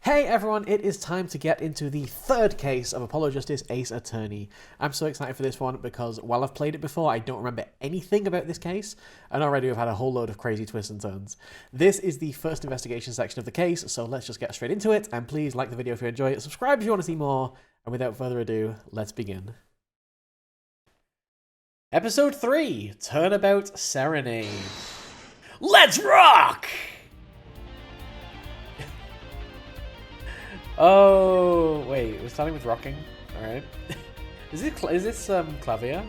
Hey everyone, it is time to get into the third case of Apollo Justice Ace Attorney. I'm so excited for this one because while I've played it before, I don't remember anything about this case, and already we've had a whole load of crazy twists and turns. This is the first investigation section of the case, so let's just get straight into it, and please like the video if you enjoy it, subscribe if you want to see more, and without further ado, let's begin. Episode 3, Turnabout Serenade. Let's rock! Oh, wait, we're starting with rocking. Alright. Is this Clavia?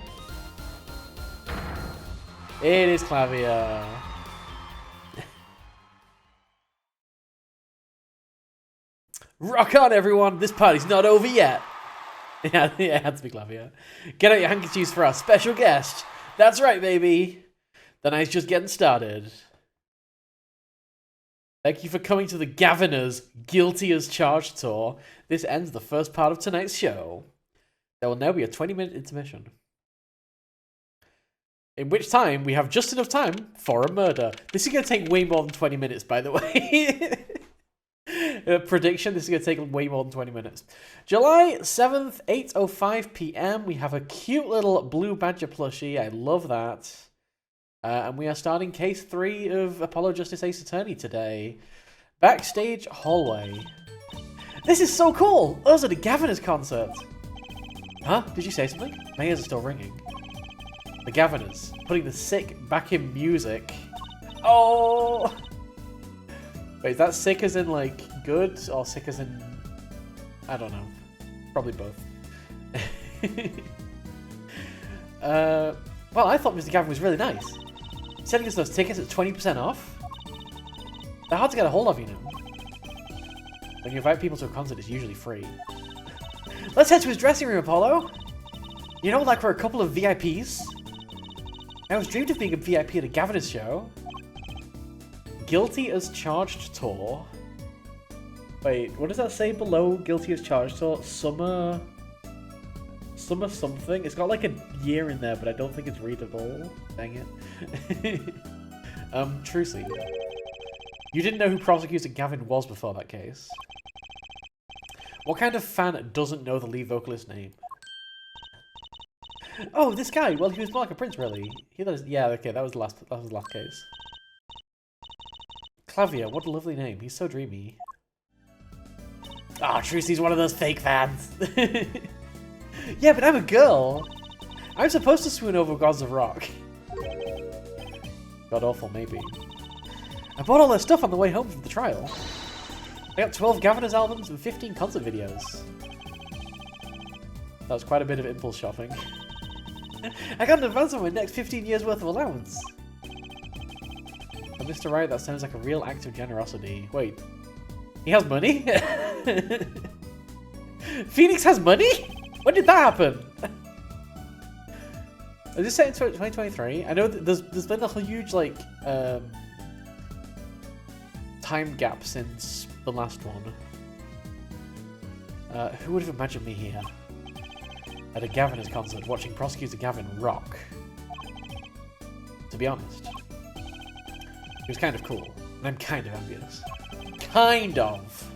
It is Clavia. Rock on, everyone! This party's not over yet! Yeah, it had to be Clavia. Get out your handkerchiefs for our special guest! That's right, baby! The night's just getting started. Thank you for coming to the Gaviner's Guilty as Charged tour. This ends the first part of tonight's show. There will now be a 20-minute intermission. In which time, we have just enough time for a murder. This is going to take way more than 20 minutes, by the way. Prediction, this is going to take way more than 20 minutes. July 7th, 8:05 p.m. We have a cute little blue badger plushie. I love that. And we are starting case 3 of Apollo Justice Ace Attorney today. Backstage hallway. This is so cool! Us at a Gaviner's concert! Huh? Did you say something? My ears are still ringing. The Gaviner's. Putting the sick back in music. Oh! Wait, is that sick as in, like, good? Or sick as in... I don't know. Probably both. Well, I thought Mr. Gavin was really nice. Sending us those tickets at 20% off? They're hard to get a hold of, you know. When you invite people to a concert, it's usually free. Let's head to his dressing room, Apollo! You know, like we're a couple of VIPs? I always dreamed of being a VIP at a Gaviner's show. Guilty as Charged tour. Wait, what does that say below Guilty as Charged tour? Summer something? It's got like a year in there, but I don't think it's readable. Dang it. Trucy. You didn't know who Prosecutor Gavin was before that case. What kind of fan doesn't know the lead vocalist's name? Oh, this guy! Well, he was more like a prince, really. Yeah, okay, that was the last case. Clavia, what a lovely name. He's so dreamy. Ah, Trucy's one of those fake fans. Yeah, but I'm a girl. I'm supposed to swoon over gods of rock. God awful, maybe. I bought all their stuff on the way home from the trial. I got 12 Gaviner's albums and 15 concert videos. That was quite a bit of impulse shopping. I got an advance on my next 15 years worth of allowance. Oh, Mr. Wright, that sounds like a real act of generosity. Wait, he has money? Phoenix has money? When did that happen? Is this set in 2023? I know that there's been a huge, like, time gap since the last one. Who would have imagined me here? At a Gaviner's concert, watching Prosecutor Gavin rock. To be honest. It was kind of cool. And I'm kind of envious. Kind of!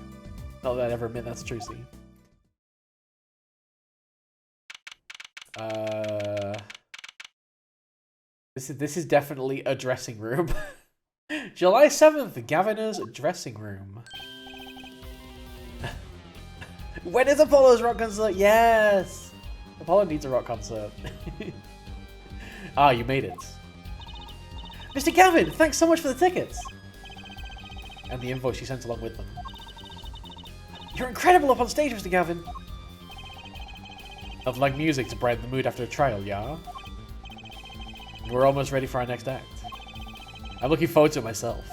Not that I'd ever admit that's Trucy. This is definitely a dressing room. July 7th, Gaviner's dressing room. When is Apollo's rock concert? Yes! Apollo needs a rock concert. Ah, you made it. Mr. Gavin, thanks so much for the tickets! And the invoice you sent along with them. You're incredible up on stage, Mr. Gavin! Nothing like music to brighten the mood after a trial, yeah? We're almost ready for our next act. I'm looking forward to it myself.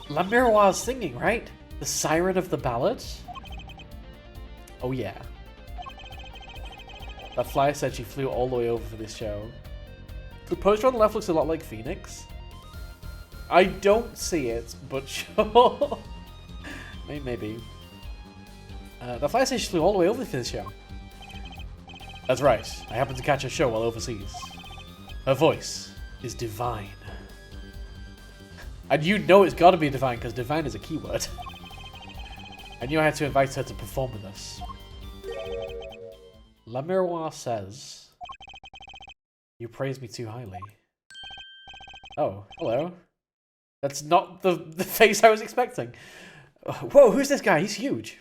La Miroir's singing, right? The siren of the ballad? Oh yeah. That flyer said she flew all the way over for this show. The poster on the left looks a lot like Phoenix. I don't see it, but sure. Maybe. The flyer says she flew all the way over for this show. That's right. I happened to catch her show while overseas. Her voice is divine. And you know it's gotta be divine, because divine is a keyword. I knew I had to invite her to perform with us. La Miroir says, you praise me too highly. Oh, hello. That's not the face I was expecting. Whoa, who's this guy? He's huge.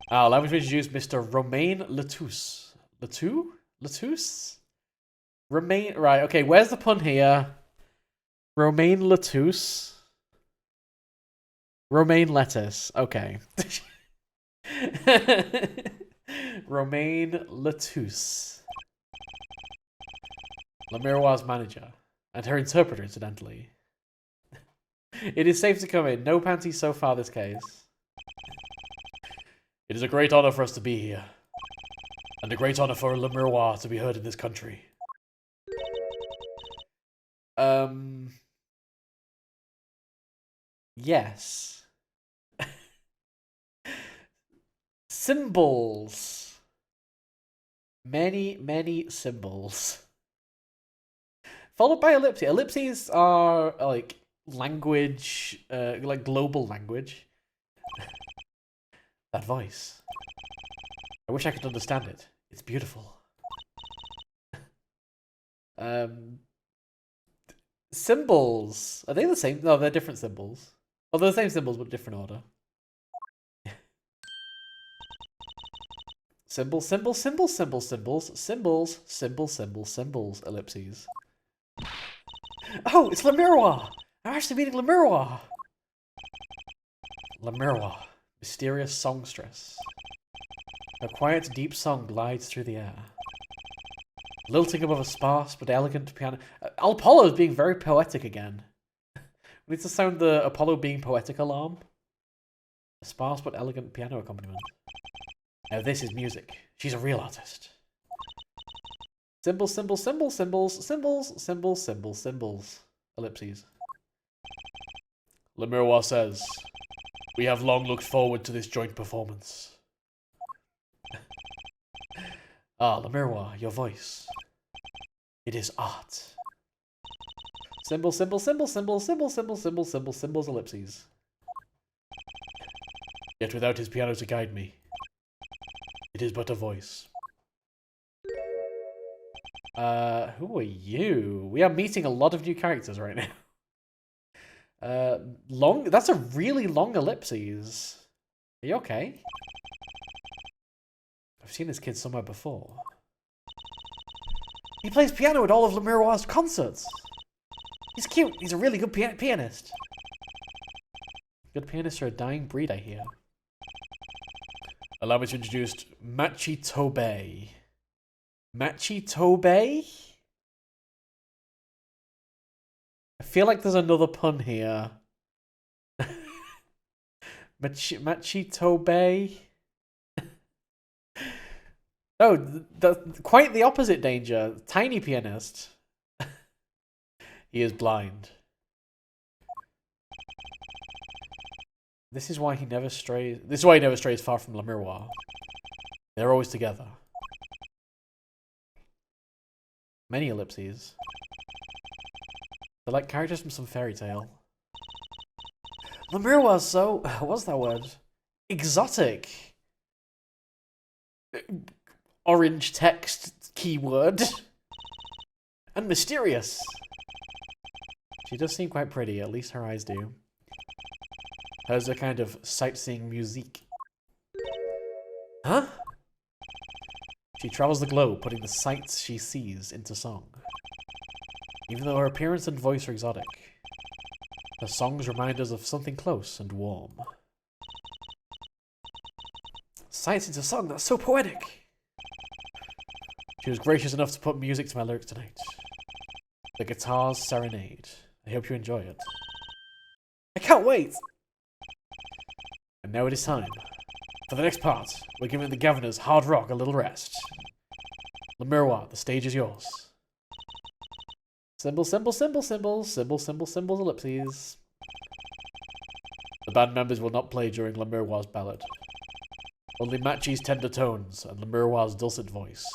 Allow me to introduce Mr. Romain Latousse. Latousse? Romain, right, okay, where's the pun here? Romain Latousse. Romaine lettuce, okay. Romain Latousse. La Miroir's manager. And her interpreter, incidentally. It is safe to come in. No panties so far this case. It is a great honor for us to be here. And a great honor for La Miroir to be heard in this country. Yes. Symbols. Many, many symbols. Followed by ellipses. Ellipses are like language, like global language. That voice. I wish I could understand it. It's beautiful. Symbols. Are they the same? No, they're different symbols. Oh, they're the same symbols, but different order. Symbols, symbols, symbols, symbols, symbols, symbols, symbols, symbols, symbols, ellipses. Oh, it's La Miroir! I'm actually meeting La Miroir! La Miroir, mysterious songstress. Her quiet, deep song glides through the air. Lilting above a sparse but elegant piano. Apollo is being very poetic again. We need to sound the Apollo being poetic alarm. A sparse but elegant piano accompaniment. Now this is music. She's a real artist. Symbols, symbols, symbols, symbols, symbols, symbols, symbols, symbols. Ellipses. La Miroir says, we have long looked forward to this joint performance. Ah, La Miroir, your voice. It is art. Symbol, symbol, symbol, symbol, symbol, symbol, symbol, symbol, symbols, ellipses. Yet without his piano to guide me, it is but a voice. Who are you? We are meeting a lot of new characters right now. That's a really long ellipses. Are you okay? I've seen this kid somewhere before. He plays piano at all of La Miroir's concerts. He's cute. He's a really good pianist. Good pianists are a dying breed, I hear. Allow me to introduce Machi Tobey. Machi Tobey? I feel like there's another pun here. Machi Tobey? Oh, quite the opposite danger. Tiny pianist. He is blind. This is why he never strays. This is why he never strays far from La Miroir. They're always together. Many ellipses. They're like characters from some fairy tale. La Miroir's so... what's that word? Exotic. Orange text keyword. And mysterious. She does seem quite pretty, at least her eyes do. Hers a kind of sightseeing musique. Huh? She travels the globe, putting the sights she sees into song. Even though her appearance and voice are exotic, her songs remind us of something close and warm. Sights into song, that's so poetic! She was gracious enough to put music to my lyrics tonight. The Guitar's Serenade. I hope you enjoy it. I can't wait! And now it is time. For the next part, we're giving the Governors hard rock a little rest. La Miroir, the stage is yours. Symbol, symbol, symbol, symbols, symbol, symbol, symbols, ellipses. The band members will not play during La Miroir's ballad. Only Machi's tender tones and La Miroir's dulcet voice.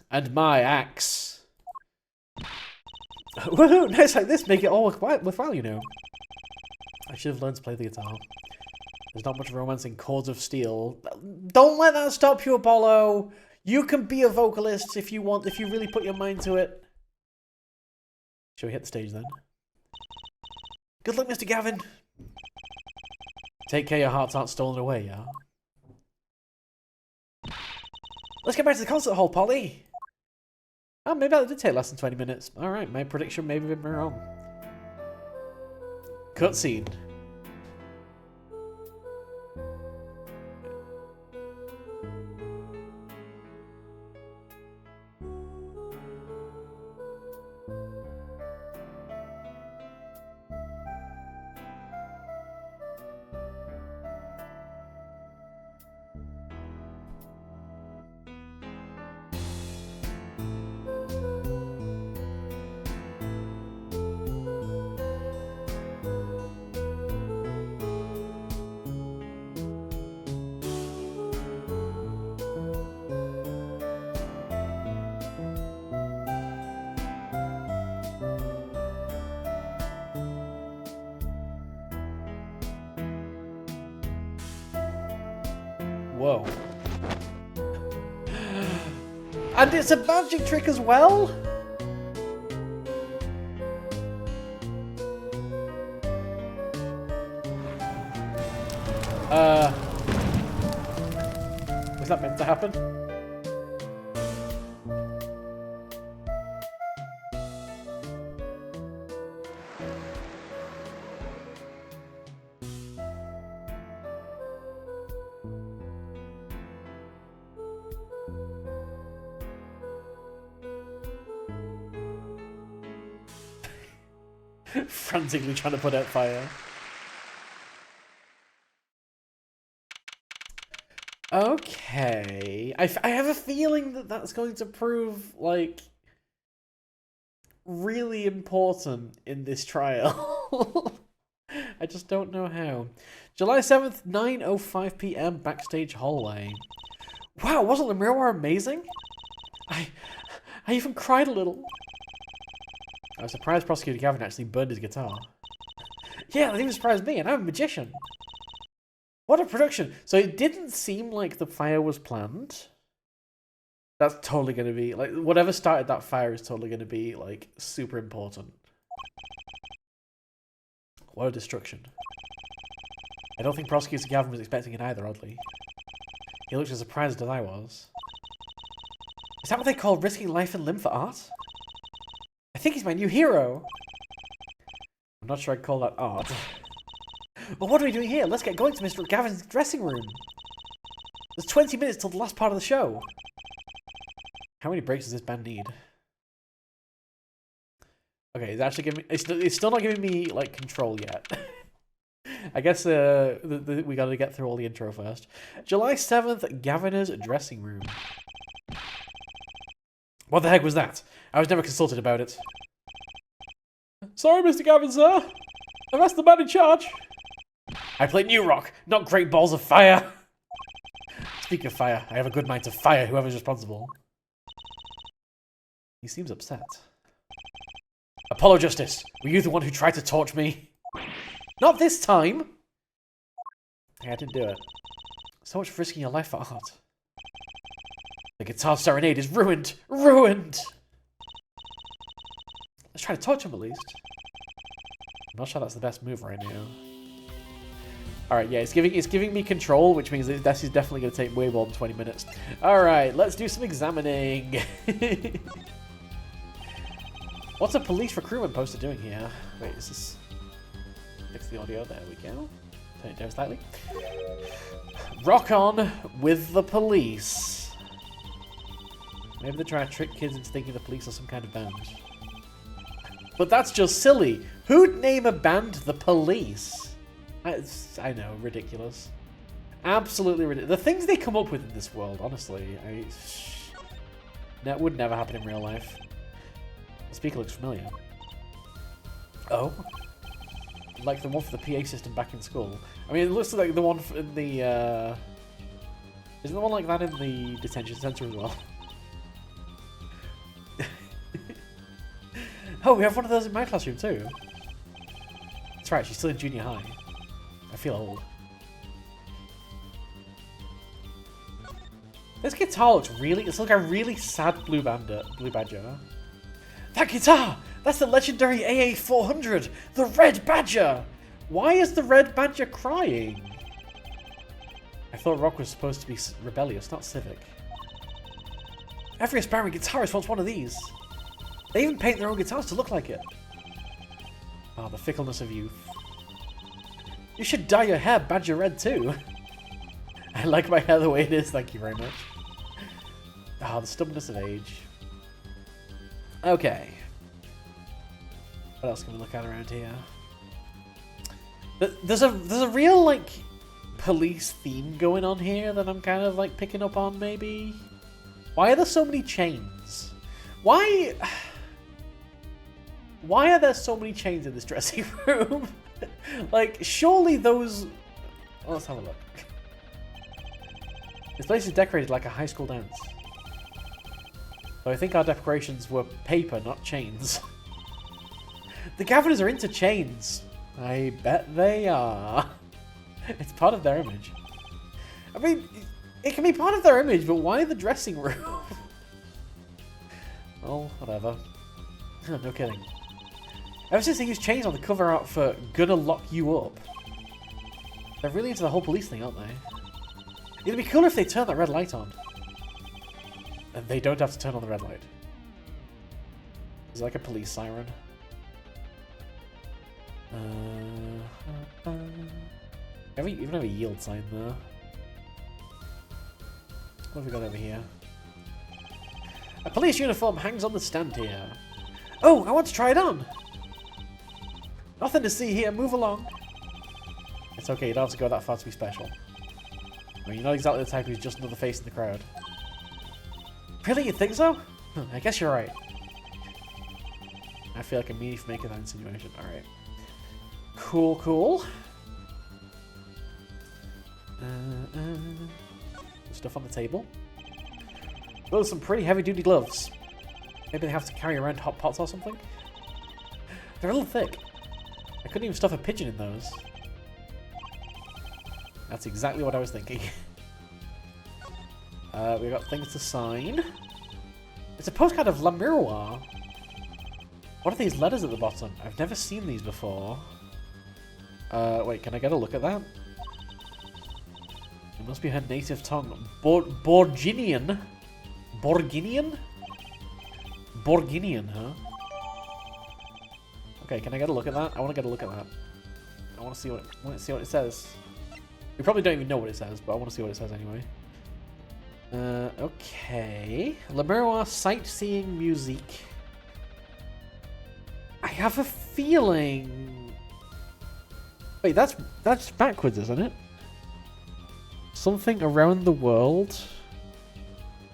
And my axe. Woohoo! Nights like this make it all worthwhile, you know. I should have learned to play the guitar. There's not much romance in Chords of Steel. Don't let that stop you, Apollo! You can be a vocalist if you want, if you really put your mind to it. Shall we hit the stage then? Good luck, Mr. Gavin! Take care your hearts aren't stolen away, yeah? Let's get back to the concert hall, Polly! Oh, maybe that did take less than 20 minutes. Alright, my prediction may have been wrong. Cutscene. Whoa. And it's a magic trick as well? Was that meant to happen? Frantically trying to put out fire. Okay. I have a feeling that that's going to prove, like, really important in this trial. I just don't know how. July 7th, 9:05 p.m. Backstage hallway. Wow, wasn't the mirror amazing? I even cried a little. I was surprised Prosecutor Gavin actually burned his guitar. Yeah, that even surprised me, and I'm a magician. What a production! So it didn't seem like the fire was planned. That's totally going to be, like, whatever started that fire is totally going to be, like, super important. What a destruction. I don't think Prosecutor Gavin was expecting it either, oddly. He looked as surprised as I was. Is that what they call risking life and limb for art? I think he's my new hero. I'm not sure I'd call that art. But what are we doing here? Let's get going to Mr. Gavin's dressing room. There's 20 minutes till the last part of the show. How many breaks does this band need? Okay, it's actually giving me... It's still not giving me, like, control yet. I guess we gotta get through all the intro first. July 7th, Gaviner's dressing room. What the heck was that? I was never consulted about it. Sorry, Mr. Gavin, sir. I've asked the man in charge. I play new rock, not Great Balls of Fire. Speaking of fire, I have a good mind to fire whoever's responsible. He seems upset. Apollo Justice, were you the one who tried to torch me? Not this time! I didn't do it. So much for risking your life for art. The guitar serenade is ruined! Ruined! Let's try to torch him at least. I'm not sure that's the best move right now. Alright, yeah, it's giving me control, which means that this is definitely going to take way more than 20 minutes. Alright, let's do some examining. What's a police recruitment poster doing here? Wait, is this... Fix the audio, there we go. Turn it down slightly. Rock on with the police. Maybe they're trying to trick kids into thinking the police are some kind of band. But that's just silly. Who'd name a band the Police? I know, ridiculous. Absolutely ridiculous. The things they come up with in this world, honestly, that would never happen in real life. The speaker looks familiar. Oh? Like the one for the PA system back in school. I mean, it looks like the one in the, Isn't the one like that in the detention center as well? Oh, we have one of those in my classroom too. That's right, she's still in junior high. I feel old. This guitar looks really... It's like a really sad blue badger. That guitar! That's the legendary AA400! The Red Badger! Why is the Red Badger crying? I thought rock was supposed to be rebellious, not civic. Every aspiring guitarist wants one of these. They even paint their own guitars to look like it. Ah, the fickleness of youth. You should dye your hair badger red too. I like my hair the way it is, thank you very much. Ah, the stubbornness of age. Okay. What else can we look at around here? There's a real, like, police theme going on here that I'm kind of, like, picking up on, maybe? Why are there so many chains? Why are there so many chains in this dressing room? Like, surely those... Oh, let's have a look. This place is decorated like a high school dance. So I think our decorations were paper, not chains. The Governors are into chains. I bet they are. It's part of their image. I mean, it can be part of their image, but why the dressing room? Oh, whatever. No kidding. Ever since they used chains on the cover art for Gonna Lock You Up, they're really into the whole police thing, aren't they? It'd be cooler if they turned that red light on. And they don't have to turn on the red light. It's like a police siren. Even have a yield sign there. What have we got over here? A police uniform hangs on the stand here. Oh, I want to try it on! Nothing to see here, move along. It's okay, you don't have to go that far to be special. I mean, you're not exactly the type who's just another face in the crowd. Really, you think so? I guess you're right. I feel like I'm meaty for making that insinuation. Alright. Cool, cool. Stuff on the table. Those are some pretty heavy-duty gloves. Maybe they have to carry around hot pots or something? They're a little thick. I couldn't even stuff a pigeon in those. That's exactly what I was thinking. We've got things to sign. It's a postcard of La Miroir. What are these letters at the bottom? I've never seen these before. Wait, can I get a look at that? It must be her native tongue. Borginian? Borginian? Borginian, huh? Okay, can I get a look at that? I want to get a look at that. I want to see what it says. We probably don't even know what it says, but I want to see what it says anyway. Okay. La Miroir sightseeing musique. I have a feeling... Wait, that's backwards, isn't it? Something around the world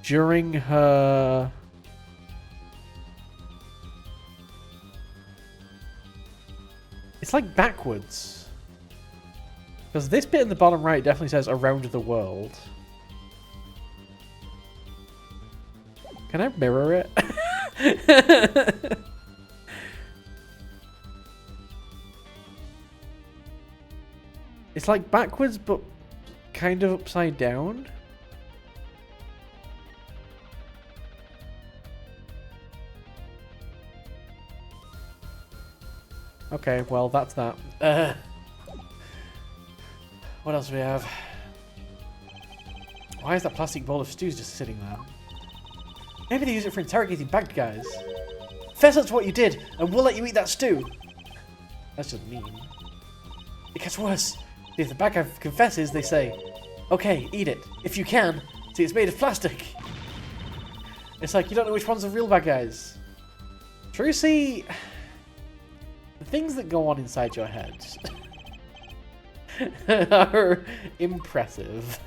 during her... It's like backwards. Because this bit in the bottom right definitely says around the world. Can I mirror it? It's like backwards, but kind of upside down. Okay, well, that's that. What else do we have? Why is that plastic bowl of stews just sitting there? Maybe they use it for interrogating bad guys. Fess up to what you did, and we'll let you eat that stew. That's just mean. It gets worse. If the bad guy confesses, they say, okay, eat it. If you can. See, it's made of plastic. It's like, you don't know which one's the real bad guys. Trucy, the things that go on inside your head are impressive.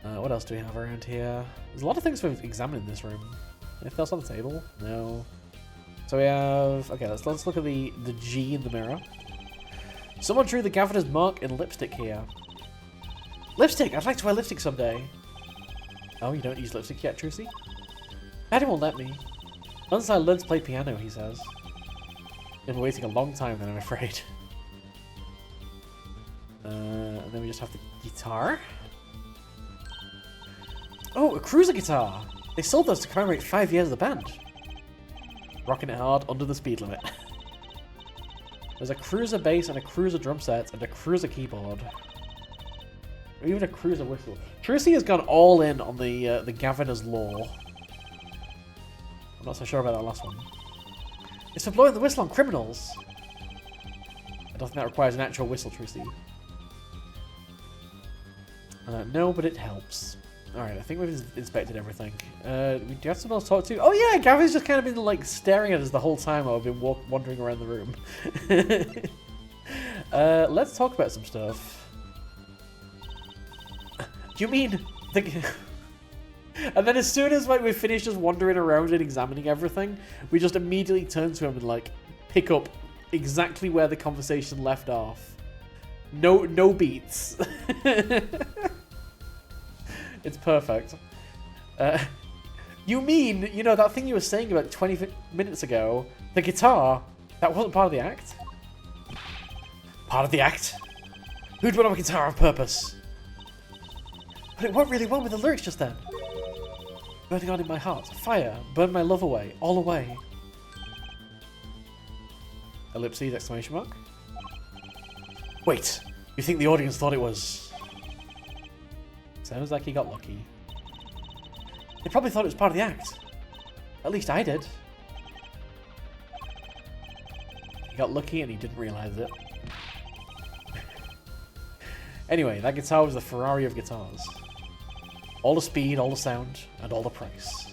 What else do we have around here? There's a lot of things to examine in this room. Anything else on the table? No. So we have... Okay, let's look at the G in the mirror. Someone drew the Governor's mark in lipstick here. Lipstick! I'd like to wear lipstick someday. Oh, you don't use lipstick yet, Trucy? Daddy won't let me. Once I learn to play piano, he says. Been waiting a long time then, I'm afraid. And then we just have the guitar. Oh, a cruiser guitar! They sold those to commemorate 5 years of the band. Rocking it hard under the speed limit. There's a cruiser bass and a cruiser drum set and a cruiser keyboard. Or even a cruiser whistle. Tracy has gone all in on the Gaviner's lore. I'm not so sure about that last one. It's for blowing the whistle on criminals. I don't think that requires an actual whistle, Tracy. No, but it helps. Alright, I think we've inspected everything. Do you have someone else to talk to? Oh yeah, Gavin's just kind of been like staring at us the whole time while I've been wandering around the room. Let's talk about some stuff. Do you mean... And then as soon as like we finish just wandering around and examining everything, we just immediately turn to him and like pick up exactly where the conversation left off. No beats. It's perfect. You mean, you know, that thing you were saying about 20 minutes ago, the guitar, that wasn't part of the act? Part of the act? Who'd put on a guitar on purpose? But it went really well with the lyrics just then. Burning on in my heart, fire, burn my love away, all away. Ellipses, exclamation mark. Wait, you think the audience thought it was... Sounds like he got lucky. They probably thought it was part of the act. At least I did. He got lucky and he didn't realise it. Anyway, that guitar was the Ferrari of guitars. All the speed, all the sound, and all the price.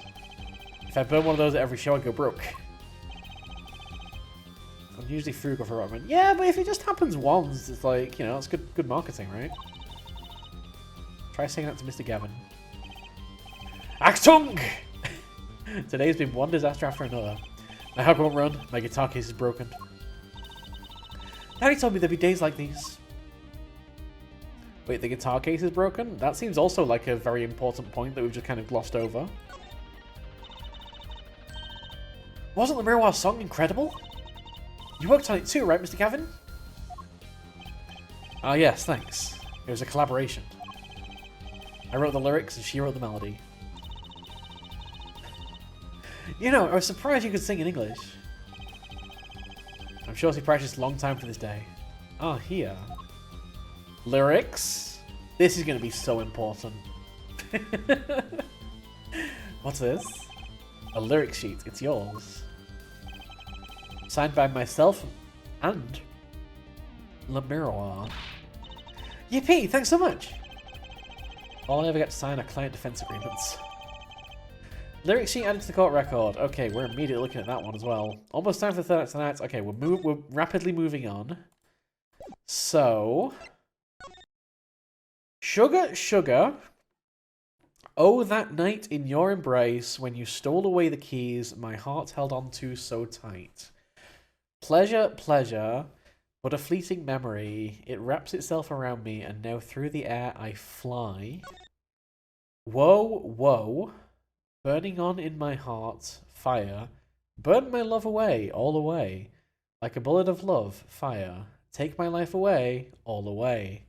If I burn one of those at every show, I'd go broke. I'm usually frugal for Rockman. Yeah, but if it just happens once, it's like, you know, it's good marketing, right? Try saying that to Mr. Gavin. Axtung! Today's been one disaster after another. My hug won't run, my guitar case is broken. Daddy told me there'd be days like these. Wait, the guitar case is broken? That seems also like a very important point that we've just kind of glossed over. Wasn't the Miroir song incredible? You worked on it too, right, Mr. Gavin? Ah, yes, thanks. It was a collaboration. I wrote the lyrics and she wrote the melody. You know, I was surprised you could sing in English. I'm sure she practiced a long time for this day. Ah, here. Lyrics? This is going to be so important. What's this? A lyric sheet. It's yours. Signed by myself and Le Miroir. Yippee! Thanks so much! All I ever get to sign are client defense agreements. Lyric sheet added to the court record. Okay, we're immediately looking at that one as well. Almost time for the third act tonight. Okay, we're rapidly moving on. So... Sugar, sugar. Oh, that night in your embrace, when you stole away the keys, my heart held on to so tight. Pleasure, pleasure, but a fleeting memory. It wraps itself around me, and now through the air I fly. Woe, woe, burning on in my heart, fire. Burn my love away, all away. Like a bullet of love, fire. Take my life away, all away.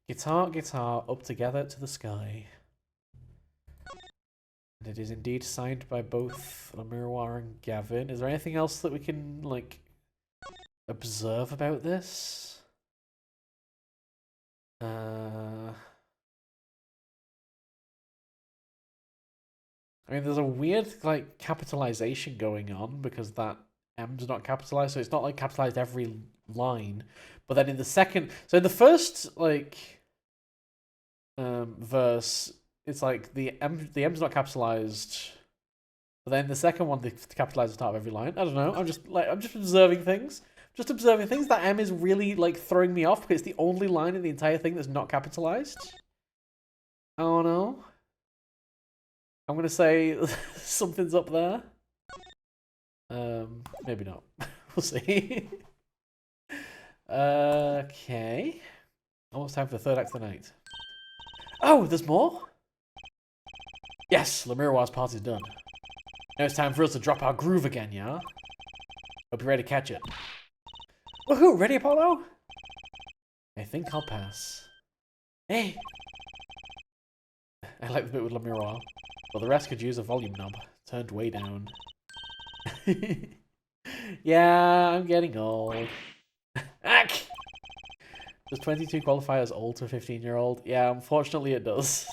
Guitar, guitar, up together to the sky. And it is indeed signed by both Le Miroir and Gavin. Is there anything else that we can, like, observe about this? I mean, there's a weird, like, capitalization going on because that M's not capitalized, so it's not, like, capitalized every line. But then in the second... So in the first, like... verse, it's like the M's not capitalized, but then the second one they capitalize the top of every line. I don't know. I'm just observing things. Just observing things. That M is really like throwing me off because it's the only line in the entire thing that's not capitalized. I don't know. I'm gonna say something's up there. Maybe not. We'll see. Okay. Almost time for the third act of the night. Oh, there's more? Yes, Le Miroir's part is done. Now it's time for us to drop our groove again, yeah? Hope you're ready to catch it. Woohoo! Ready, Apollo? I think I'll pass. Hey! I like the bit with Le Miroir. But the rest could use a volume knob. Turned way down. Yeah, I'm getting old. Ack! Does 22 qualify as old to a 15-year-old? Yeah, unfortunately it does.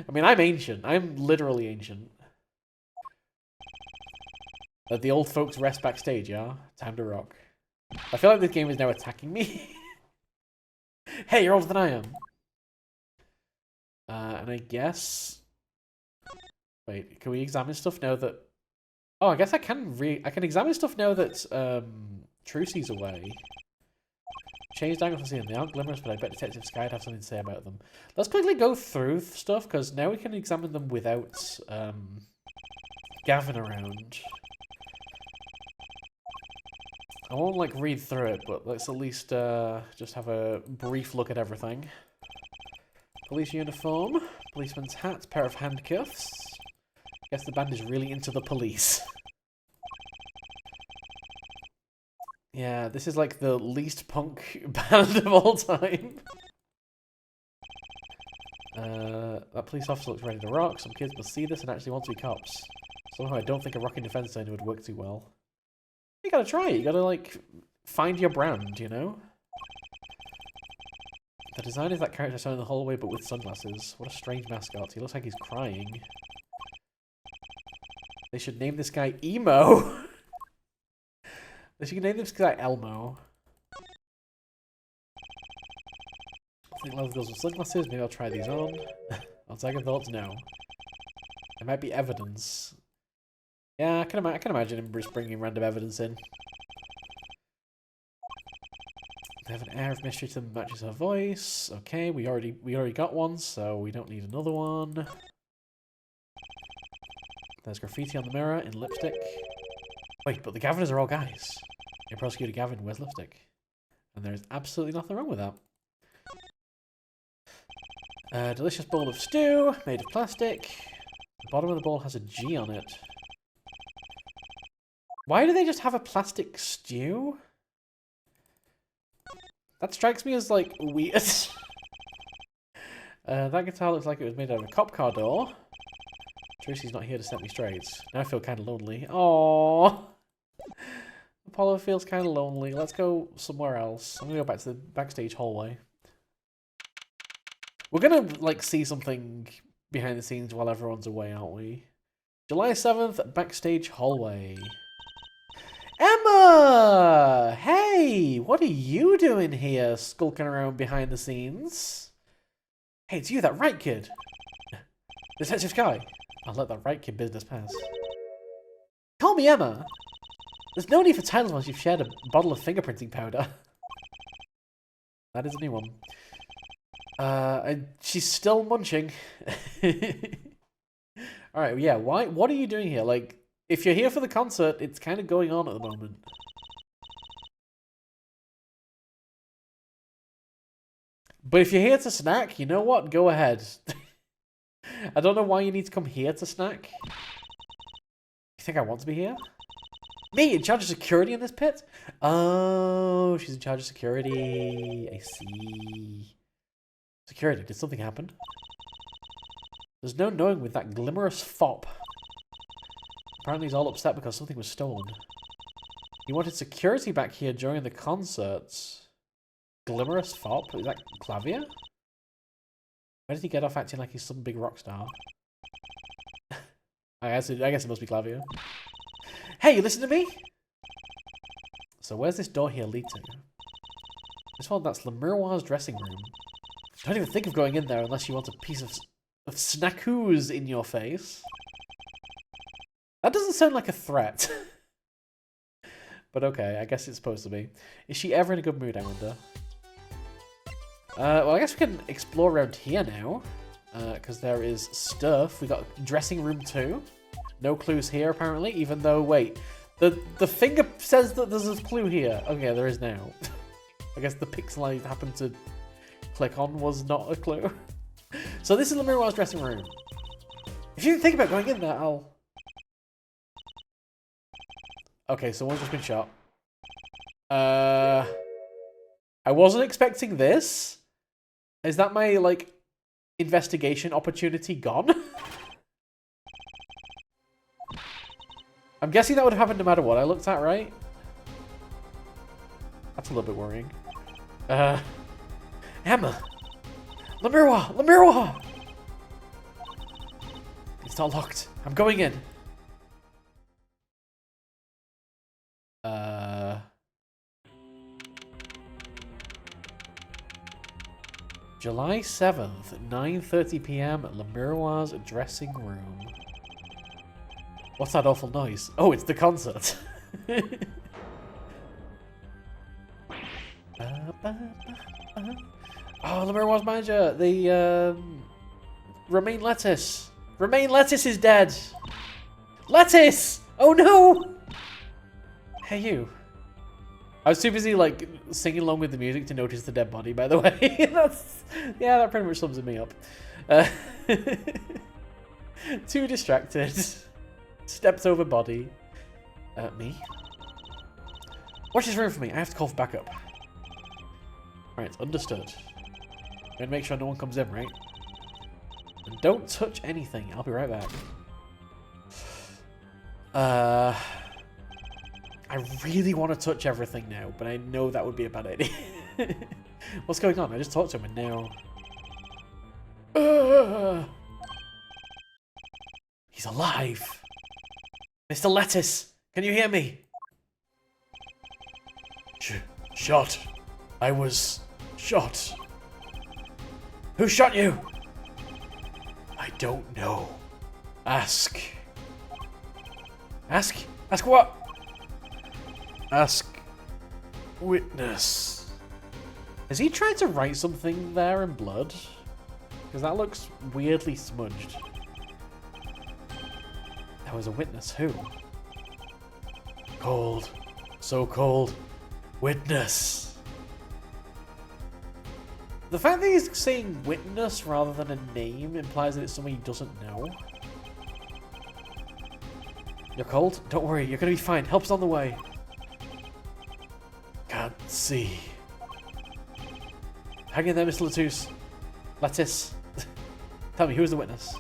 I mean, I'm ancient. I'm literally ancient. The old folks rest backstage, yeah? Time to rock. I feel like this game is now attacking me. Hey, you're older than I am. And I guess... Wait, can we examine stuff now that... Oh, I guess I can examine stuff now that Trucy's away. Changed angle for seeing them. They aren't glimmerous, but I bet Detective Sky'd have something to say about them. Let's quickly go through stuff, because now we can examine them without Gavin around. I won't, like, read through it, but let's at least just have a brief look at everything. Police uniform, policeman's hat, pair of handcuffs. Guess the band is really into the police. Yeah, this is like the least punk band of all time. That police officer looks ready to rock. Some kids must see this and actually want to be cops. Somehow I don't think a rocking defense sign would work too well. You gotta try it. You gotta, like, find your brand, you know? The design is that character shown in the hallway but with sunglasses. What a strange mascot. He looks like he's crying. They should name this guy Emo. They should name this guy Elmo. I think love goes with sunglasses. Maybe I'll try these on. On second thoughts, no. There might be evidence. Yeah, I can imagine him just bringing random evidence in. They have an air of mystery to them that matches her voice. Okay, we already got one, so we don't need another one. There's graffiti on the mirror in lipstick. Wait, but the Gaviners are all guys. Your prosecutor Gavin wears lipstick. And there is absolutely nothing wrong with that. A delicious bowl of stew, made of plastic. The bottom of the bowl has a G on it. Why do they just have a plastic stew? That strikes me as, like, weird. That guitar looks like it was made out of a cop car door. Tracy's not here to set me straight. Now I feel kind of lonely. Aww. Apollo feels kind of lonely. Let's go somewhere else. I'm gonna go back to the backstage hallway. We're gonna, like, see something behind the scenes while everyone's away, aren't we? July 7th, backstage hallway. Emma! Hey! What are you doing here, skulking around behind the scenes? Hey, it's you, that right kid. Detective Sky. I'll let that right kid business pass. Call me Emma. There's no need for titles once you've shared a bottle of fingerprinting powder. That is a new one. She's still munching. Alright, yeah, what are you doing here? Like, if you're here for the concert, it's kind of going on at the moment. But if you're here to snack, you know what? Go ahead. I don't know why you need to come here to snack. You think I want to be here? Me, in charge of security in this pit? Oh, she's in charge of security. I see. Security, did something happen? There's no knowing with that glimmerous fop. Apparently he's all upset because something was stolen. He wanted security back here during the concerts. Glimmerous fop? Is that Clavia? Why did he get off acting like he's some big rock star? I guess it must be Clavia. Hey, you listen to me? So where's this door here lead to? This one, that's Le Miroir's dressing room. Don't even think of going in there unless you want a piece of snackoos in your face. That doesn't sound like a threat. But okay, I guess it's supposed to be. Is she ever in a good mood, I wonder? Well, I guess we can explore around here now. Because there is stuff. We got dressing room 2. No clues here, apparently, even though, wait. The finger says that there's a clue here. Okay, there is now. I guess the pixel I happened to click on was not a clue. So this is Le Miroir's dressing room. If you think about going in there, I'll... Okay, someone's just been shot. I wasn't expecting this. Is that my, like, investigation opportunity gone? I'm guessing that would have happened no matter what I looked at, right? That's a little bit worrying. Emma! Lamirwa! Lamirwa! It's not locked. I'm going in. July 7th, 9:30 p.m. at Lamirwa's dressing room. What's that awful noise? Oh, it's the concert. Oh, Lamirwa's manager. The, Romaine Lettuce. Romaine Lettuce is dead. Lettuce! Oh no! Hey, you. I was too busy, like, singing along with the music to notice the dead body, by the way. Yeah, that pretty much sums me up. Too distracted. Stepped over body. Me? Watch this room for me. I have to call for backup. Right, understood. I'm gonna make sure no one comes in, right? And don't touch anything. I'll be right back. I really want to touch everything now, but I know that would be a bad idea. What's going on? I just talked to him and now... He's alive! Mr. Lettuce, can you hear me? Shot. I was shot. Who shot you? I don't know. Ask. Ask? Ask what? Ask witness. Has he tried to write something there in blood? Because that looks weirdly smudged. There was a witness. Who? Cold. So cold. Witness. The fact that he's saying witness rather than a name implies that it's someone he doesn't know. You're cold? Don't worry, you're gonna be fine. Help's on the way. Can't see. Hang in there, Mr. Lettuce. Lettuce. Tell me, who is the witness?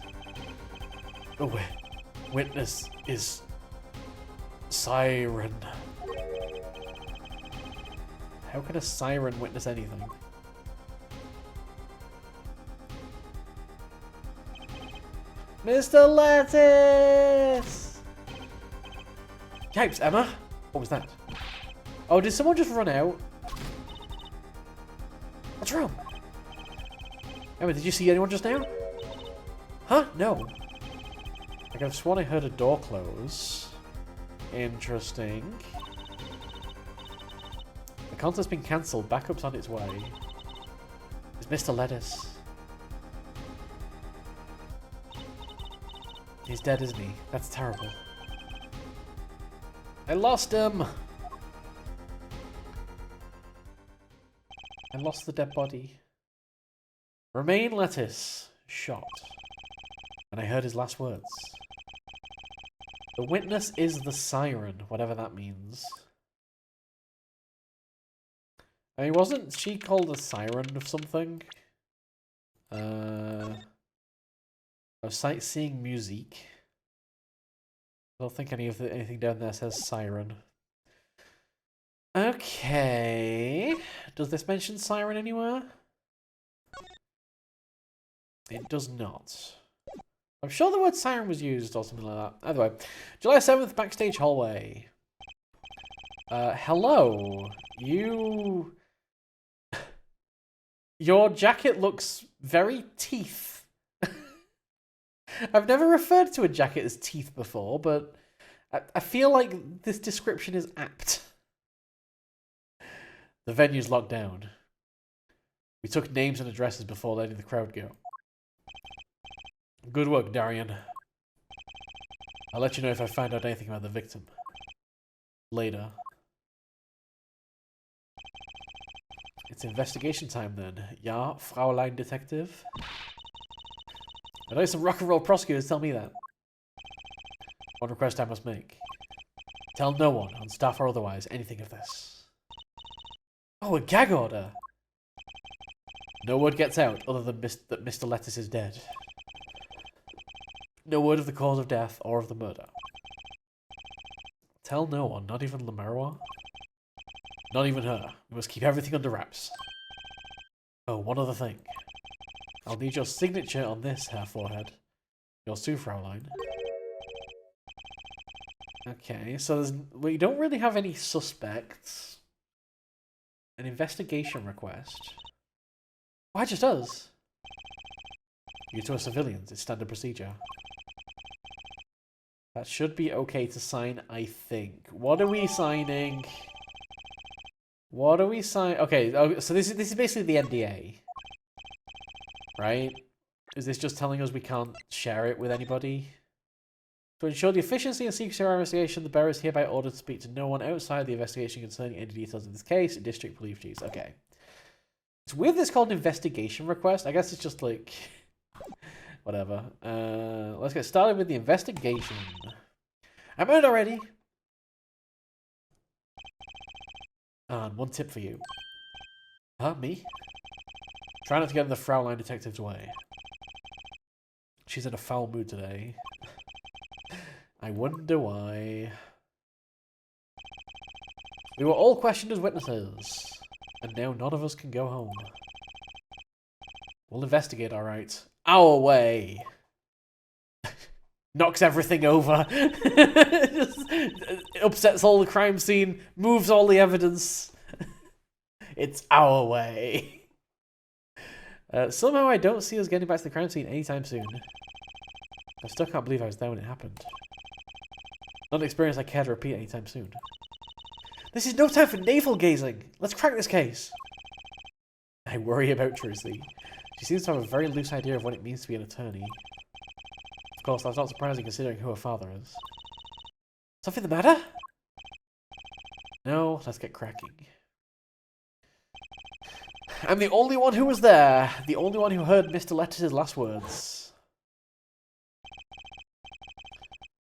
The witness is... Siren. How can a siren witness anything? Mr. Lettuce! Yipes, Emma! What was that? Oh, did someone just run out? What's wrong? Emma, did you see anyone just now? Huh? No. Like, I've sworn I heard a door close. Interesting. The concert's been cancelled. Backup's on its way. It's Mr. Lettuce. He's dead, isn't he? That's terrible. I lost him! I lost the dead body. Romaine Lettuce. Shot. And I heard his last words. The witness is the siren, whatever that means. I mean, wasn't she called a siren of something? Of sightseeing music. I don't think anything down there says siren. Okay. Does this mention siren anywhere? It does not. I'm sure the word siren was used or something like that. Either way. July 7th, backstage hallway. Hello. Your jacket looks very teeth. I've never referred to a jacket as teeth before, but I feel like this description is apt. The venue's locked down. We took names and addresses before letting the crowd go. Good work, Darian. I'll let you know if I find out anything about the victim. Later. It's investigation time then. Ja, Fraulein Detective? I know some rock and roll prosecutors tell me that. One request I must make. Tell no one, on staff or otherwise, anything of this. Oh, a gag order. No word gets out other than that Mr. Lettuce is dead. No word of the cause of death or of the murder. Tell no one, not even Lemerois? Not even her. We must keep everything under wraps. Oh, one other thing. I'll need your signature on this, Herr Forehead. Yours too, Fraulein. Okay, so we don't really have any suspects. An investigation request. Why just us? You two are civilians. It's standard procedure. That should be okay to sign, I think. What are we signing? What are we signing? Okay, so this is basically the NDA. Right? Is this just telling us we can't share it with anybody? To ensure the efficiency and secrecy of our investigation, the bearer is hereby ordered to speak to no one outside the investigation concerning any details of this case. District Police Chiefs. Okay. It's weird that it's called an investigation request. I guess it's just like... whatever. Let's get started with the investigation. I'm out already. And one tip for you. Huh? Me? Try not to get in the Fraulein detective's way. She's in a foul mood today. I wonder why. We were all questioned as witnesses, and now none of us can go home. We'll investigate, alright. Our way! Knocks everything over. Just upsets all the crime scene, moves all the evidence. It's our way. Somehow I don't see us getting back to the crime scene anytime soon. I still can't believe I was there when it happened. Not an experience I care to repeat anytime soon. This is no time for navel-gazing. Let's crack this case. I worry about Trucy. She seems to have a very loose idea of what it means to be an attorney. Of course, that's not surprising considering who her father is. Something the matter? No, let's get cracking. I'm the only one who was there. The only one who heard Mr. Lettuce's last words.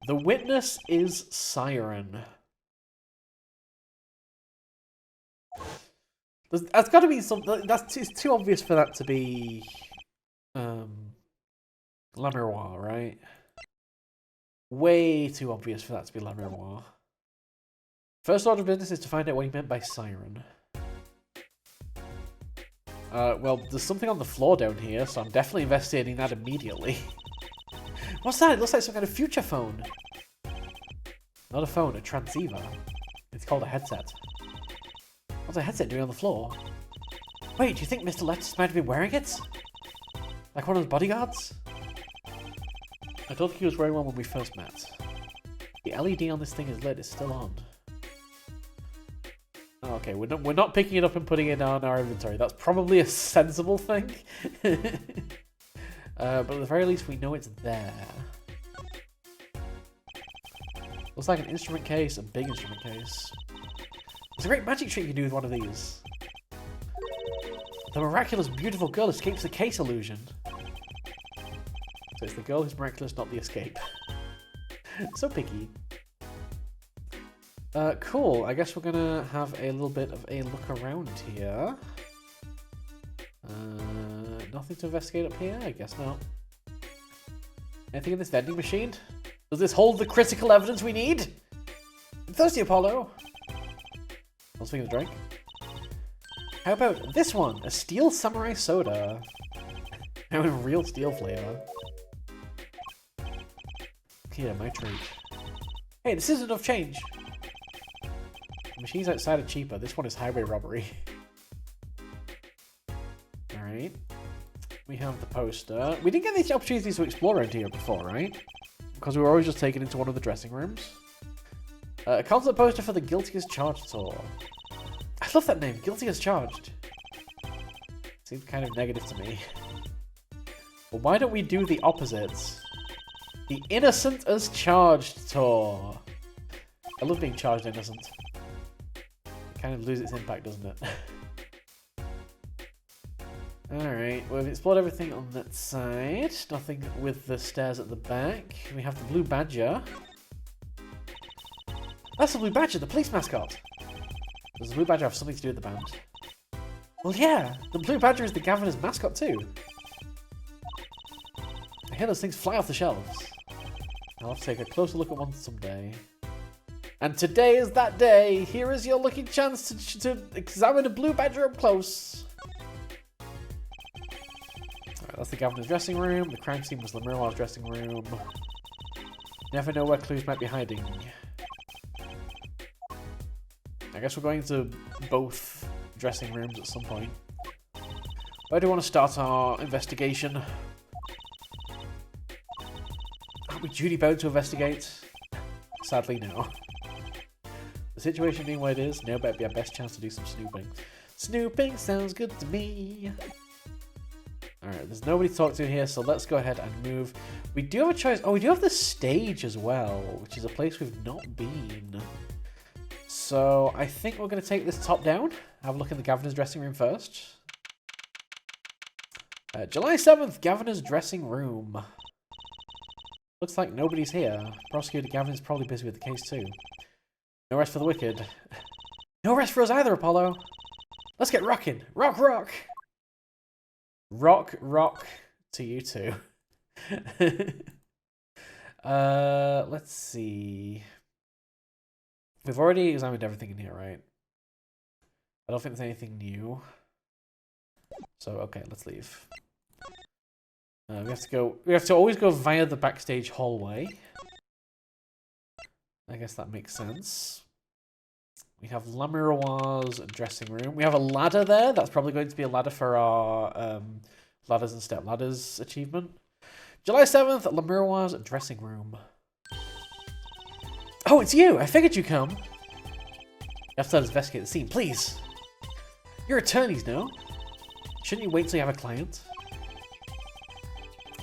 The witness is Siren. That's got to be something. It's too obvious for that to be Lemerois, right? Way too obvious for that to be Lemerois. First order of business is to find out what he meant by siren. Well, there's something on the floor down here, so I'm definitely investigating that immediately. What's that? It looks like some kind of future phone. Not a phone, a transceiver. It's called a headset. What's a headset doing on the floor? Wait, do you think Mr. Lettuce might have been wearing it? Like one of his bodyguards? I don't think he was wearing one when we first met. The LED on this thing is lit, it's still on. Oh, okay, we're not picking it up and putting it on our inventory. That's probably a sensible thing. But at the very least, we know it's there. Looks like an instrument case, a big instrument case. There's a great magic trick you can do with one of these. The miraculous, beautiful girl escapes the case illusion. So it's the girl who's miraculous, not the escape. So picky. Cool. I guess we're gonna have a little bit of a look around here. Nothing to investigate up here? I guess not. Anything in this vending machine? Does this hold the critical evidence we need? I'm thirsty, Apollo. I was thinking of a drink. How about this one? A steel samurai soda. Now in real steel flavor. Here, my treat. Hey, this isn't enough change. The machines outside are cheaper. This one is highway robbery. Alright. We have the poster. We didn't get these opportunities to explore around here before, right? Because we were always just taken into one of the dressing rooms. A concept poster for the Guilty as Charged tour. I love that name, Guilty as Charged. Seems kind of negative to me. But why don't we do the opposites? The Innocent as Charged tour. I love being charged innocent. It kind of loses its impact, doesn't it? Alright, well, we've explored everything on that side. Nothing with the stairs at the back. We have the Blue Badger. That's the Blue Badger, the police mascot. Does the Blue Badger have something to do with the band? Well, yeah, the Blue Badger is the Governor's mascot too. I hear those things fly off the shelves. I'll have to take a closer look at one someday. And today is that day. Here is your lucky chance to examine a Blue Badger up close. Alright, that's the Governor's dressing room. The crime scene was the Miroir's dressing room. Never know where clues might be hiding. I guess we're going to both dressing rooms at some point. Where do we want to start our investigation? Are we duty bound to investigate? Sadly, no. The situation being what it is, now better be our best chance to do some snooping. Snooping sounds good to me. Alright, there's nobody to talk to here, so let's go ahead and move. We do have a choice. Oh, we do have the stage as well, which is a place we've not been. So I think we're going to take this top down. Have a look in the Governor's dressing room first. July 7th, Governor's dressing room. Looks like nobody's here. Prosecutor Gavin's probably busy with the case too. No rest for the wicked. No rest for us either, Apollo. Let's get rocking. Rock, rock. Rock, rock to you too. Let's see. We've already examined everything in here, right? I don't think there's anything new. So, okay, let's leave. We have to always go via the backstage hallway. I guess that makes sense. We have La Miroir's dressing room. We have a ladder there. That's probably going to be a ladder for our ladders and step ladders achievement. July 7th, La Miroir's dressing room. Oh, it's you! I figured you'd come. You have to let us investigate the scene, please. You're attorneys, no? Shouldn't you wait till you have a client?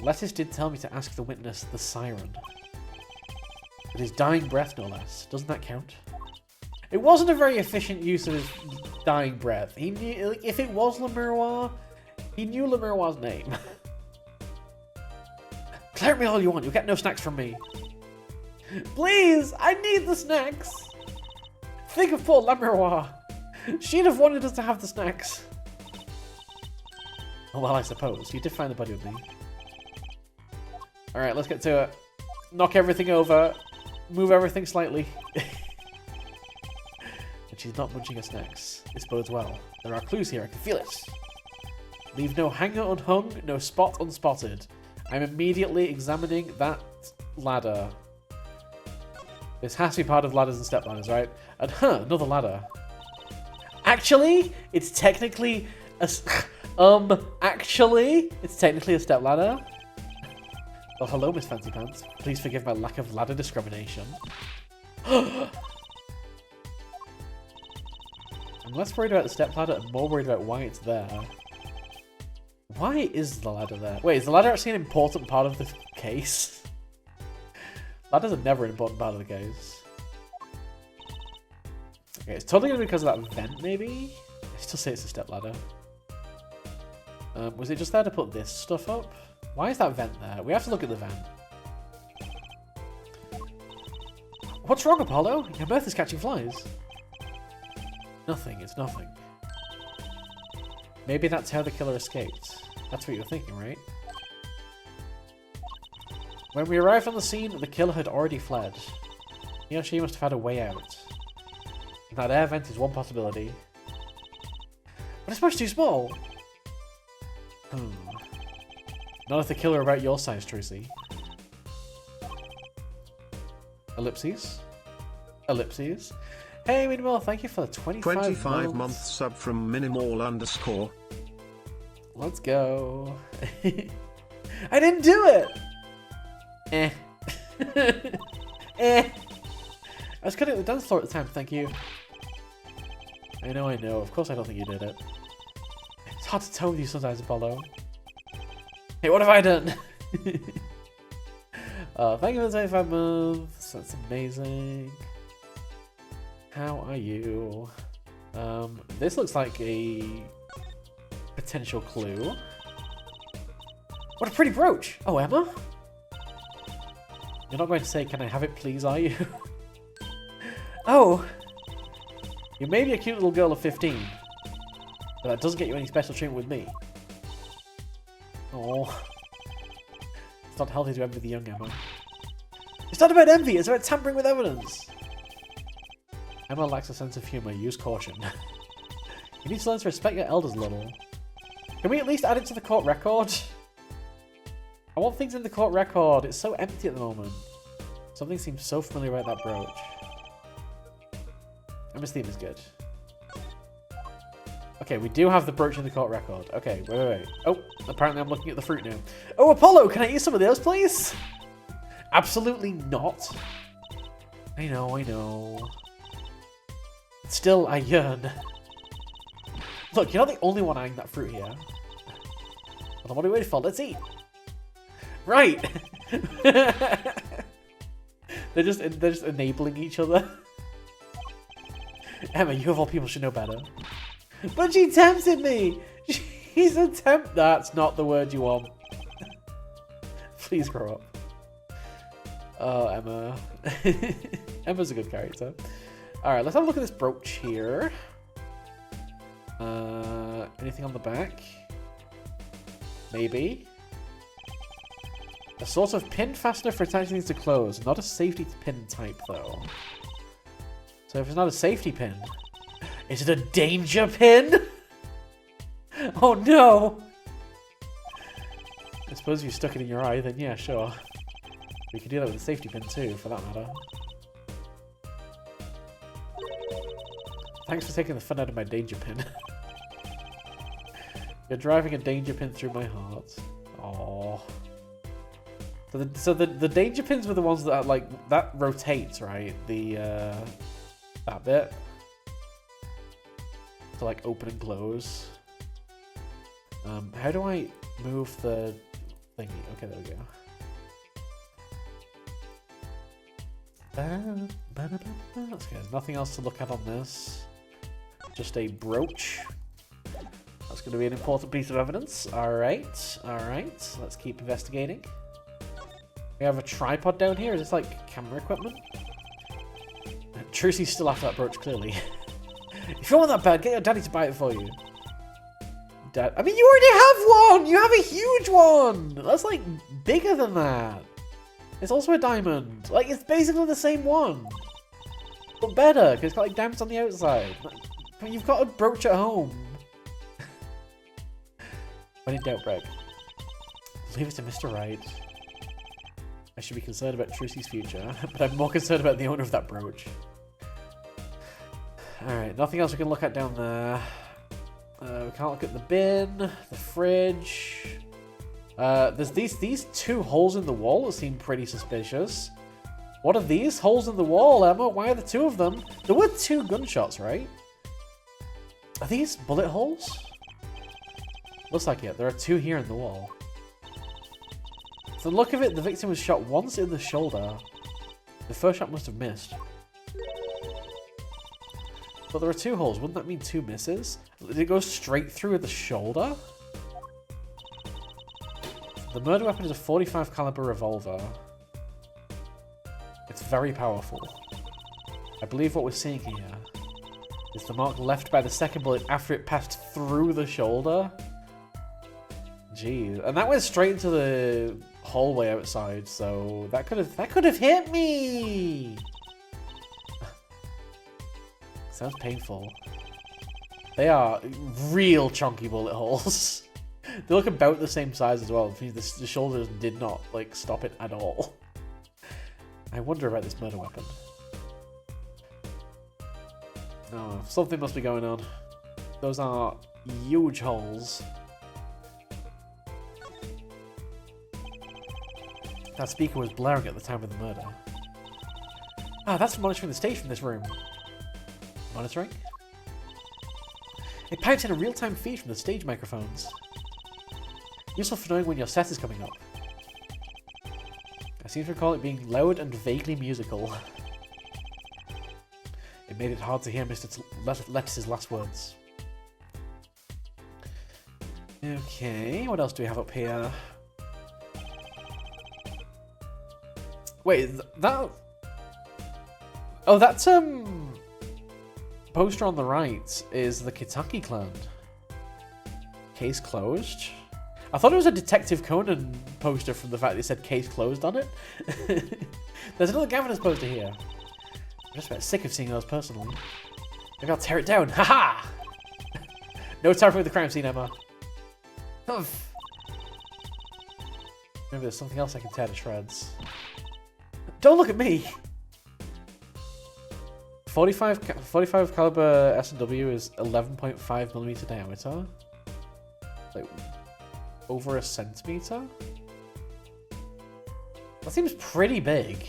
Lettuce did tell me to ask the witness the siren. With his dying breath, no less. Doesn't that count? It wasn't a very efficient use of his dying breath. He knew, like, if it was Le Miroir, he knew Le Miroir's name. Clear me all you want. You'll get no snacks from me. Please, I need the snacks. Think of poor Le Miroir. She'd have wanted us to have the snacks. Oh, well, I suppose. You did find the body with me. Alright, let's get to it. Knock everything over. Move everything slightly. And she's not munching her snacks. This bodes well. There are clues here, I can feel it. Leave no hanger unhung, no spot unspotted. I'm immediately examining that ladder. This has to be part of ladders and step ladders, right? And another ladder. Actually, it's technically a step ladder. Oh, hello, Miss Fancy Pants. Please forgive my lack of ladder discrimination. I'm less worried about the step ladder and more worried about why it's there. Why is the ladder there? Wait, is the ladder actually an important part of the case? Ladders are never an important part of the case. Okay, it's totally going to be because of that vent, maybe? I still say it's a step ladder. Was it just there to put this stuff up? Why is that vent there? We have to look at the vent. What's wrong, Apollo? Your mouth is catching flies. Nothing, it's nothing. Maybe that's how the killer escaped. That's what you're thinking, right? When we arrived on the scene, the killer had already fled. He or she must have had a way out. And that air vent is one possibility. But it's much too small. Not if the killer about your size, Tracy. Ellipses. Ellipses. Hey, Minimal, thank you for the 25 month sub from Minimal_. Let's go. I didn't do it! I was cutting the dance floor at the time, thank you. I know. Of course I don't think you did it. It's hard to tell with you sometimes, Apollo. Hey, what have I done? Thank you for the 25 months. That's amazing. How are you? This looks like a potential clue. What a pretty brooch! Oh, Emma? You're not going to say, can I have it please, are you? Oh! You may be a cute little girl of 15, but that doesn't get you any special treatment with me. Oh. It's not healthy to envy the young Emma. It's not about envy, it's about tampering with evidence. Emma lacks a sense of humour. Use caution. You need to learn to respect your elders a little. Can we at least add it to the court record? I want things in the court record. It's so empty at the moment. Something seems so familiar about that brooch. Emma's theme is good. Okay, we do have the brooch in the court record. Okay, wait. Oh, apparently I'm looking at the fruit now. Oh, Apollo, can I eat some of those, please? Absolutely not. I know. Still, I yearn. Look, you're not the only one eyeing that fruit here. Well, what are we waiting for? Let's eat. Right. they're just enabling each other. Emma, you of all people should know better. But she tempted me. She's a tempt. That's not the word you want. Please grow up. Oh, Emma. Emma's a good character. Alright, let's have a look at this brooch here. Anything on the back? Maybe. A sort of pin fastener for attaching things to clothes. Not a safety pin type, though. So if it's not a safety pin, is it a danger pin? Oh no! I suppose if you stuck it in your eye, then yeah, sure. We could do that with a safety pin too, for that matter. Thanks for taking the fun out of my danger pin. You're driving a danger pin through my heart. Aww. So the danger pins were the ones that are like that rotates, right? The that bit to like open and close. How do I move the thingy? Okay, there we go. Okay, there's nothing else to look at on this. Just a brooch. That's going to be an important piece of evidence. Alright. Let's keep investigating. We have a tripod down here. Is this like camera equipment? Trucy's still after that brooch, clearly. If you want that bad, get your daddy to buy it for you. Dad, I mean, you already have one! You have a huge one! That's like bigger than that. It's also a diamond. Like, it's basically the same one. But better, because it's got like diamonds on the outside. Like, you've got a brooch at home. When in doubt, Greg. Leave it to Mr. Right. I should be concerned about Trucy's future, but I'm more concerned about the owner of that brooch. Alright, nothing else we can look at down there. We can't look at the bin, the fridge. There's these two holes in the wall that seem pretty suspicious. What are these holes in the wall, Emma? Why are there two of them? There were two gunshots, right? Are these bullet holes? Looks like it. There are two here in the wall. From the look of it, the victim was shot once in the shoulder. The first shot must have missed. But there are two holes. Wouldn't that mean two misses? Did it go straight through the shoulder? The murder weapon is a .45 caliber revolver. It's very powerful. I believe what we're seeing here is the mark left by the second bullet after it passed through the shoulder. Jeez, and that went straight into the hallway outside, so that could have hit me. Sounds painful. They are real chunky bullet holes. They look about the same size as well. The shoulders did not like stop it at all. I wonder about this murder weapon. Oh, something must be going on. Those are huge holes. That speaker was blaring at the time of the murder. Ah, that's monitoring the stage from this room. Monitoring? It pipes in a real-time feed from the stage microphones. Useful for knowing when your set is coming up. I seem to recall it being loud and vaguely musical. It made it hard to hear Mr. Lettuce's last words. Okay, what else do we have up here? Wait, that... Oh, that's poster on the right is the Kitaki clan. Case closed. I thought it was a Detective Conan poster from the fact that it said case closed on it. There's another Gavinus poster here. I'm just about sick of seeing those personally. Maybe I'll tear it down. Haha! No time for the crime scene, Emma. Humph. Maybe there's something else I can tear to shreds. Don't look at me! 45 caliber S&W is 11.5mm diameter. Like, over a centimeter? That seems pretty big.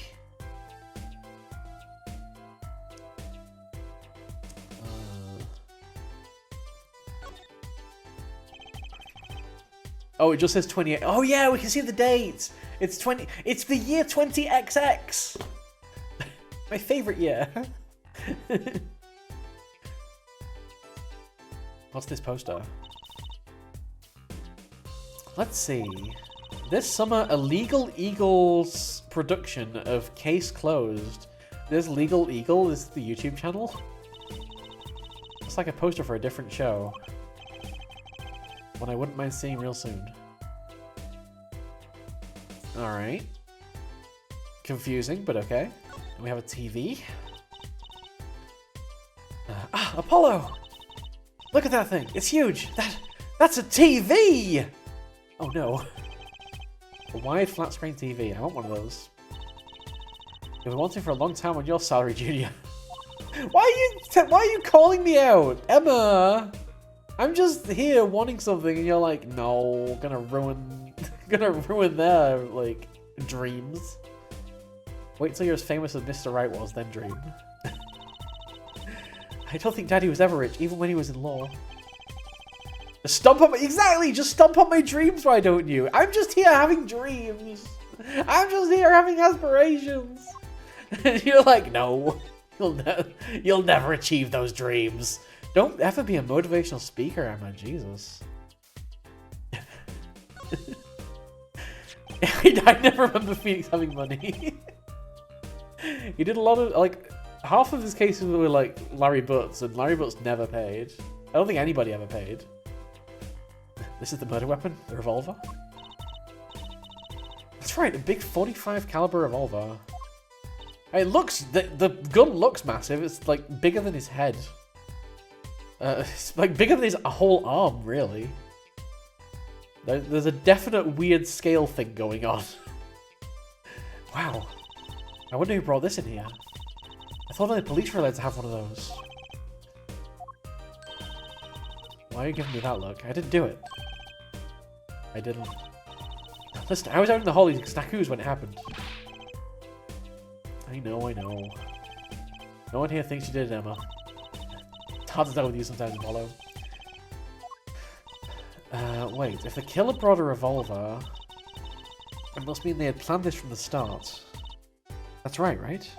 Oh, it just says 28. Oh yeah, we can see the date. It's 20. It's the year 20XX. My favorite year. What's this poster? Let's see. This summer, a Legal Eagles production of Case Closed. This Legal Eagle is the YouTube channel. It's like a poster for a different show. One I wouldn't mind seeing real soon. Alright. Confusing, but okay. And we have a TV. Apollo! Look at that thing! It's huge! That's a TV! Oh no. A wide flat screen TV. I want one of those. You've been wanting for a long time on your salary, Junior. Why are you calling me out? Emma! I'm just here wanting something and you're like, no, gonna ruin their, like, dreams. Wait till you're as famous as Mr. Right was, then dream. I don't think Daddy was ever rich, even when he was in law. Just stomp on just stomp on my dreams, why don't you? I'm just here having dreams. I'm just here having aspirations. And you're like, no, you'll never achieve those dreams. Don't ever be a motivational speaker, Emma. Jesus. I never remember Phoenix having money. He did a lot of, like, half of his cases were like Larry Butts, and Larry Butts never paid. I don't think anybody ever paid. This is the murder weapon, the revolver. That's right, a big 45 caliber revolver. It looks, the gun looks massive. It's like bigger than his head. It's like bigger than his whole arm, really. There's a definite weird scale thing going on. Wow. I wonder who brought this in here. I thought only police were allowed to have one of those. Why are you giving me that look? I didn't do it. I didn't. Listen, I was out in the Hollies Snackoos when it happened. I know. No one here thinks you did it, Emma. It's hard to tell with you sometimes, Apollo. Wait, if the killer brought a revolver, it must mean they had planned this from the start. That's right?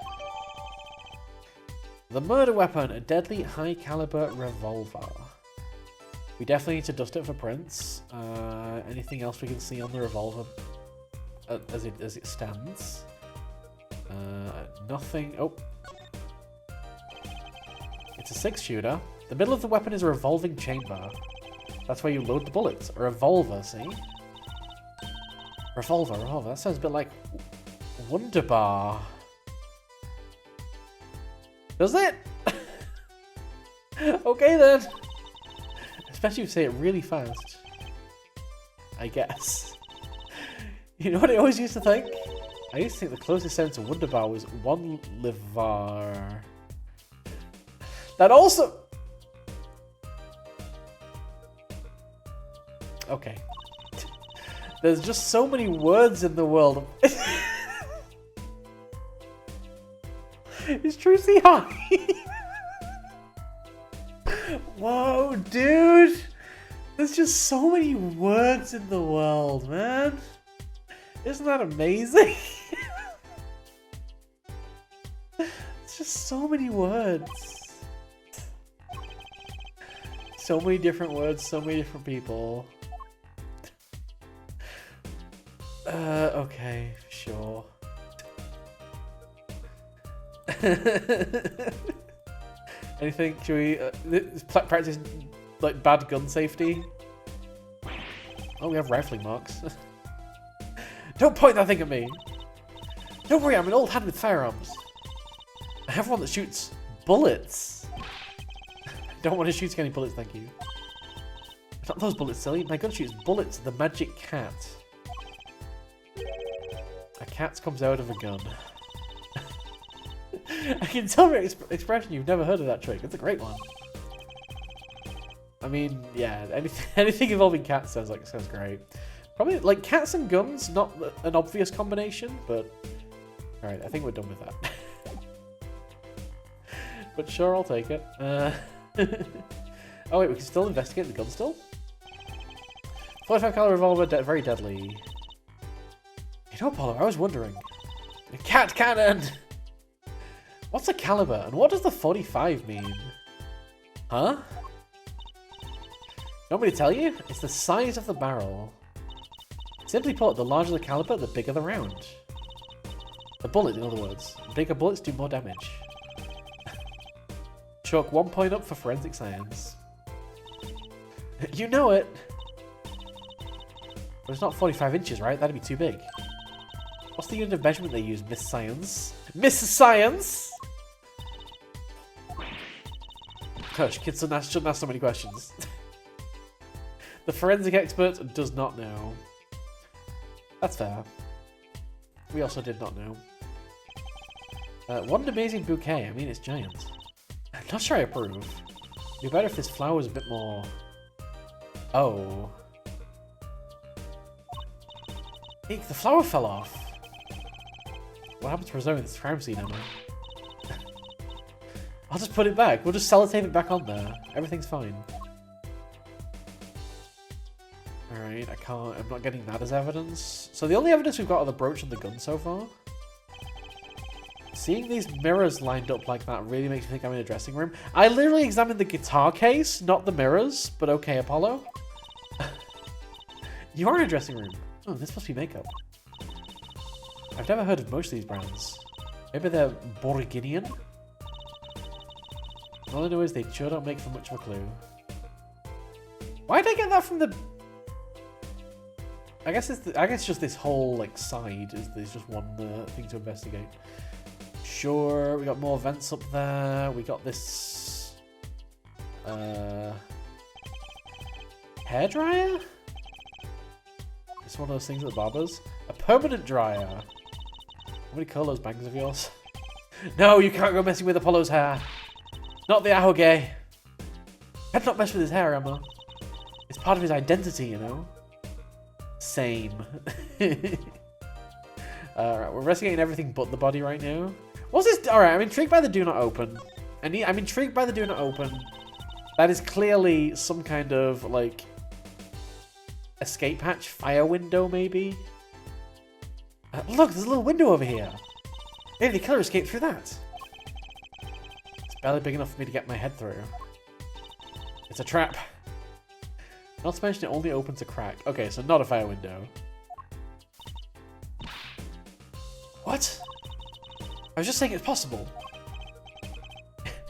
The murder weapon, a deadly high-caliber revolver. We definitely need to dust it for prints. Anything else we can see on the revolver as it stands? Nothing. Oh. It's a 6-shooter. The middle of the weapon is a revolving chamber. That's where you load the bullets. A revolver, see? Revolver. That sounds a bit like Wunderbar. Does it? Okay then. Especially if you say it really fast. I guess. You know what I always used to think? I used to think the closest sound to Wunderbar was one livar. That also... Okay. There's just so many words in the world. Is Trucy high? Whoa, dude! There's just so many words in the world, man. Isn't that amazing? It's just so many words. So many different words, so many different people. Okay, sure. Anything? Should we practice like bad gun safety? Oh, we have rifling marks. Don't point that thing at me! Don't worry, I'm an old hand with firearms. I have one that shoots bullets. Don't want to shoot any bullets, thank you. Not those bullets, silly. My gun shoots bullets. The magic cat. A cat comes out of a gun. I can tell your expression you've never heard of that trick. It's a great one. I mean, yeah, anything involving cats sounds great. Probably like cats and guns, not an obvious combination, but all right, I think we're done with that. But sure, I'll take it. Oh wait, we can still investigate the gun still. 45 caliber revolver, very deadly. You know, Apollo, I was wondering. A cat cannon. What's a caliber, and what does the 45 mean? Huh? You want me to tell you? It's the size of the barrel. Simply put, the larger the caliber, the bigger the round. The bullet, in other words. Bigger bullets do more damage. Chalk 1 point up for forensic science. You know it! But it's not 45 inches, right? That'd be too big. What's the unit of measurement they use, Miss Science? Miss Science! Hush, kids shouldn't ask so many questions. The forensic expert does not know. That's fair. We also did not know. What an amazing bouquet. I mean, it's giant. I'm not sure I approve. It'd be better if this flower was a bit more... Oh. Eek, the flower fell off. What happened to preserving this crime scene, Emma? I'll just put it back. We'll just sellotape it back on there. Everything's fine. Alright, I'm not getting that as evidence. So the only evidence we've got are the brooch and the gun so far. Seeing these mirrors lined up like that really makes me think I'm in a dressing room. I literally examined the guitar case, not the mirrors, but okay, Apollo. You are in a dressing room. Oh, this must be makeup. I've never heard of most of these brands. Maybe they're Borginian? All I know is they sure don't make for much of a clue. Why did I get that from the... I guess just this whole like side is just one thing to investigate. Sure, we got more vents up there. We got this hairdryer. It's one of those things at the barbers. A permanent dryer. How many colours bangs of yours? No, you can't go messing with Apollo's hair. Not the ahoge. I'd not mess with his hair, Emma. It's part of his identity, you know. Same. Alright, we're investigating everything but the body right now. What's this? Alright, I'm intrigued by the do not open. I'm intrigued by the do not open. That is clearly some kind of, like, escape hatch, fire window, maybe? Look, there's a little window over here. Maybe the killer escaped through that. It's barely big enough for me to get my head through. It's a trap. Not to mention it only opens a crack. Okay, so not a fire window. What? I was just saying it's possible.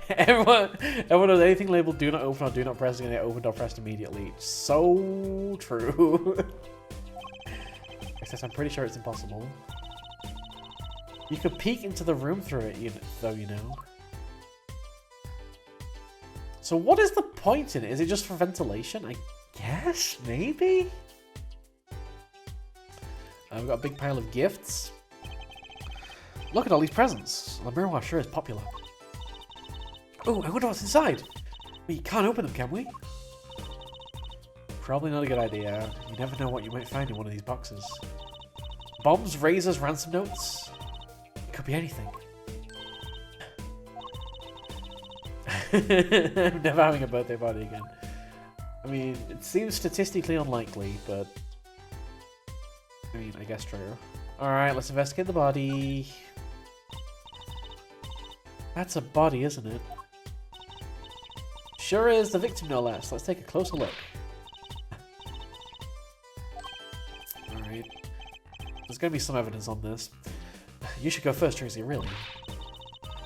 Everyone knows anything labeled do not open or do not press is going to get opened or pressed immediately. So true. Except I'm pretty sure it's impossible. You could peek into the room through it, though, you know. So what is the point in it? Is it just for ventilation? I guess, maybe? We've got a big pile of gifts. Look at all these presents. The mirror sure is popular. Oh, I wonder what's inside. We can't open them, can we? Probably not a good idea. You never know what you might find in one of these boxes. Bombs, razors, ransom notes. It could be anything. I'm never having a birthday party again. I mean, it seems statistically unlikely, but... I mean, I guess true. Alright, let's investigate the body. That's a body, isn't it? Sure is the victim, no less. Let's take a closer look. Alright. There's going to be some evidence on this. You should go first, Tracy, really.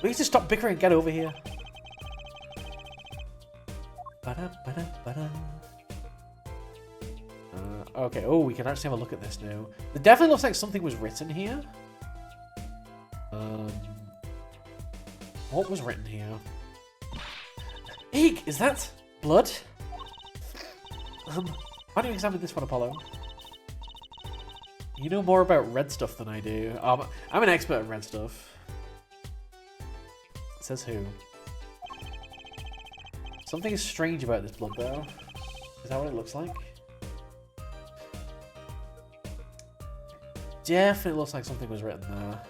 We need to stop bickering and get over here. Okay, oh, we can actually have a look at this now. It definitely looks like something was written here. What was written here? Eek, is that blood? Why don't you examine this one, Apollo? You know more about red stuff than I do. I'm an expert at red stuff. It says who? Something is strange about this blood, though. Is that what it looks like? Definitely looks like something was written there.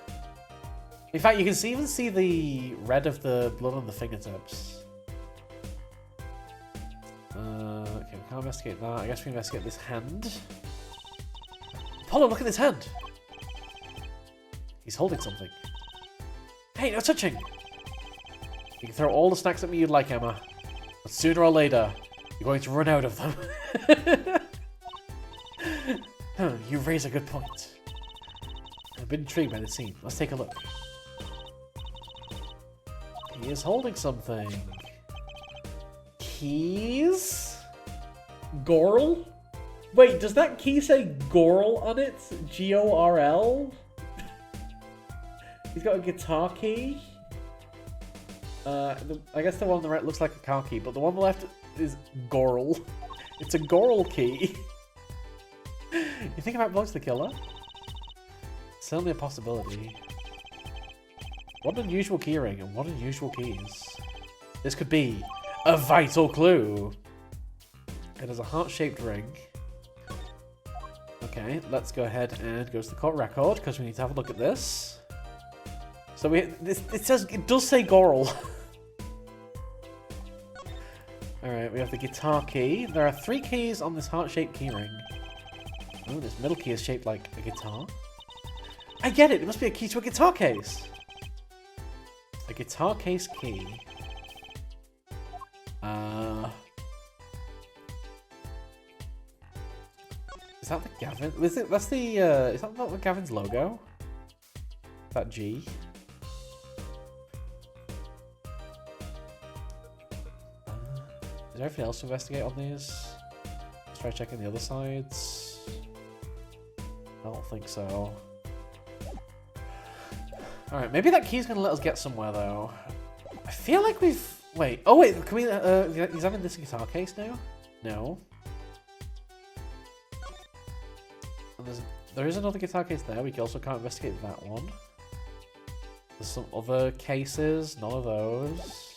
In fact, you can even see the red of the blood on the fingertips. Okay, we can't investigate that. I guess we investigate this hand. Apollo, look at this hand! He's holding something. Hey, no touching! You can throw all the snacks at me you'd like, Emma. But sooner or later, you're going to run out of them. Huh, you raise a good point. I've been intrigued by the scene. Let's take a look. He is holding something. Keys? Gorl? Wait, does that key say Gorl on it? G-O-R-L? He's got a guitar key. I guess the one on the right looks like a car key, but the one on the left is Gorl. It's a Gorl key. You think it might belong to the killer? Certainly a possibility. What an unusual keyring and what unusual keys. This could be a vital clue. It has a heart-shaped ring. Okay, let's go ahead and go to the court record because we need to have a look at this. So it does say Gorl. Alright, we have the guitar key. There are 3 keys on this heart-shaped keyring. Oh, this middle key is shaped like a guitar. I get it! It must be a key to a guitar case! A guitar case key. Is that the Gavin? Is that not Gavin's logo? That G? Is there anything else to investigate on these? Let's try checking the other sides. I don't think so. Alright, maybe that key's gonna let us get somewhere, though. I feel like we've... Wait. Oh, wait. Can we examine this guitar case now? No. And there is another guitar case there. We also can't investigate that one. There's some other cases. None of those.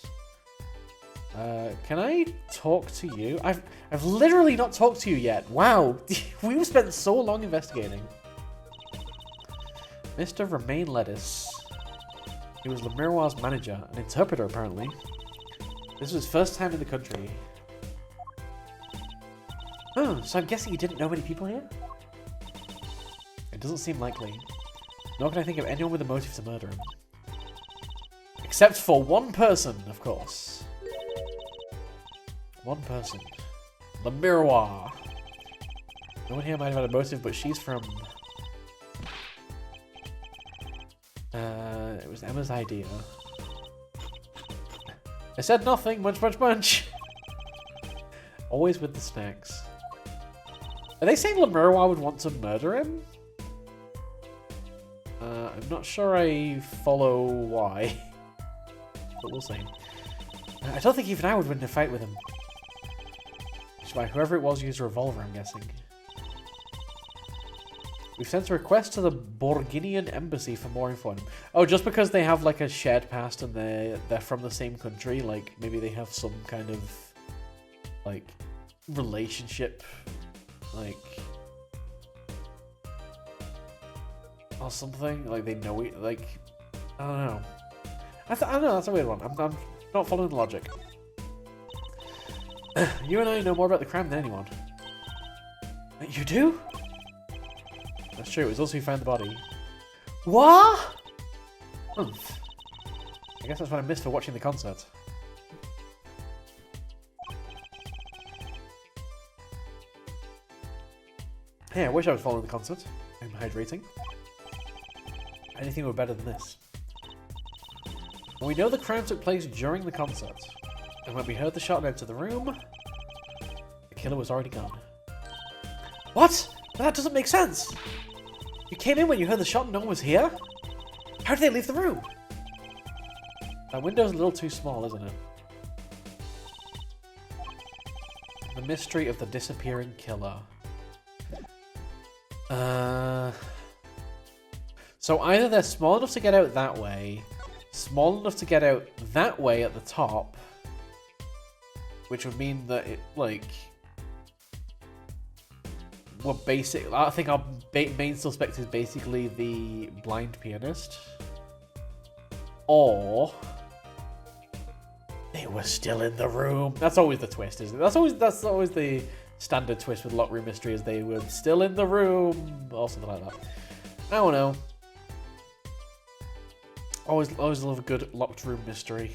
Can I talk to you? I've literally not talked to you yet. Wow. We've spent so long investigating. Mr. Romain Lettuce. He was Le Miroir's manager, an interpreter apparently. This was his first time in the country. Oh, so I'm guessing you didn't know many people here? It doesn't seem likely. Nor can I think of anyone with a motive to murder him. Except for one person, of course. One person. Le Miroir. No one here might have had a motive, but she's from... it was Emma's idea. I said nothing. Munch, munch, munch. Always with the snacks. Are they saying Le Miroir would want to murder him? I'm not sure I follow why. But we'll see. I don't think even I would win a fight with him. Which is why whoever it was used a revolver, I'm guessing. We've sent a request to the Borginian embassy for more info on him. Oh, just because they have like a shared past and they're from the same country, like maybe they have some kind of like relationship, like or something. Like they know it. Like I don't know. I don't know. That's a weird one. I'm not following the logic. You and I know more about the crime than anyone. You do? That's true, it was us who found the body. What? I guess that's what I missed for watching the concert. Hey, I wish I was following the concert. I'm hydrating. Anything would be better than this. We know the crime took place during the concert. And when we heard the shot enter the room, the killer was already gone. What? That doesn't make sense. You came in when you heard the shot and no one was here? How did they leave the room? That window's a little too small, isn't it? The mystery of the disappearing killer. So either they're small enough to get out that way, small enough to get out that way at the top, which would mean that it, like, well, I think our main suspect is basically the blind pianist. Or they were still in the room. That's always the twist, isn't it? That's always the standard twist with locked room mystery, is they were still in the room or something like that. I don't know. Always love a good locked room mystery.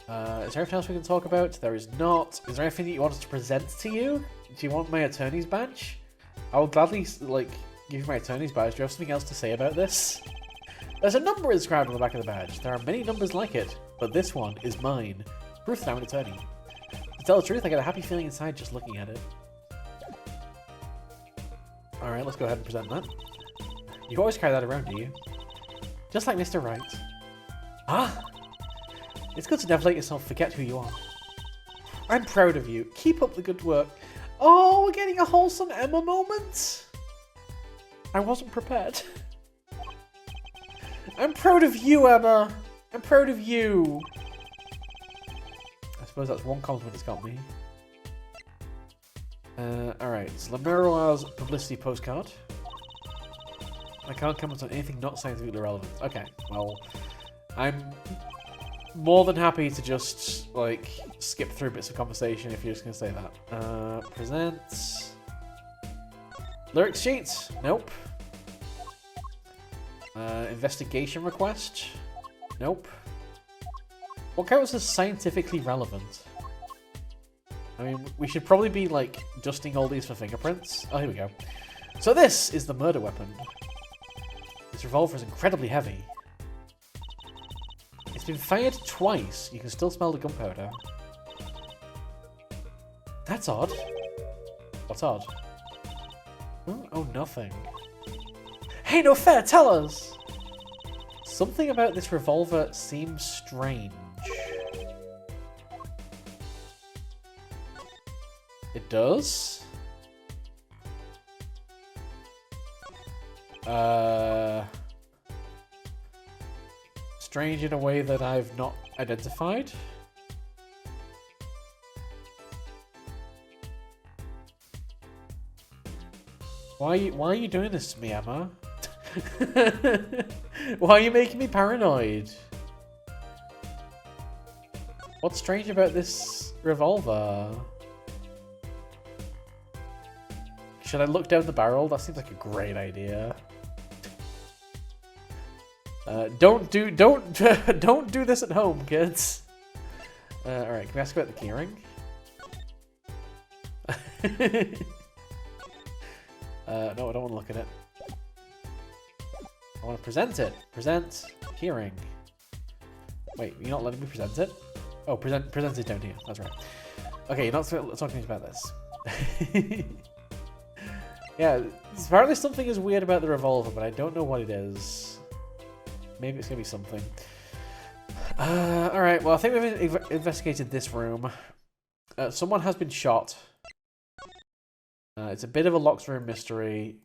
Is there anything else we can talk about? There is not. Is there anything that you want us to present to you? Do you want my attorney's badge? I will gladly, like, give you my attorney's badge. Do you have something else to say about this? There's a number inscribed on the back of the badge. There are many numbers like it, but this one is mine. Proof that I'm an attorney. To tell the truth, I get a happy feeling inside just looking at it. Alright, let's go ahead and present that. You always carry that around, do you? Just like Mr. Wright. Ah! It's good to never let yourself forget who you are. I'm proud of you. Keep up the good work. Oh, we're getting a wholesome Emma moment? I wasn't prepared. I'm proud of you, Emma. I'm proud of you. I suppose that's one compliment it's got me. Alright, so Lemuroir's publicity postcard. I can't comment on anything not scientifically relevant. Okay, well, I'm more than happy to just, like, skip through bits of conversation if you're just going to say that. Present. Lyrics sheet? Nope. Investigation request? Nope. What counts as scientifically relevant? I mean, we should probably be, like, dusting all these for fingerprints. Oh, here we go. So this is the murder weapon. This revolver is incredibly heavy. It's been fired twice. You can still smell the gunpowder. That's odd. What's odd? Oh, nothing. Hey, no fair, tell us! Something about this revolver seems strange. It does? Strange in a way that I've not identified. Why are you doing this to me, Emma? Why are you making me paranoid? What's strange about this revolver? Should I look down the barrel? That seems like a great idea. Don't do this at home, kids. Alright, can we ask about the keyring? No, I don't want to look at it. I want to present it. Present keyring. Wait, you're not letting me present it? Oh, present it down here. That's right. Okay, you're not talking about this. Yeah, apparently something is weird about the revolver, but I don't know what it is. Maybe it's going to be something. Alright, well, I think we've investigated this room. Someone has been shot. It's a bit of a locked room mystery.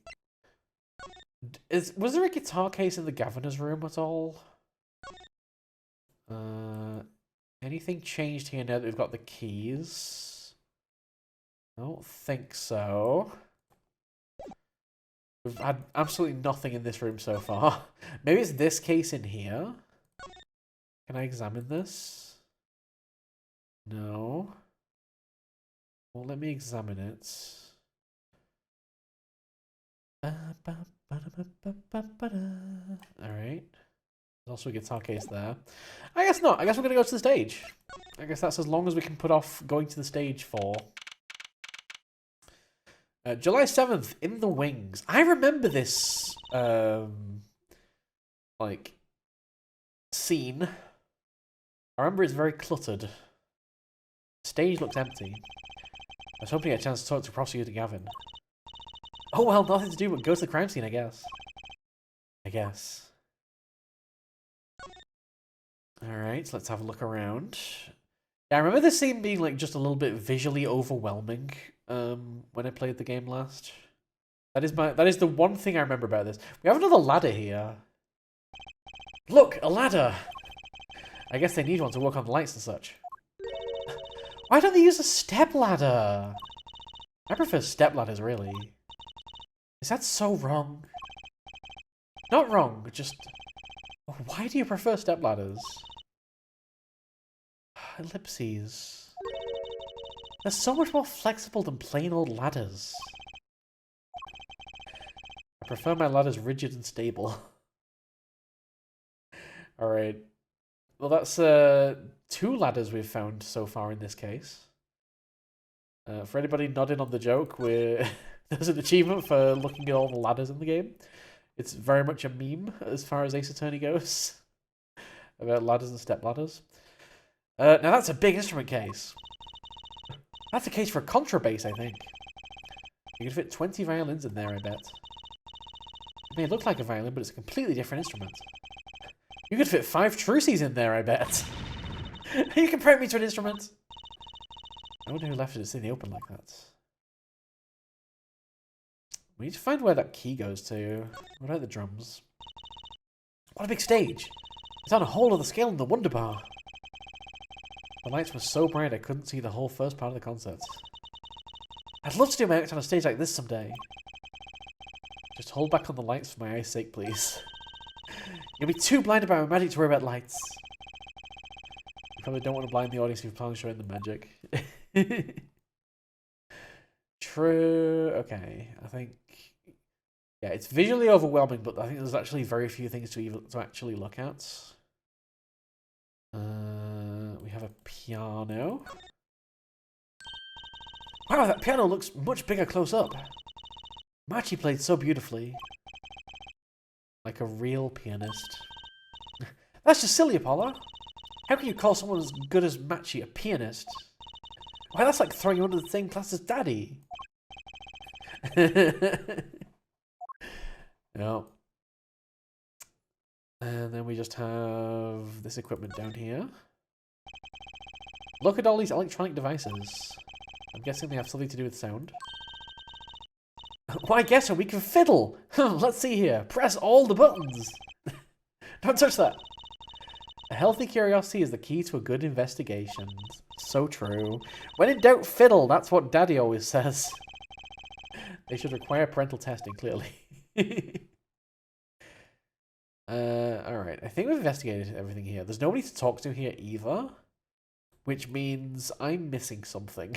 Was there a guitar case in the governor's room at all? Anything changed here now that we've got the keys? I don't think so. We've had absolutely nothing in this room so far. Maybe it's this case in here? Can I examine this? No. Well, let me examine it. Alright. There's also a guitar case there. I guess not. I guess we're going to go to the stage. I guess that's as long as we can put off going to the stage for. July 7th, In the Wings. I remember this, like, scene. I remember it's very cluttered. The stage looks empty. I was hoping I had a chance to talk to Prosecutor Gavin. Oh well, nothing to do but go to the crime scene, I guess. Alright, so let's have a look around. Yeah, I remember this scene being like just a little bit visually overwhelming when I played the game last. That is the one thing I remember about this. We have another ladder here. Look, a ladder! I guess they need one to work on the lights and such. Why don't they use a step ladder? I prefer step ladders, really. Is that so wrong? Not wrong, just... Why do you prefer step ladders? Ellipses. They're so much more flexible than plain old ladders. I prefer my ladders rigid and stable. Alright. Well, that's 2 ladders we've found so far in this case. For anybody nodding on the joke, there's an achievement for looking at all the ladders in the game. It's very much a meme as far as Ace Attorney goes. About ladders and step ladders. Now that's a big instrument case. That's a case for a contrabass, I think. You can fit 20 violins in there, I bet. It may look like a violin, but it's a completely different instrument. You could fit 5 truces in there, I bet. You compare me to an instrument. I wonder who left it in the open like that. We need to find where that key goes to. What about the drums? What a big stage! It's on a whole other scale than the Wonder Bar. The lights were so bright I couldn't see the whole first part of the concert. I'd love to do my act on a stage like this someday. Just hold back on the lights for my eye's sake, please. You'll be too blinded by my magic to worry about lights. You probably don't want to blind the audience if you plan on showing them magic. True. Okay, I think... Yeah, it's visually overwhelming, but I think there's actually very few things to actually look at. We have a piano. Wow, that piano looks much bigger close up. Machi played so beautifully. Like a real pianist. That's just silly, Apollo. How can you call someone as good as Machi a pianist? Why, that's like throwing you under the same class as Daddy. No. And then we just have this equipment down here. Look at all these electronic devices. I'm guessing they have something to do with sound. Why, guess what? We can fiddle! Let's see here. Press all the buttons! Don't touch that! A healthy curiosity is the key to a good investigation. So true. When in doubt, fiddle! That's what Daddy always says. They should require parental testing, clearly. Alright. I think we've investigated everything here. There's nobody to talk to here either. Which means I'm missing something.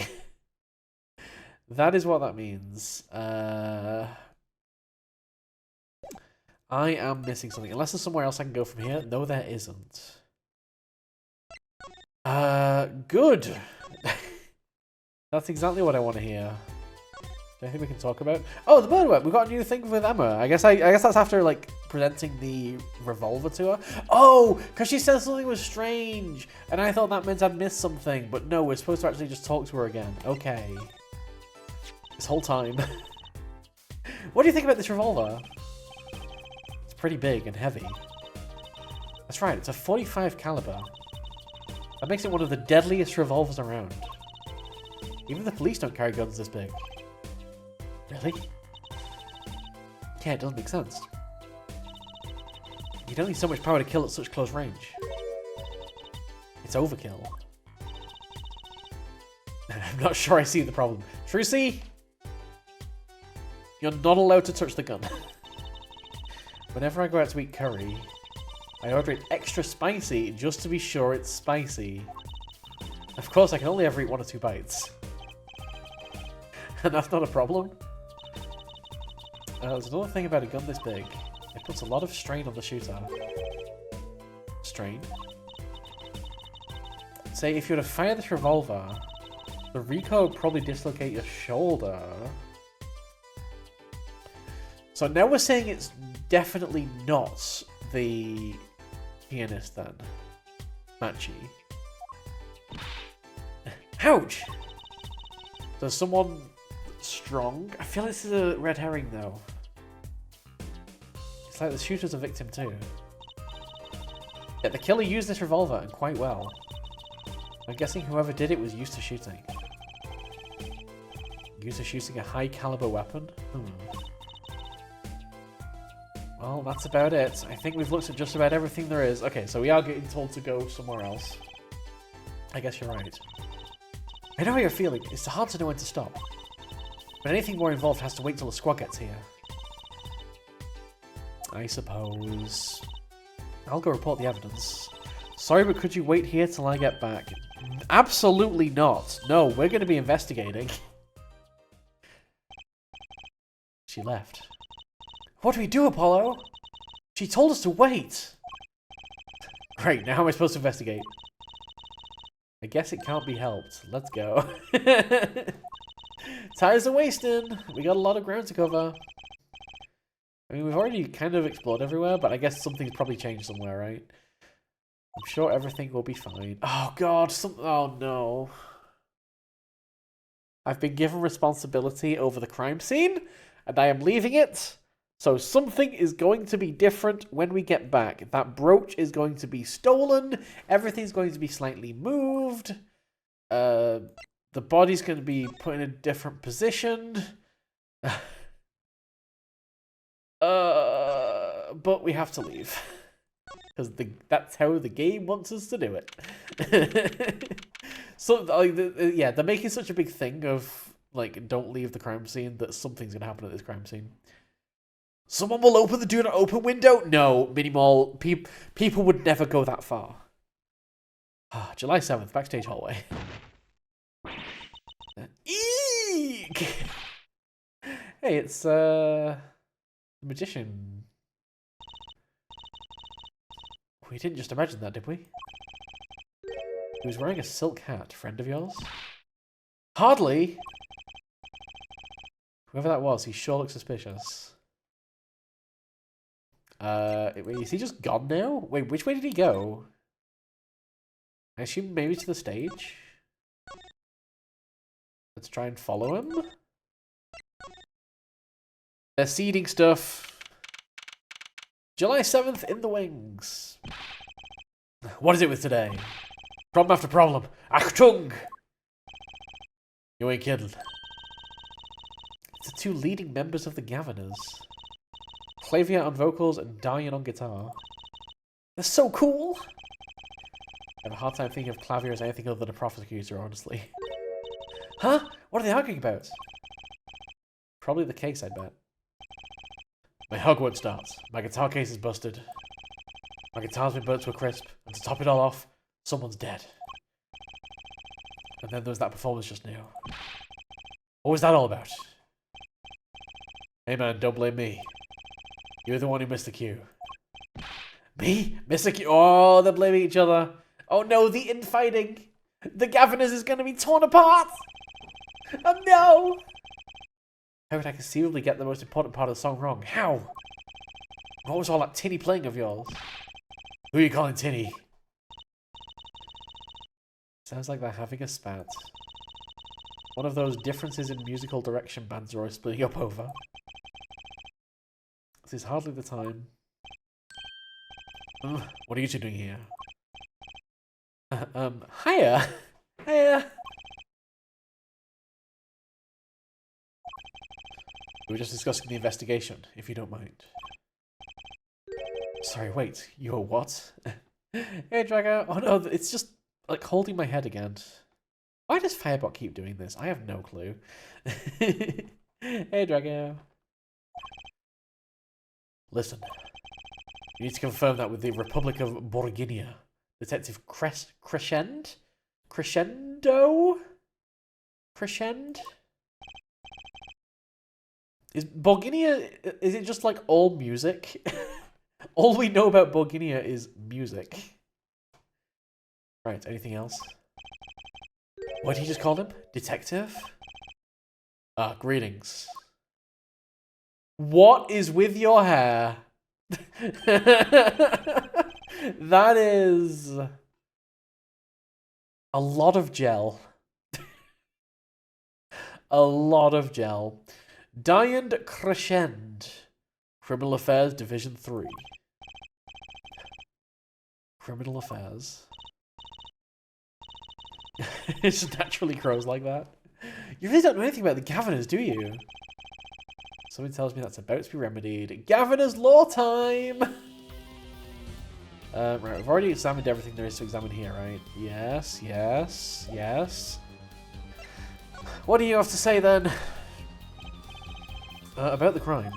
That is what that means. I am missing something. Unless there's somewhere else I can go from here. No, there isn't. Good. That's exactly what I want to hear. Anything we can talk about? Oh, the bird web. We've got a new thing with Emma. I guess that's after like presenting the revolver to her. Oh, because she said something was strange, and I thought that meant I'd missed something. But no, we're supposed to actually just talk to her again. Okay. This whole time. What do you think about this revolver? It's pretty big and heavy. That's right. It's a .45 caliber. That makes it one of the deadliest revolvers around. Even the police don't carry guns this big. Really? Yeah, it doesn't make sense. You don't need so much power to kill at such close range. It's overkill. I'm not sure I see the problem. Trucy? You're not allowed to touch the gun. Whenever I go out to eat curry, I order it extra spicy just to be sure it's spicy. Of course, I can only ever eat 1 or 2 bites. And that's not a problem. There's another thing about a gun this big. It puts a lot of strain on the shooter. Strain? Say, if you were to fire this revolver, the recoil would probably dislocate your shoulder. So now we're saying it's definitely not the pianist then. Matchy. Ouch! There's someone strong. I feel this is a red herring though. It's like the shooter's a victim too. Yeah, the killer used this revolver and quite well. I'm guessing whoever did it was used to shooting. Used to shooting a high caliber weapon? Well, that's about it. I think we've looked at just about everything there is. Okay, so we are getting told to go somewhere else. I guess you're right. I know how you're feeling. It's hard to know when to stop. But anything more involved has to wait till the squad gets here. I suppose. I'll go report the evidence. Sorry, but could you wait here till I get back? Absolutely not. No, we're going to be investigating. She left. What do we do, Apollo? She told us to wait. Great, now how am I supposed to investigate? I guess it can't be helped. Let's go. Tires are wasting. We got a lot of ground to cover. I mean, we've already kind of explored everywhere, but I guess something's probably changed somewhere, right? I'm sure everything will be fine. Oh, God. Oh, no. I've been given responsibility over the crime scene, and I am leaving it. So something is going to be different when we get back. That brooch is going to be stolen. Everything's going to be slightly moved. The body's going to be put in a different position. But we have to leave. Because that's how the game wants us to do it. So, like, yeah, they're making such a big thing of, like, don't leave the crime scene that something's going to happen at this crime scene. Someone will open the do not open window? No, Mini-Mall. People would never go that far. July 7th, backstage hallway. Eek! Hey, it's, the magician. We didn't just imagine that, did we? He was wearing a silk hat. Friend of yours? Hardly! Whoever that was, he sure looks suspicious. Wait, is he just gone now? Wait, which way did he go? I assume maybe to the stage? Let's try and follow him. They're seeding stuff. July 7th in the wings. What is it with today? Problem after problem. Achtung! You ain't kidding. It's the two leading members of the Governors. Clavier on vocals and Diane on guitar. They're so cool! I have a hard time thinking of Clavier as anything other than a prosecutor, honestly. Huh? What are they arguing about? Probably the case, I bet. My hug won't start. My guitar case is busted. My guitar's been burnt to a crisp. And to top it all off, someone's dead. And then there was that performance just now. What was that all about? Hey man, don't blame me. You're the one who missed the cue. Me? Miss the cue? Oh, they're blaming each other. Oh no, the infighting. The Governors is going to be torn apart. Oh no. How could I conceivably get the most important part of the song wrong? How? What was all that tinny playing of yours? Who are you calling tinny? Sounds like they're having a spat. One of those differences in musical direction bands are always splitting up over. This is hardly the time. What are you two doing here? Hiya! Hiya! We were just discussing the investigation, if you don't mind. Sorry, wait. You're what? Hey, Drago. Oh no, it's just, like, holding my head again. Why does Firebot keep doing this? I have no clue. Hey, Drago. Listen. You need to confirm that with the Republic of Borginia. Detective Crescendo? Crescend? Is Borginia, is it just like all music? All we know about Borginia is music. Right, anything else? What did he just call him? Detective? Greetings. What is with your hair? That is a lot of gel. A lot of gel. Diane Crescend. Criminal Affairs Division 3. Criminal Affairs. It just naturally grows like that. You really don't know anything about the Governors, do you? Somebody tells me that's about to be remedied. Governor's Law time! Right, we've already examined everything there is to examine here, right? Yes, yes, yes. What do you have to say, then? About the crime.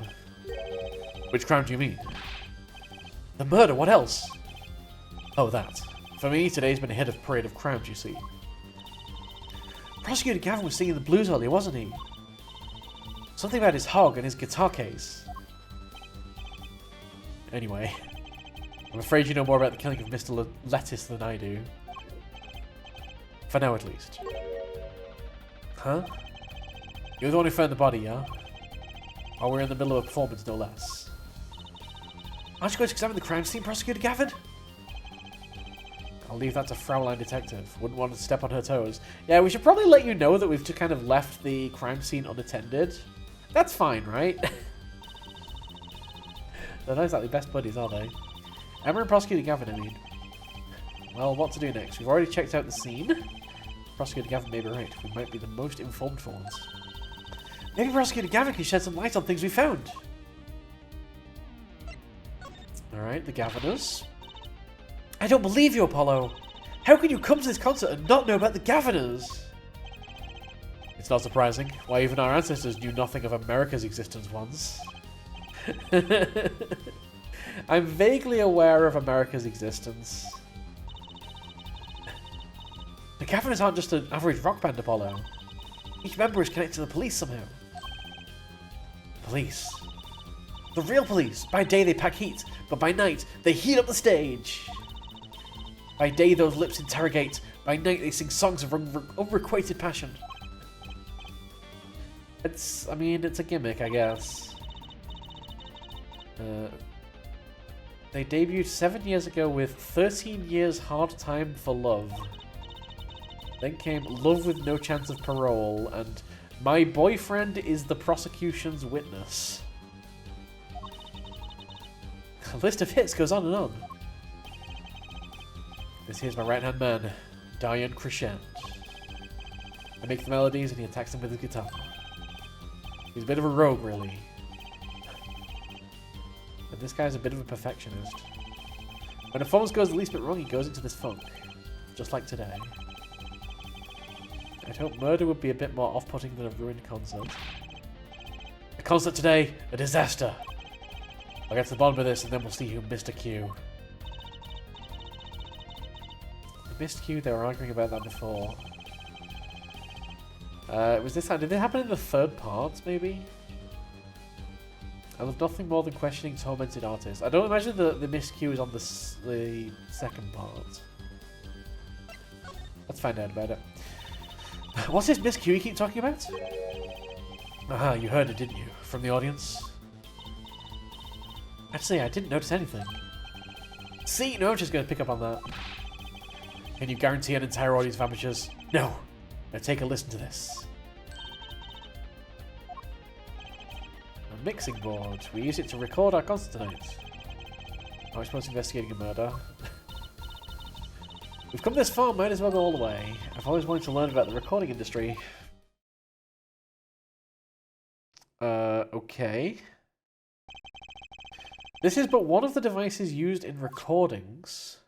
Which crime do you mean? The murder, what else? Oh, that. For me, today's been a hit of parade of crimes, you see. Prosecutor Gavin was singing the blues earlier, wasn't he? Something about his hog and his guitar case. Anyway, I'm afraid you know more about the killing of Mr. Lettuce than I do. For now, at least. Huh? You're the one who found the body, yeah? While we're in the middle of a performance, no less. Aren't you going to examine the crime scene, Prosecutor Gavin? I'll leave that to Fraulein Detective. Wouldn't want to step on her toes. Yeah, we should probably let you know that we've just kind of left the crime scene unattended. That's fine, right? They're not exactly best buddies, are they? Emma and Prosecutor Gavin, I mean. Well, what to do next? We've already checked out the scene. Prosecutor Gavin may be right. We might be the most informed for once. Maybe Prosecutor Gavin can shed some light on things we found. Alright, the Gaviners. I don't believe you, Apollo. How can you come to this concert and not know about the Gaviners? It's not surprising. Why, even our ancestors knew nothing of America's existence once. I'm vaguely aware of America's existence. The Gaviners aren't just an average rock band, Apollo. Each member is connected to the police somehow. Police. The real police. By day they pack heat, but by night they heat up the stage. By day those lips interrogate, by night they sing songs of unrequited passion. It's a gimmick, I guess. They debuted 7 years ago with 13 Years Hard Time for Love. Then came Love with No Chance of Parole and My Boyfriend is the Prosecution's Witness. The list of hits goes on and on. This here's my right-hand man, Diane Crescend. I make the melodies and he attacks them with his guitar. He's a bit of a rogue, really. But this guy's a bit of a perfectionist. When a performance goes the least bit wrong, he goes into this funk. Just like today. I'd hope murder would be a bit more off-putting than a ruined concert. A concert today, a disaster. I'll get to the bottom of this and then we'll see who missed a cue. Missed cue, they were arguing about that before. Was this, did it happen in the third part, maybe? I love nothing more than questioning tormented artists. I don't imagine the missed cue is on the second part. Let's find out about it. What's this missed cue you keep talking about? Aha, you heard it, didn't you? From the audience? Actually, I didn't notice anything. See? No, I'm just going to pick up on that. Can you guarantee an entire audience of amateurs? No. Now take a listen to this. A mixing board. We use it to record our concert tonight. Are we supposed to investigating a murder? We've come this far, might as well go all the way. I've always wanted to learn about the recording industry. Okay. This is but one of the devices used in recordings.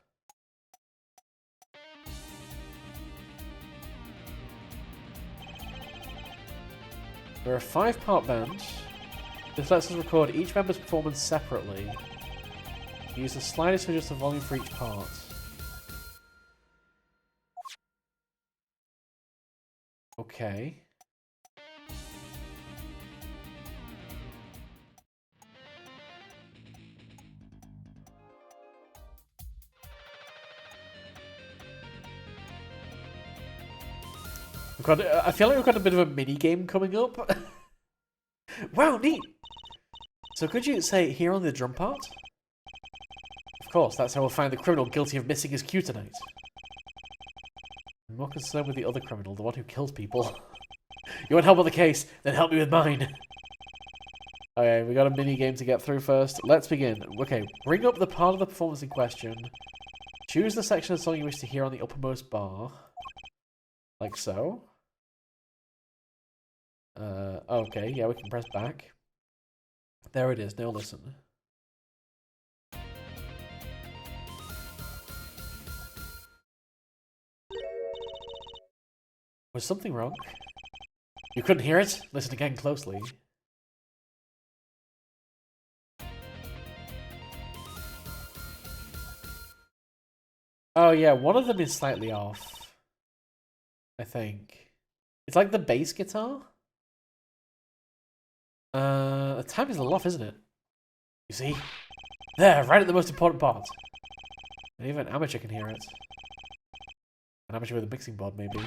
We're a 5-part band. This lets us record each member's performance separately. Use the sliders to adjust the volume for each part. Okay. I feel like we've got a bit of a mini game coming up. Wow, neat! So could you say here on the drum part? course, that's how we'll find the criminal guilty of missing his cue tonight. I'm more concerned with the other criminal, the one who kills people. You want help with the case? Then help me with mine. Okay, we got a mini game to get through first. Let's begin. Okay, bring up the part of the performance in question. Choose the section of the song you wish to hear on the uppermost bar. Like so. Okay, yeah, we can press back. There it is, now listen. Was something wrong? You couldn't hear it? Listen again closely. Oh yeah, one of them is slightly off. I think. It's like the bass guitar? The timing's a little off, isn't it? You see? There, right at the most important part. And even an amateur can hear it. An amateur with a mixing board, maybe.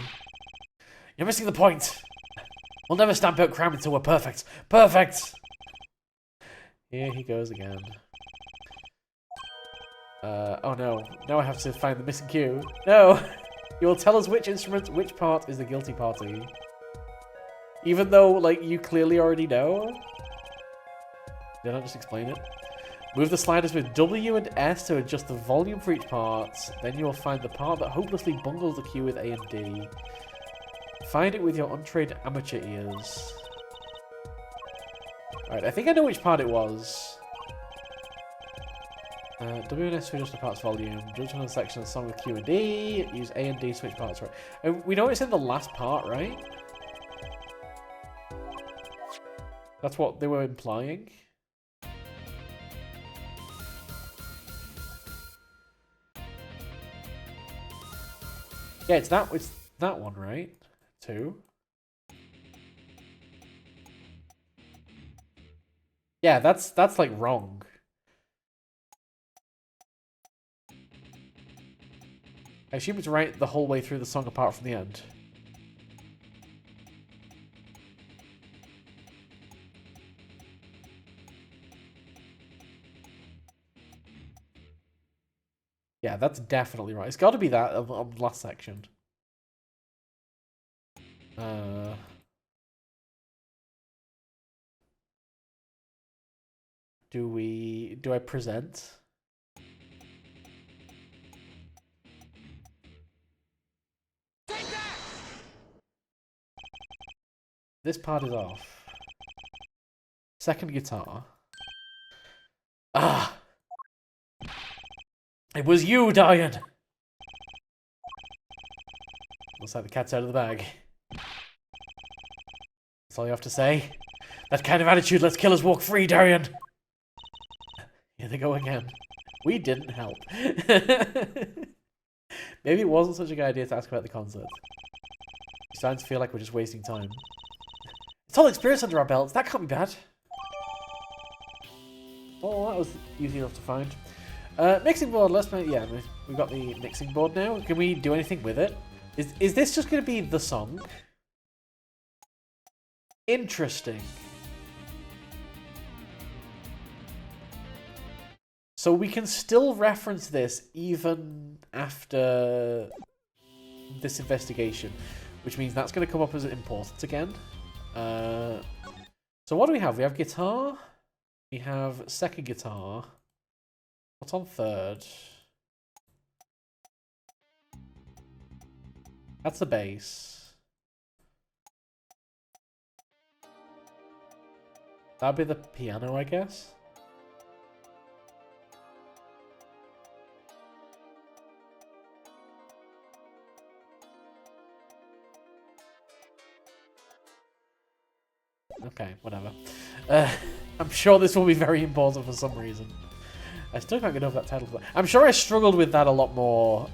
You're missing the point! We'll never stamp out crime until we're perfect. Perfect! Here he goes again. Oh no. Now I have to find the missing cue. No! You will tell us which instrument, which part is the guilty party. Even though, like, you clearly already know? Did I just explain it? Move the sliders with W and S to adjust the volume for each part. Then you will find the part that hopelessly bungles the cue with A and D. Find it with your untrained amateur ears. Alright, I think I know which part it was. W and S to adjust the part's volume. Judge on the section of the song with Q and D. Use A and D to switch parts. Right. We know it's in the last part, right? That's what they were implying. Yeah, it's that one, right? 2. Yeah, that's like wrong. I assume it's right the whole way through the song apart from the end. Yeah, that's definitely right. It's got to be that on the last section. Do I present? This part is off. Second guitar. Ah! It was you, Diane! Looks like the cat's out of the bag. That's all you have to say? That kind of attitude lets killers walk free, Darian! Here they go again. We didn't help. Maybe it wasn't such a good idea to ask about the concert. It's starting to feel like we're just wasting time. It's all experience under our belts. That can't be bad. Oh, that was easy enough to find. Mixing board. Let's make. Yeah, we've got the mixing board now. Can we do anything with it? Is this just going to be the song? Interesting. So we can still reference this even after this investigation, which means that's going to come up as important again. So what do we have? We have guitar. We have second guitar. What's on third? That's the bass. That'd be the piano, I guess. Okay, whatever. I'm sure this will be very important for some reason. I still can't get over that title. I'm sure I struggled with that a lot more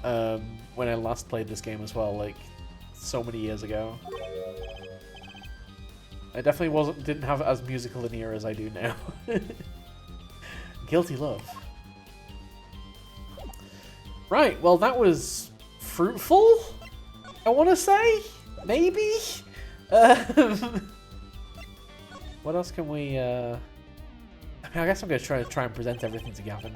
when I last played this game as well, like so many years ago. I definitely didn't have as musical an ear as I do now. Guilty Love. Right, well that was fruitful, I want to say? Maybe? What else can we... I guess I'm going to try and present everything to Gavin.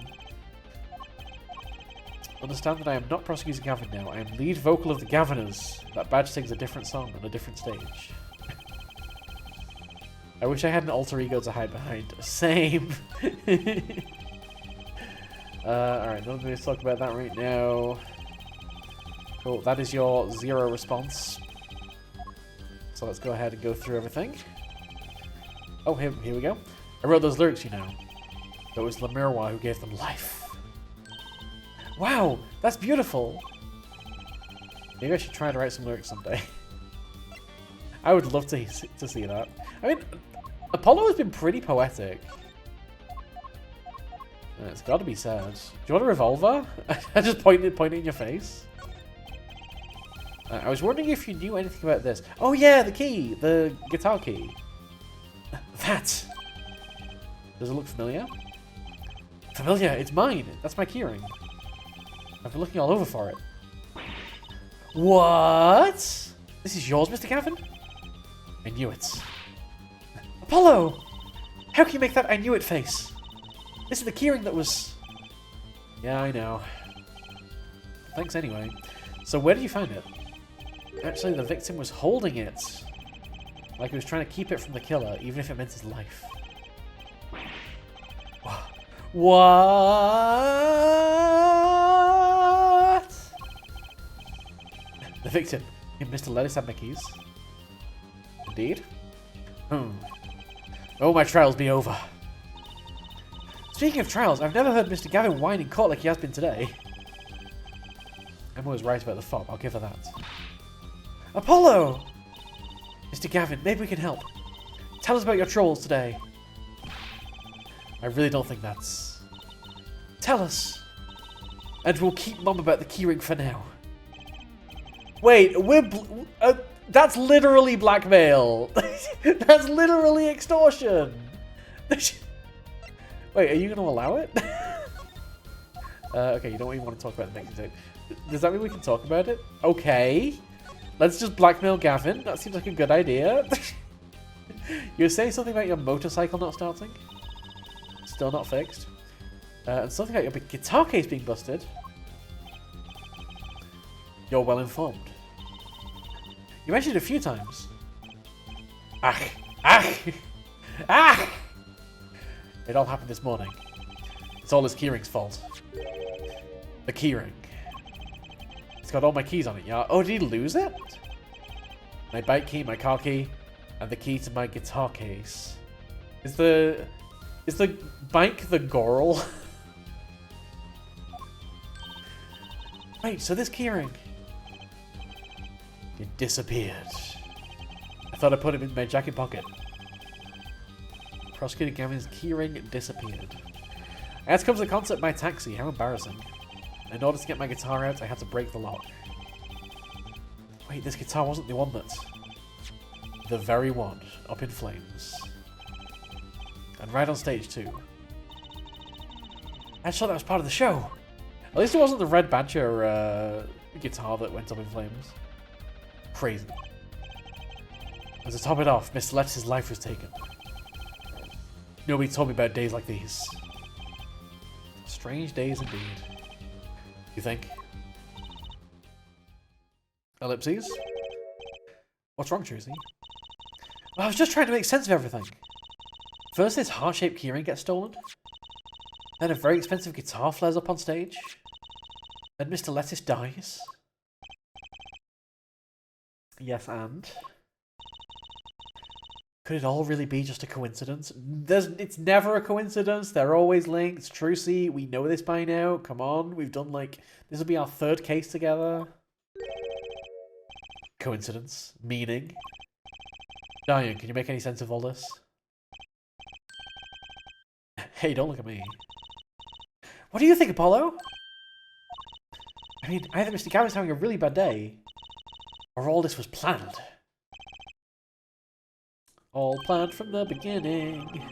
Understand that I am not prosecuting Gavin now. I am lead vocal of the Gaviners. That badge sings a different song on a different stage. I wish I had an alter ego to hide behind. Same. Alright, none of us talk about that right now. Cool, that is your 0 response. So let's go ahead and go through everything. Oh, here we go. I wrote those lyrics, you know. It was Le Miroir who gave them life. Wow, that's beautiful. Maybe I should try to write some lyrics someday. I would love to see that. I mean, Apollo has been pretty poetic. It's got to be said. Do you want a revolver? I just pointed in your face. I was wondering if you knew anything about this. Oh yeah, the key, the guitar key. That. Does it look familiar? Familiar? It's mine. That's my keyring. I've been looking all over for it. What? This is yours, Mr. Gavin? I knew it. Apollo! How can you make that I knew it face? This is the keyring that was... Yeah, I know. Thanks anyway. So where did you find it? Actually, the victim was holding it. Like he was trying to keep it from the killer, even if it meant his life. What? The victim. Mr. Lettuce had my keys. Indeed. Oh, my trials be over. Speaking of trials, I've never heard Mr. Gavin whine in court like he has been today. Emma was right about the fob, I'll give her that. Apollo! Mr. Gavin, maybe we can help. Tell us about your trolls today. I really don't think that's... Tell us. And we'll keep mum about the keyring for now. Wait, that's literally blackmail. That's literally extortion. Wait, are you going to allow it? Okay, you don't even want to talk about the next tape. Does that mean we can talk about it? Okay. Let's just blackmail Gavin. That seems like a good idea. You were saying something about your motorcycle not starting? Still not fixed. And something about your big guitar case being busted. You're well informed. You mentioned it a few times. Ah! It all happened this morning. It's all his keyring's fault. The keyring. It's got all my keys on it, yeah? Oh, did he lose it? My bike key, my car key, and the key to my guitar case. Is the bike the girl? Wait, so this keyring... It disappeared. I thought I put it in my jacket pocket. Prosecutor Gavin's keyring disappeared. I had to come to the concert by taxi. How embarrassing. In order to get my guitar out, I had to break the lock. Wait, this guitar wasn't the one that... The very one. Up in flames. And right on stage, too. I just thought that was part of the show. At least it wasn't the Red Badger guitar that went up in flames. Crazy. And to top it off, Mr. Lettuce's life was taken. Nobody told me about days like these. Strange days indeed. You think? Ellipses? What's wrong, Tracy? Well, I was just trying to make sense of everything. First, this heart-shaped keyring gets stolen. Then a very expensive guitar flares up on stage. Then Mr. Lettuce dies. Yes, and? Could it all really be just a coincidence? It's never a coincidence. They're always linked. Trucy, we know this by now. Come on, we've done this will be our 3rd case together. Coincidence. Meaning. Diane, can you make any sense of all this? Hey, don't look at me. What do you think, Apollo? I mean, either Mr. Gavin's having a really bad day, or all this was planned. All planned from the beginning.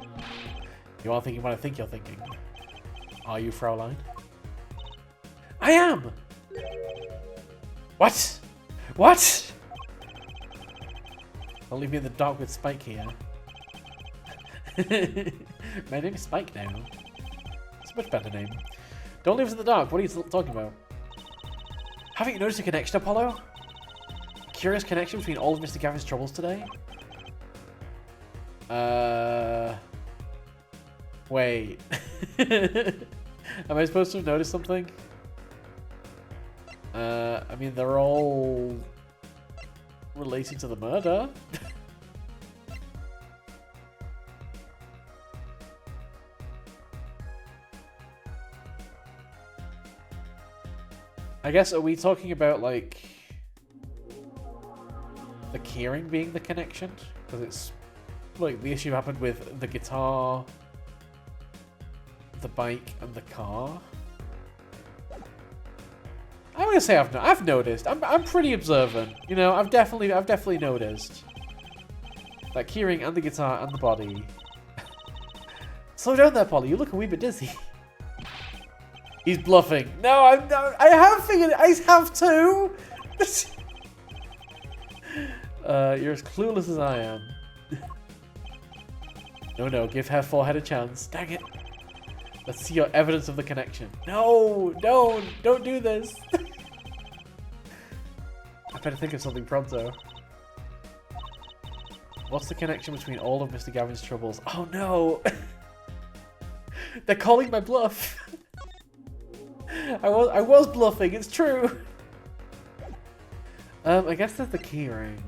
You are thinking what I think you're thinking. Are you, Fraulein? I am! What? What? Don't leave me in the dark with Spike here. My name is Spike now. It's a much better name. Don't leave us in the dark. What are you talking about? Haven't you noticed a connection, Apollo? Curious connection between all of Mr. Gavin's troubles today? Wait. Am I supposed to have noticed something? I mean, they're all related to the murder. I guess, are we talking about, like, the keyring being the connection? Because it's, like, the issue happened with the guitar, the bike, and the car. I'm gonna say I've noticed. I'm pretty observant. You know, I've definitely noticed that keyring and the guitar and the body. Slow down there, Polly. You look a wee bit dizzy. He's bluffing. No, I have figured it. I have too. You're as clueless as I am. No, give her forehead a chance. Dang it. Let's see your evidence of the connection. No, don't do this. I better think of something pronto. What's the connection between all of Mr. Gavin's troubles? Oh no! They're calling my bluff. I was bluffing. It's true. I guess there's the keyring.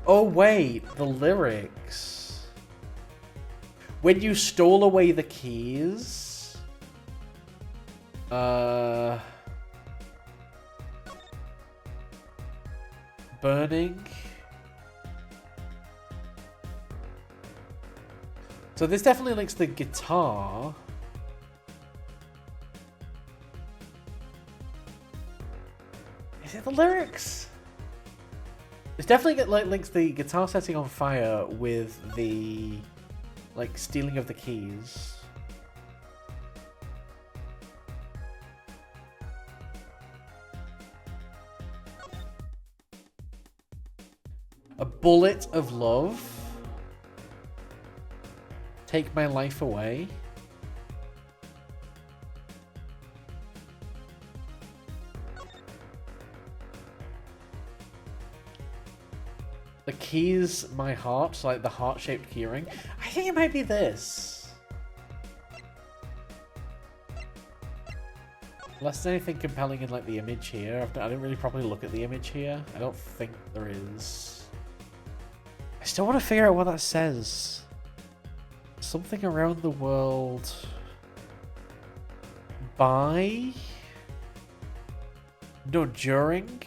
Oh wait, the lyrics. When you stole away the keys, burning. So this definitely links the guitar. Is it the lyrics? It's definitely like links the guitar setting on fire with the like stealing of the keys. A bullet of love. Take my life away. The keys, my heart, so like the heart-shaped keyring. I think it might be this. Unless there's anything compelling in like the image here. I didn't really properly look at the image here. I don't think there is. I still want to figure out what that says. Something around the world by? No, during?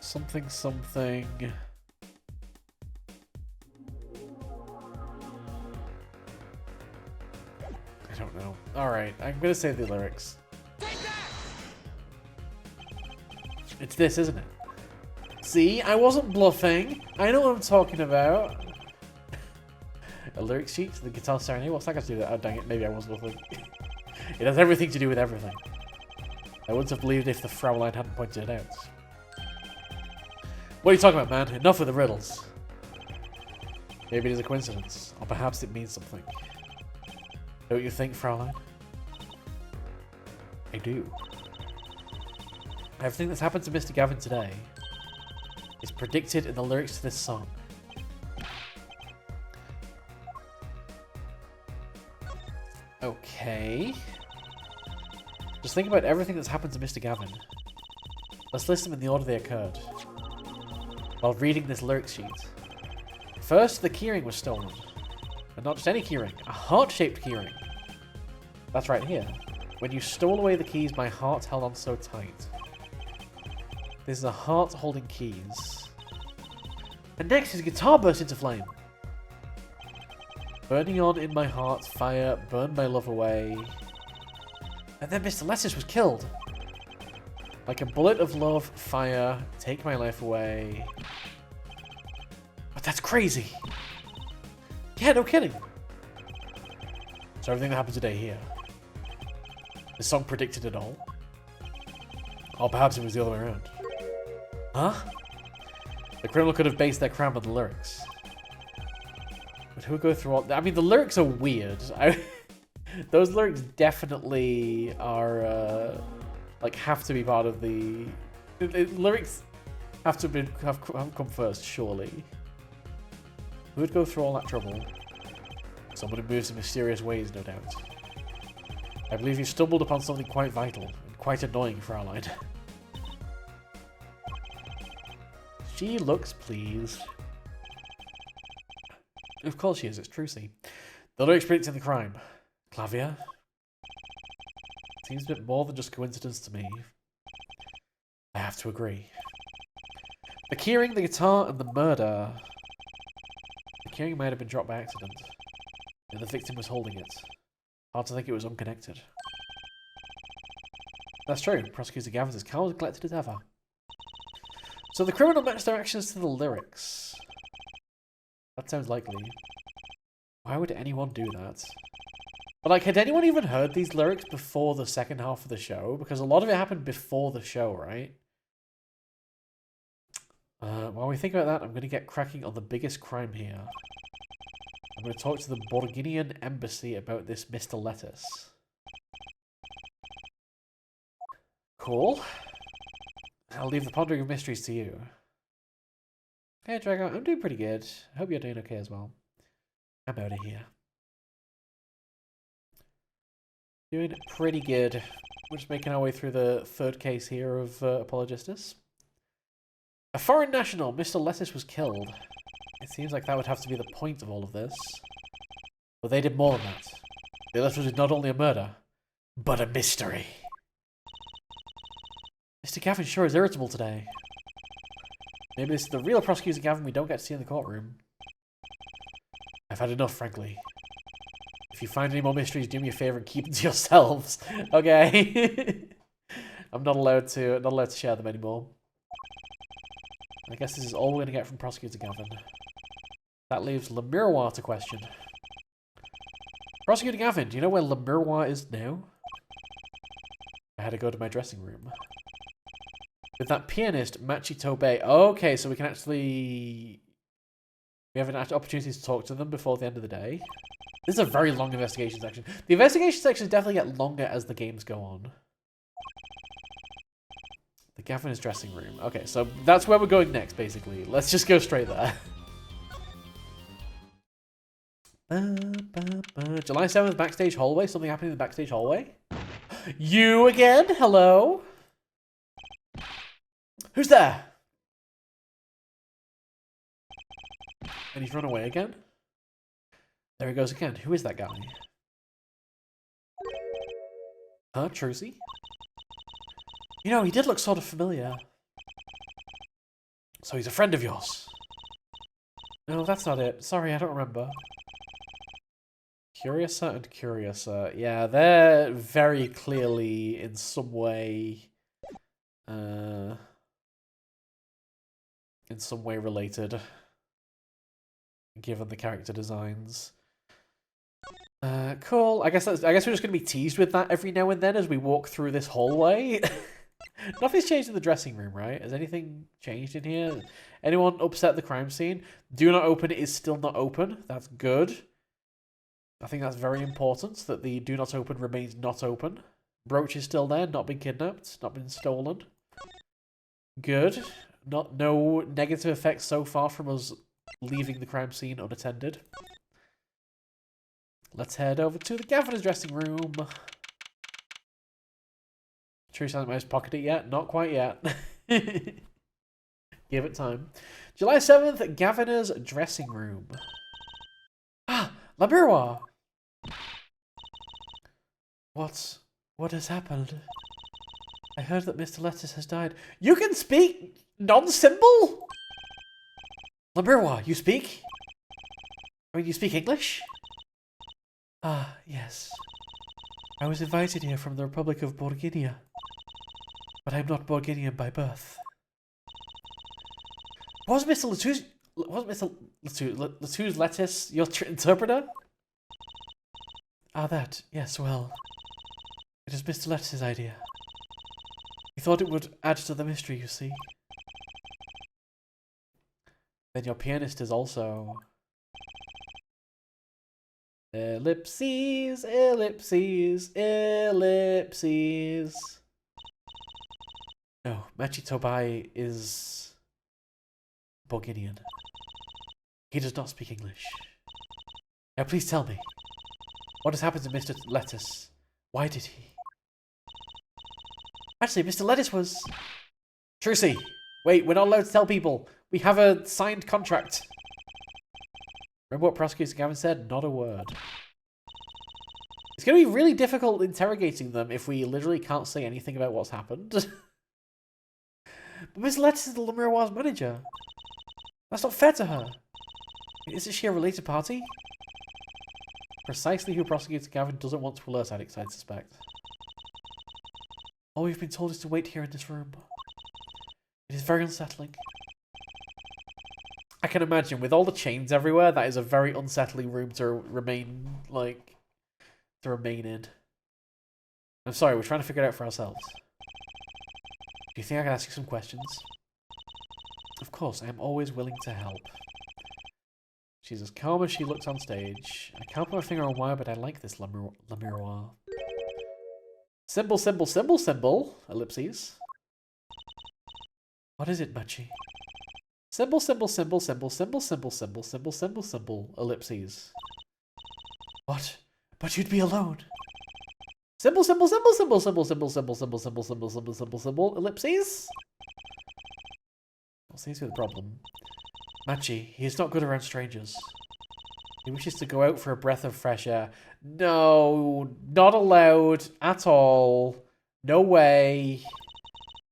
Something. I don't know. Alright, I'm gonna say the lyrics. It's this, isn't it? See, I wasn't bluffing. I know what I'm talking about. A lyric sheet to the guitar serenade. What's that got to do with that? Oh, dang it. Maybe I was bluffing. It has everything to do with everything. I wouldn't have believed if the Fraulein hadn't pointed it out. What are you talking about, man? Enough with the riddles. Maybe it is a coincidence. Or perhaps it means something. Don't you think, Fraulein? I do. Everything that's happened to Mr. Gavin today is predicted in the lyrics to this song. Okay. Just think about everything that's happened to Mr. Gavin. Let's list them in the order they occurred. While reading this lyrics sheet. First, the keyring was stolen. And not just any keyring, a heart-shaped keyring. That's right here. When you stole away the keys, my heart held on so tight. This is a heart holding keys. And next, his guitar burst into flame. Burning on in my heart, fire, burned my love away. And then Mr. Lettuce was killed. Like a bullet of love, fire, take my life away. But that's crazy. Yeah, no kidding. So everything that happened today here. The song predicted it all. Or perhaps it was the other way around. Huh? The criminal could have based their crime on the lyrics. But who would go through all... I mean, the lyrics are weird. Those lyrics definitely are, like, have to be part of the... lyrics have to have come first, surely. Who would go through all that trouble? Someone who moves in mysterious ways, no doubt. I believe you stumbled upon something quite vital and quite annoying, Fraulein. She looks pleased. Of course she is, it's Trucy. The other experience in the crime. Clavia? Seems a bit more than just coincidence to me. I have to agree. The keyring, the guitar, and the murder. The keyring might have been dropped by accident. And the victim was holding it. Hard to think it was unconnected. That's true. Prosecutor Gavin's as calm and collected as ever. So the criminal matched their actions to the lyrics. That sounds likely. Why would anyone do that? But like, had anyone even heard these lyrics before the second half of the show? Because a lot of it happened before the show, right? While we think about that, I'm going to get cracking on the biggest crime here. I'm going to talk to the Borginian embassy about this Mr. Lettuce. Cool. I'll leave the pondering of mysteries to you. Hey, Drago, I'm doing pretty good. I hope you're doing okay as well. I'm out of here. Doing pretty good. We're just making our way through the third case here of Apologistus. A foreign national, Mr. Lettuce, was killed. It seems like that would have to be the point of all of this. But they did more than that. The Lettuce was not only a murder, but a mystery. Mr. Gavin sure is irritable today. Maybe this is the real prosecutor Gavin we don't get to see in the courtroom. I've had enough, frankly. If you find any more mysteries, do me a favor and keep them to yourselves. Okay. I'm not allowed to share them anymore. I guess this is all we're gonna get from Prosecutor Gavin. That leaves Le Miroir to question. Prosecutor Gavin, do you know where Le Miroir is now? I had to go to my dressing room. With that pianist, Machito Bay. Okay, so we can actually... We have an opportunity to talk to them before the end of the day. This is a very long investigation section. The investigation sections definitely get longer as the games go on. The Gavin's dressing room. Okay, so that's where we're going next, basically. Let's just go straight there. July 7th, backstage hallway. Something happening in the backstage hallway. You again? Hello? Who's there? And he's run away again? There he goes again. Who is that guy? Huh, Trucy? You know, he did look sort of familiar. So he's a friend of yours? No, that's not it. Sorry, I don't remember. Curiouser and Curiouser. Yeah, they're very clearly in some way... in some way related. Given the character designs. Cool. I guess we're just gonna be teased with that every now and then as we walk through this hallway. Nothing's changed in the dressing room, right? Has anything changed in here? Anyone upset the crime scene? Do not open is still not open. That's good. I think that's very important that the do not open remains not open. Brooch is still there, not been kidnapped, not been stolen. Good. No negative effects so far from us leaving the crime scene unattended. Let's head over to the Gaviner's dressing room. Truce hasn't managed to pocket it yet. Not quite yet. Give it time. July 7th, Gaviner's dressing room. Ah, La Miroir. What has happened? I heard that Mr. Lettuce has died. You can speak non-symbol? La Miroir, you speak? I mean, you speak English? Ah, yes. I was invited here from the Republic of Borginia. But I'm not Borginian by birth. Was Mr. Lettuce's Lettuce your interpreter? Ah, that. Yes, well. It is Mr. Lettuce's idea. He thought it would add to the mystery, you see. Then your pianist is also... Ellipses, ellipses, ellipses. No, Machi Tobai is... Bulgarian. He does not speak English. Now please tell me, what has happened to Mr. Lettuce? Why did he? Actually, Mr. Lettuce was... Trucy! Wait, we're not allowed to tell people. We have a signed contract. Remember what Prosecutor Gavin said? Not a word. It's going to be really difficult interrogating them if we literally can't say anything about what's happened. But Miss Lettuce is the Miroir's manager. That's not fair to her. Isn't she a related party? Precisely who Prosecutor Gavin doesn't want to alert addicts, I'd suspect. All we've been told is to wait here in this room. It is very unsettling. I can imagine, with all the chains everywhere, that is a very unsettling room to remain, like, in. I'm sorry, we're trying to figure it out for ourselves. Do you think I can ask you some questions? Of course, I am always willing to help. She's as calm as she looks on stage. I can't put my finger on why, but I like this Le Miroir. Symbol, symbol, symbol, symbol. Ellipses. What is it, Machi? Symbol, symbol, symbol, symbol, symbol, symbol, symbol, symbol, symbol, symbol, ellipses. What? But you'd be alone. Symbol, symbol, symbol, symbol, symbol, symbol, symbol, symbol, symbol, symbol, symbol, symbol, symbol, ellipses. What seems to be the problem? Machi, he is not good around strangers. He wishes to go out for a breath of fresh air. No, not allowed at all. No way.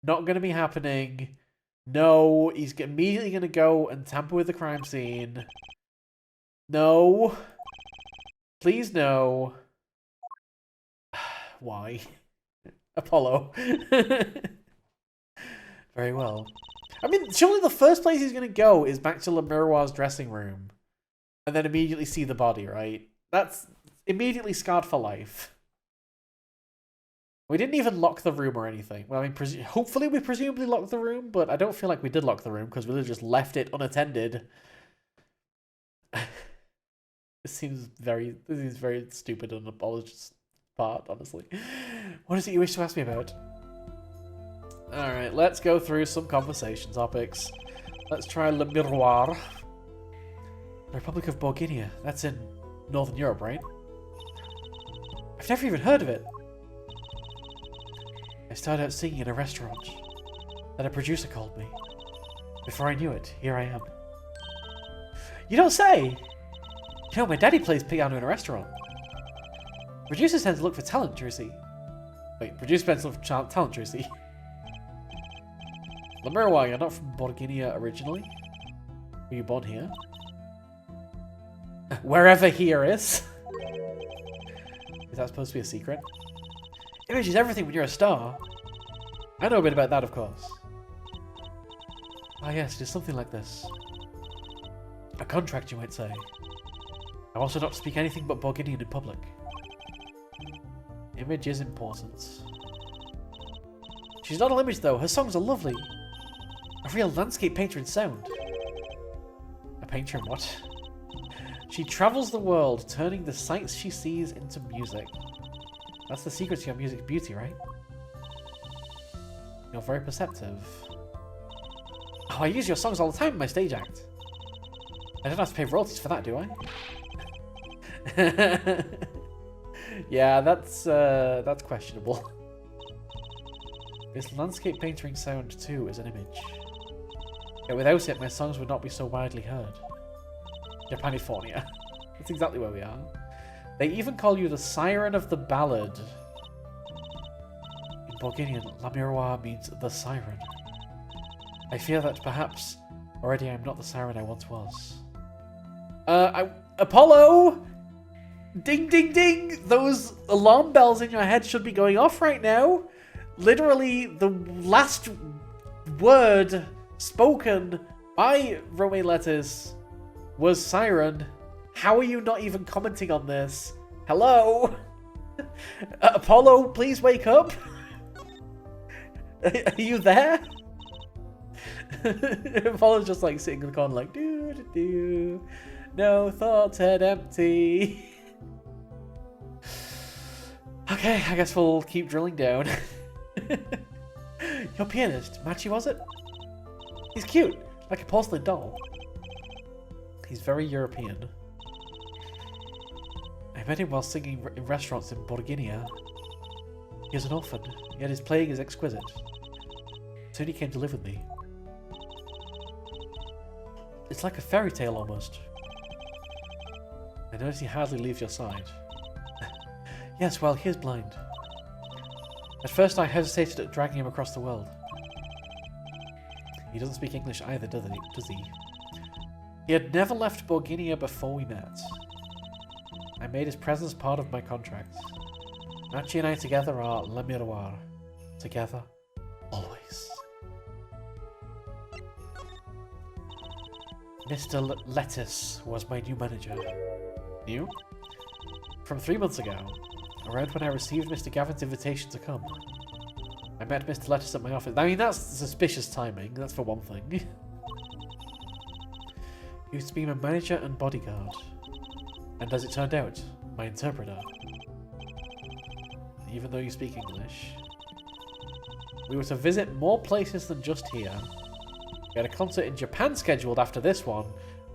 Not going to be happening. No, he's immediately going to go and tamper with the crime scene. No. Please no. Why? Apollo. Very well. I mean, surely the first place he's going to go is back to Le Miroir's dressing room. And then immediately see the body, right? That's immediately scarred for life. We didn't even lock the room or anything. Well, I mean, hopefully we presumably locked the room, but I don't feel like we did lock the room because we literally just left it unattended. This seems very stupid on Apollo's part, honestly. What is it you wish to ask me about? Alright, let's go through some conversation topics. Let's try Le Miroir. The Republic of Bulgaria. That's in Northern Europe, right? I've never even heard of it. I started out singing in a restaurant. Then a producer called me. Before I knew it, here I am. You don't say! You know, my daddy plays piano in a restaurant. Producers tend to look for talent, Jersey. Wait, producers tend to look for talent, Jersey. Le Miroir, you're not from Bulgaria originally? Were you born here? Wherever here is. Is that supposed to be a secret? Image is everything when you're a star. I know a bit about that, of course. Ah yes, it is something like this. A contract, you might say. I also not speak anything but Bulgarian in public. Image is important. She's not all image though, her songs are lovely. A real landscape painter in sound. A painter in what? She travels the world, turning the sights she sees into music. That's the secret to your music's beauty, right? You're very perceptive. Oh, I use your songs all the time in my stage act. I don't have to pay royalties for that, do I? Yeah, that's questionable. This landscape painting sound too is an image. Yet without it, my songs would not be so widely heard. Japanifornia. That's exactly where we are. They even call you the Siren of the Ballad. In Bulgarian, Le Miroir means the siren. I fear that perhaps already I am not the siren I once was. Apollo! Ding, ding, ding! Those alarm bells in your head should be going off right now. Literally, the last word spoken by Romain Lettuce was siren. How are you not even commenting on this? Hello? Apollo, please wake up. Are you there? Apollo's just like sitting in the corner like, doo doo doo. No thoughts, head empty. Okay, I guess we'll keep drilling down. Your pianist, Machi, was it? He's cute, like a porcelain doll. He's very European. I met him while singing in restaurants in Borginia. He is an orphan, yet his playing is exquisite. Soon he came to live with me. It's like a fairy tale almost. I notice he hardly leaves your side. Yes, well, he is blind. At first I hesitated at dragging him across the world. He doesn't speak English either, does he? He had never left Borginia before we met. I made his presence part of my contract. Machi and I together are le miroir. Together, always. Mr. Lettuce was my new manager. New? From 3 months ago, around when I received Mr. Gavin's invitation to come. I met Mr. Lettuce at my office. I mean, that's suspicious timing, that's for one thing. He used to be my manager and bodyguard. And as it turned out, my interpreter. Even though you speak English. We were to visit more places than just here. We had a concert in Japan scheduled after this one.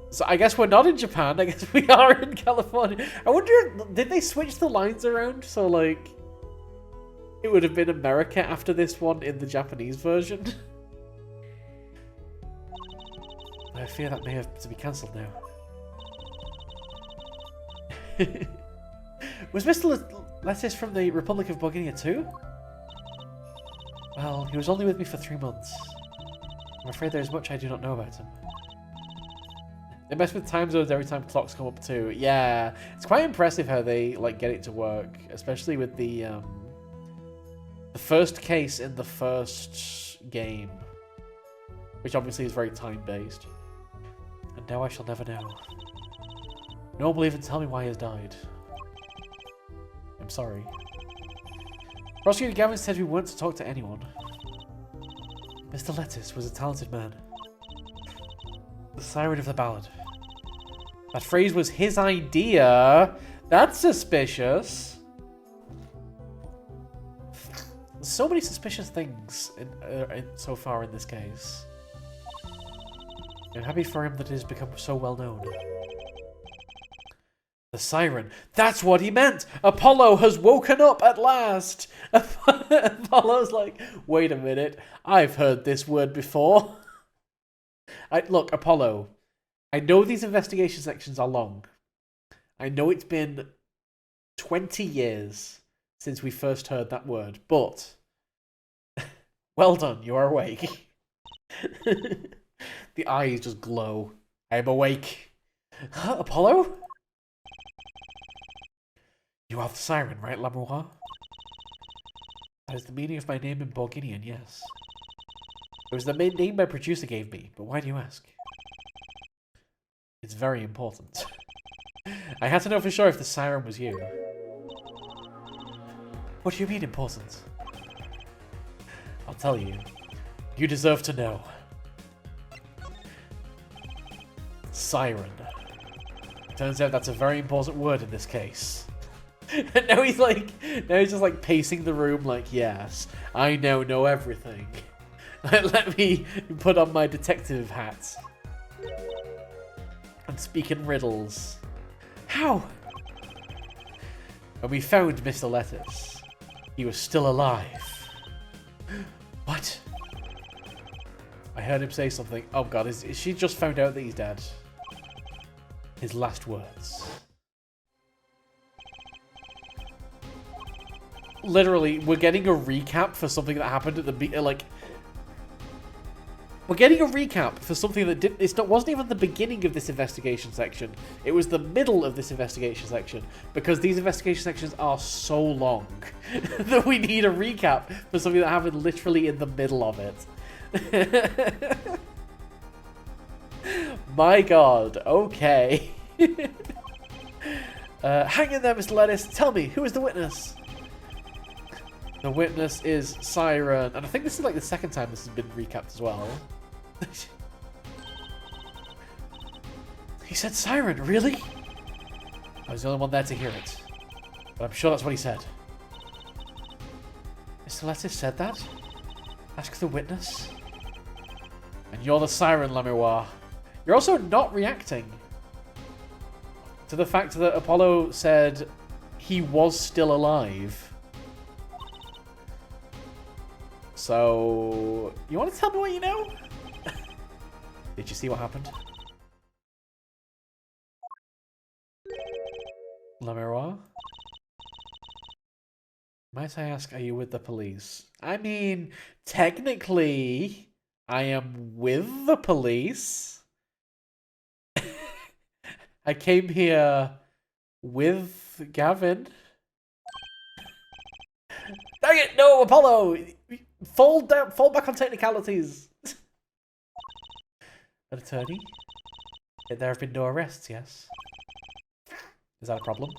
So I guess we're not in Japan, I guess we are in California. I wonder, did they switch the lines around? So like, it would have been America after this one in the Japanese version. I fear that may have to be cancelled now. Was Mr. Lettuce from the Republic of Bulgaria too? Well, he was only with me for 3 months. I'm afraid there is much I do not know about him. They mess with time zones every time clocks come up too. Yeah, it's quite impressive how they like get it to work, especially with the first case in the first game, which obviously is very time-based. And now I shall never know. No one will even tell me why he has died. I'm sorry. Prosecutor Gavin said we weren't to talk to anyone. Mr. Lettuce was a talented man. The siren of the ballad. That phrase was his idea. That's suspicious. So many suspicious things so far in this case. I'm happy for him that it has become so well known. The siren. That's what he meant! Apollo has woken up at last! Apollo's like, wait a minute, I've heard this word before. Look, Apollo, I know these investigation sections are long. I know it's been 20 years since we first heard that word, but well done, you are awake. The eyes just glow. I am awake. Huh, Apollo? You are the siren, right, Lamour? That is the meaning of my name in Bulgarian, yes. It was the main name my producer gave me, but why do you ask? It's very important. I had to know for sure if the siren was you. What do you mean important? I'll tell you. You deserve to know. Siren. Turns out that's a very important word in this case. And now he's just like pacing the room like, yes, I now know everything. Let me put on my detective hat. And speak in riddles. How? When we found Mr. Lettuce, he was still alive. What? I heard him say something. Oh god, is she just found out that he's dead? His last words. Literally, we're getting a recap for something that happened at the we're getting a recap for something that wasn't even the beginning of this investigation section. It was the middle of this investigation section, because these investigation sections are so long that we need a recap for something that happened literally in the middle of it. My god, okay. Hang in there, Mr. Lettuce. Tell me, who is the witness? The witness is Siren. And I think this is like the second time this has been recapped as well. He said siren, really? I was the only one there to hear it. But I'm sure that's what he said. Mr. Lettuce said that? Ask the witness. And you're the siren, Lamiroir. You're also not reacting to the fact that Apollo said he was still alive. So, you want to tell me what you know? Did you see what happened? Lamiroir? Might I ask, are you with the police? I mean, technically, I am with the police. I came here with Gavin. Dang it! No, Apollo! Fall back on technicalities. An attorney? There have been no arrests, yes? Is that a problem?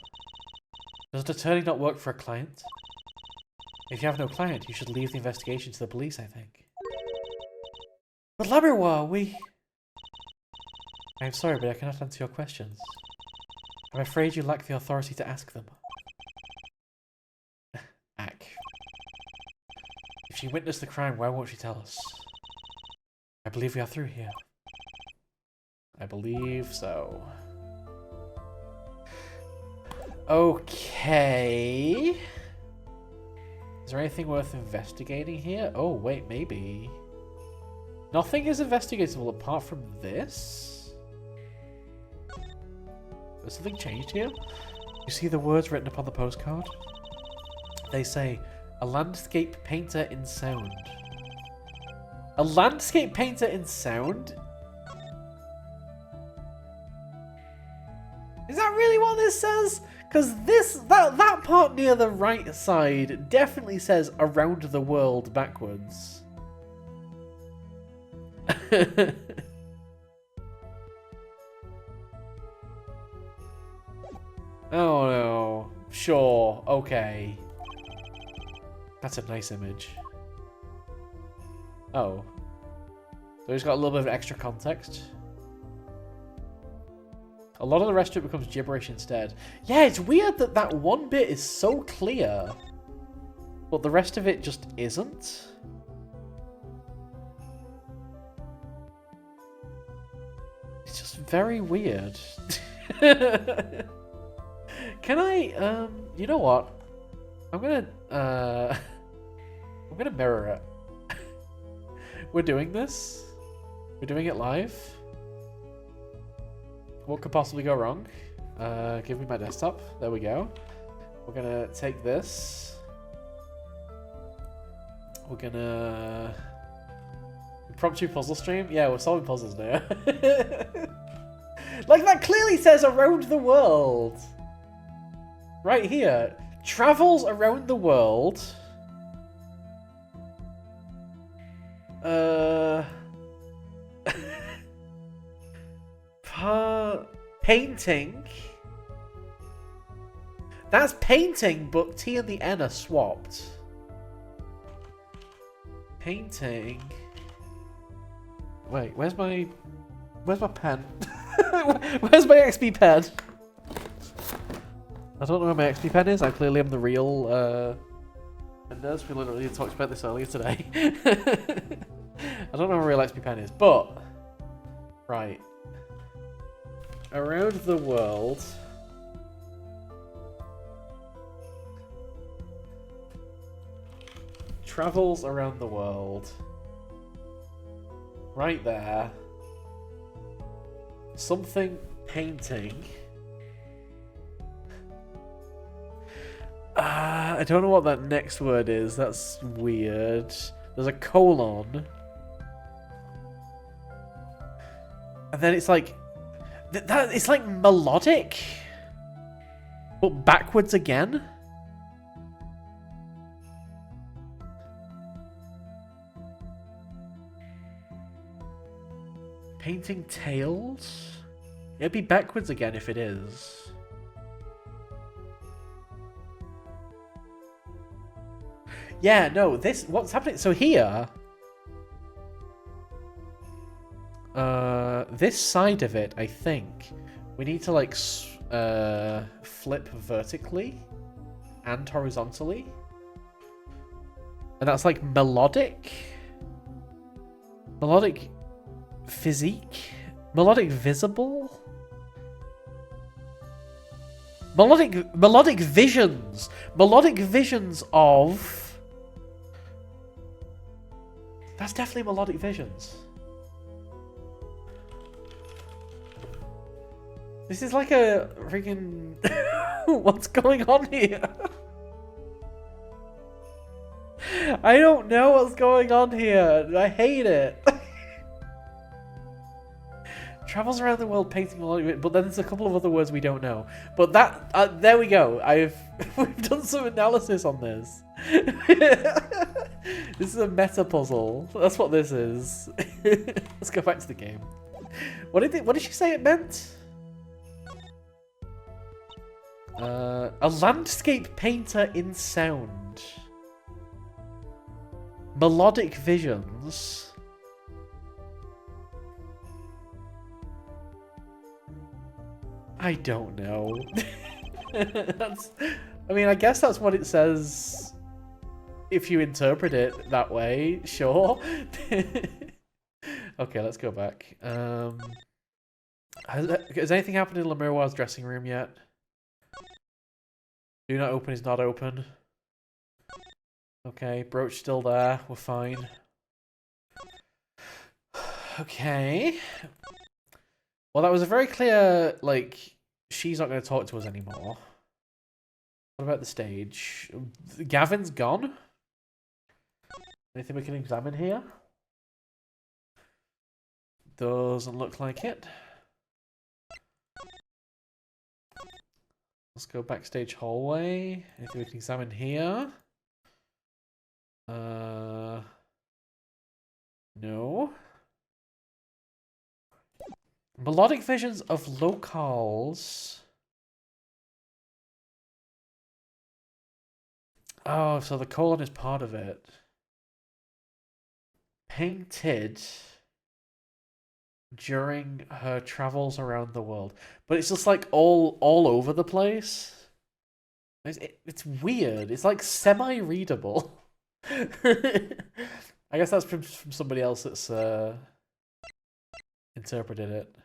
Does an attorney not work for a client? If you have no client, you should leave the investigation to the police, I think. But Lamiroir, I'm sorry, but I cannot answer your questions. I'm afraid you lack the authority to ask them. Ack. If she witnessed the crime, why won't she tell us? I believe we are through here. I believe so. Okay. Is there anything worth investigating here? Oh, wait, maybe. Nothing is investigatable apart from this? Has something changed here? You see the words written upon the postcard? They say, a landscape painter in sound. A landscape painter in sound? Is that really what this says? Because that part near the right side definitely says around the world backwards. Oh no. Sure. Okay. That's a nice image. Oh. So he's got a little bit of extra context. A lot of the rest of it becomes gibberish instead. Yeah, it's weird that that one bit is so clear, but the rest of it just isn't. It's just very weird. Can I, you know what? I'm gonna mirror it. We're doing this. We're doing it live. What could possibly go wrong? Give me my desktop. There we go. We're gonna take this. We're gonna... Impromptu puzzle stream? Yeah, we're solving puzzles now. Like, that clearly says around the world. Right here. Travels around the world. Painting. That's painting, but T and the N are swapped. Painting. Wait, where's my pen? Where's my XP pen? I don't know where my XP pen is. I clearly am the real Mindez. We literally talked about this earlier today. I don't know where real XP pen is, but right. Around the world. Travels around the world. Right there. Something painting. I don't know what that next word is. That's weird. There's a colon. And then it's like... it's like melodic. But backwards again. Painting tails? It'd be backwards again if it is. Yeah, no, this... What's happening? So here... this side of it, I think, we need to like flip vertically and horizontally. And that's like melodic. Melodic physique. Melodic visible. Melodic visions. Melodic visions of... That's definitely melodic visions. This is like a freaking... What's going on here? I don't know what's going on here. I hate it. Travels around the world painting melodic, but then there's a couple of other words we don't know. But that, there we go. We've done some analysis on this. This is a meta puzzle. That's what this is. Let's go back to the game. What did she say it meant? A landscape painter in sound. Melodic visions. I don't know. I mean, I guess that's what it says if you interpret it that way, sure. Okay, let's go back. Has anything happened in Lemiroir's dressing room yet? Do not open is not open. Okay, brooch still there. We're fine. Okay. Well, that was a very clear, like, she's not going to talk to us anymore. What about the stage? Gavin's gone? Anything we can examine here? Doesn't look like it. Let's go backstage hallway. Anything we can examine here? No. Melodic visions of locales. Oh, so the colon is part of it. Painted during her travels around the world. But it's just like all over the place. It's weird. It's like semi-readable. I guess that's from somebody else that's interpreted it.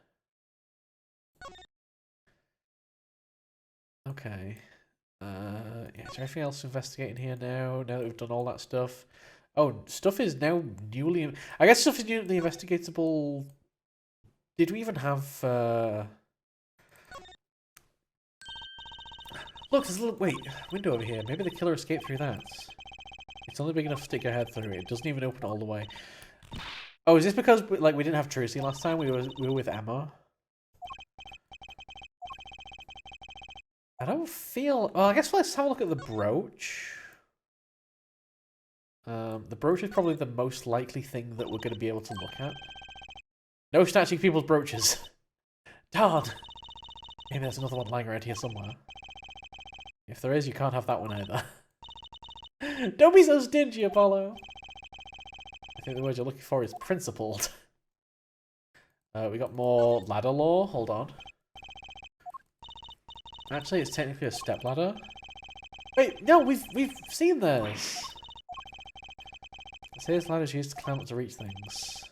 Okay. Yeah, is there anything else to investigate in here now? Now that we've done all that stuff. Oh, stuff is now newly... I guess stuff is newly investigatable. Did we even have... Look, there's a little... Wait, window over here. Maybe the killer escaped through that. It's only big enough to stick your head through it. It doesn't even open all the way. Oh, is this because like we didn't have Trucy last time? We were with Emma. I don't feel... Well, I guess let's have a look at the brooch. The brooch is probably the most likely thing that we're going to be able to look at. No snatching people's brooches. Darn. Maybe there's another one lying around here somewhere. If there is, you can't have that one either. Don't be so stingy, Apollo. I think the word you're looking for is principled. We got more ladder lore. Hold on. Actually, it's technically a step ladder. Wait, no, we've seen this. It says ladders used to climb up to reach things. Is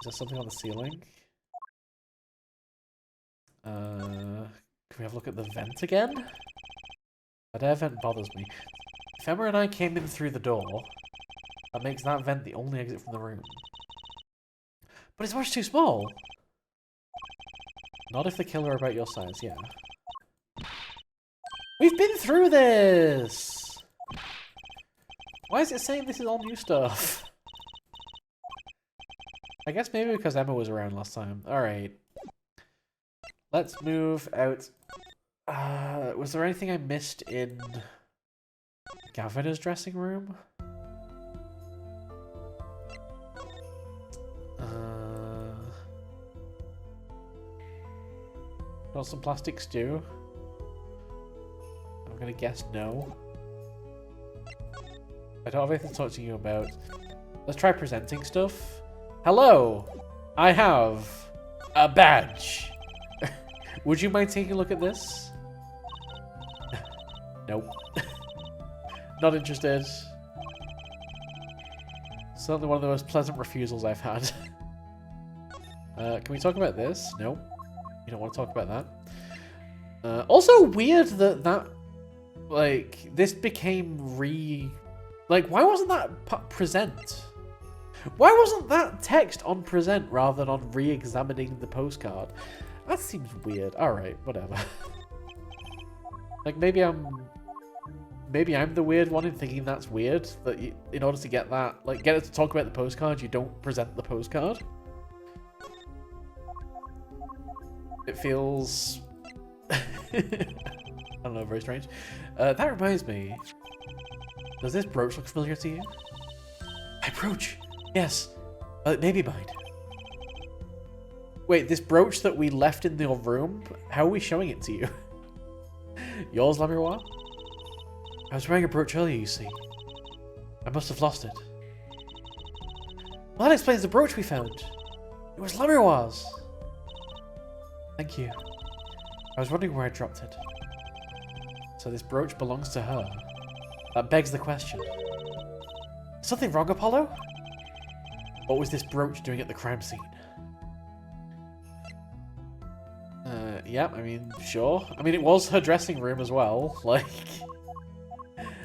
there something on the ceiling? Can we have a look at the vent again? That air vent bothers me. If Emma and I came in through the door, that makes that vent the only exit from the room. But it's much too small. Not if the killer are about your size, yeah. We've been through this! Why is it saying this is all new stuff? I guess maybe because Emma was around last time. Alright. Let's move out. Was there anything I missed in Gavina's dressing room? Got some plastic stew? I'm gonna guess no. I don't have anything to talk to you about. Let's try presenting stuff. Hello! I have A badge. Would you mind taking a look at this? Nope. Not interested. Certainly one of the most pleasant refusals I've had. Can we talk about this? No. You don't want to talk about that. Also weird that like, this became like, why wasn't that present? Why wasn't that text on present rather than on re-examining the postcard? That seems weird. Alright, whatever. Like, maybe I'm the weird one in thinking that's weird. That you, in order to get that, like, get it to talk about the postcard, you don't present the postcard. It feels... I don't know, very strange. That reminds me. Does this brooch look familiar to you? My brooch? Yes. It may be mine. Wait, this brooch that we left in your room? How are we showing it to you? Yours, Lamiroir? I was wearing a brooch earlier, you see. I must have lost it. Well, that explains the brooch we found. It was Lamiroir's. Thank you. I was wondering where I dropped it. So this brooch belongs to her. That begs the question. Something wrong, Apollo? What was this brooch doing at the crime scene? Yeah, I mean, sure. I mean, it was her dressing room as well. Like,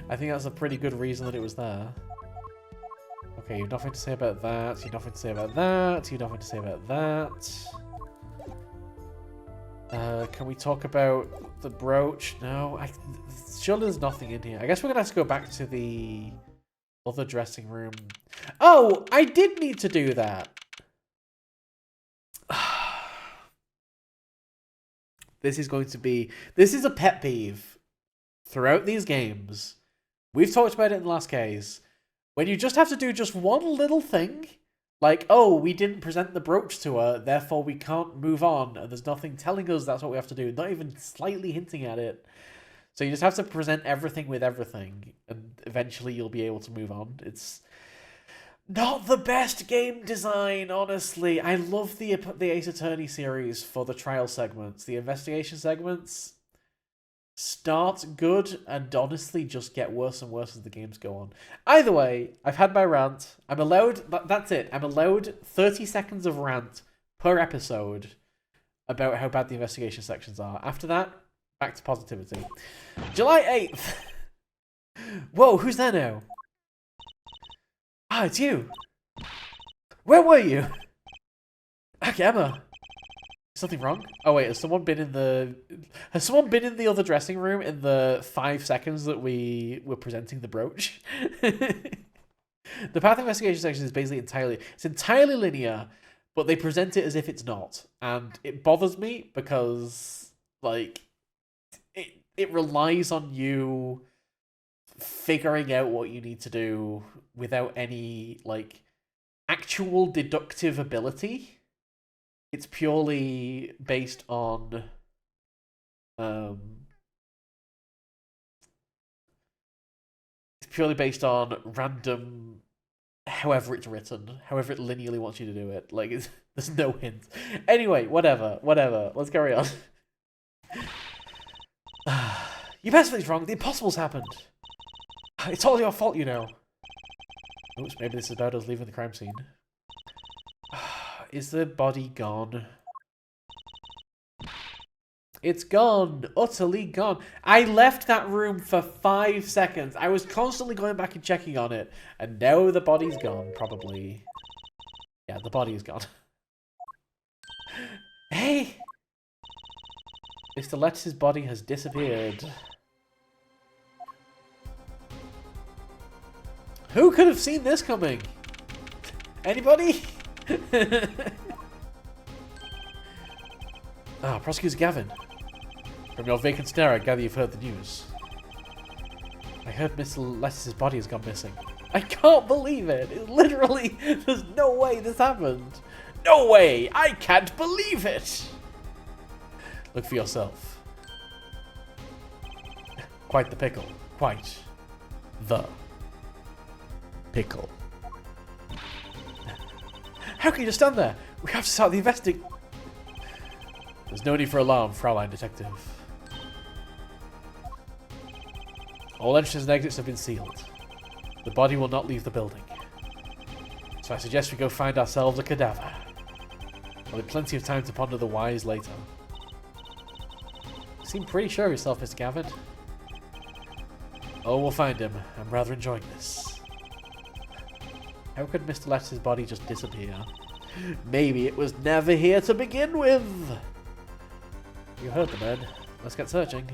I think that's a pretty good reason that it was there. Okay, you've nothing to say about that. You've nothing to say about that. You've nothing to say about that. Can we talk about the brooch? No, surely there's nothing in here. I guess we're gonna have to go back to the other dressing room. Oh, I did need to do that. This is a pet peeve throughout these games. We've talked about it in the last case. When you just have to do just one little thing, like, oh, we didn't present the brooch to her, therefore we can't move on, and there's nothing telling us that's what we have to do, not even slightly hinting at it. So you just have to present everything with everything, and eventually you'll be able to move on. It's not the best game design, honestly. I love the Ace Attorney series for the trial segments. The investigation segments start good and honestly just get worse and worse as the games go on. Either way, I've had my rant. I'm allowed... That's it. I'm allowed 30 seconds of rant per episode about how bad the investigation sections are. After that, back to positivity. July 8th. Whoa, who's there now? Ah, it's you. Where were you? Okay, Emma. Something wrong? Oh wait, has someone been in the other dressing room in the 5 seconds that we were presenting the brooch? The path investigation section is basically entirely linear, but they present it as if it's not. And it bothers me because, like, it relies on you figuring out what you need to do without any, like, actual deductive ability. It's purely based on random, however it's written, however it linearly wants you to do it. Like, there's no hint. Anyway, whatever. Let's carry on. You bet something's wrong. The impossible's happened. It's all your fault, you know. Oops, maybe this is about us leaving the crime scene. Is the body gone? It's gone. Utterly gone. I left that room for 5 seconds. I was constantly going back and checking on it. And now the body's gone, probably. Yeah, the body is gone. Hey! Mr. Lettuce's body has disappeared. Who could have seen this coming? Anybody? Prosecutor Gavin. From your vacant stare, I gather you've heard the news. I heard Mr. Lettuce's body has gone missing. I can't believe it! It literally, there's no way this happened. No way! I can't believe it! Look for yourself. Quite the pickle. Quite the pickle. How can you just stand there? We have to start the investigation. There's no need for alarm, Fraulein Detective. All entrances and exits have been sealed. The body will not leave the building. So I suggest we go find ourselves a cadaver. We'll have plenty of time to ponder the whys later. You seem pretty sure of yourself, Mr. Gavin. Oh, we'll find him. I'm rather enjoying this. How could Mr. Lettuce's body just disappear? Maybe it was never here to begin with! You heard the man. Let's get searching.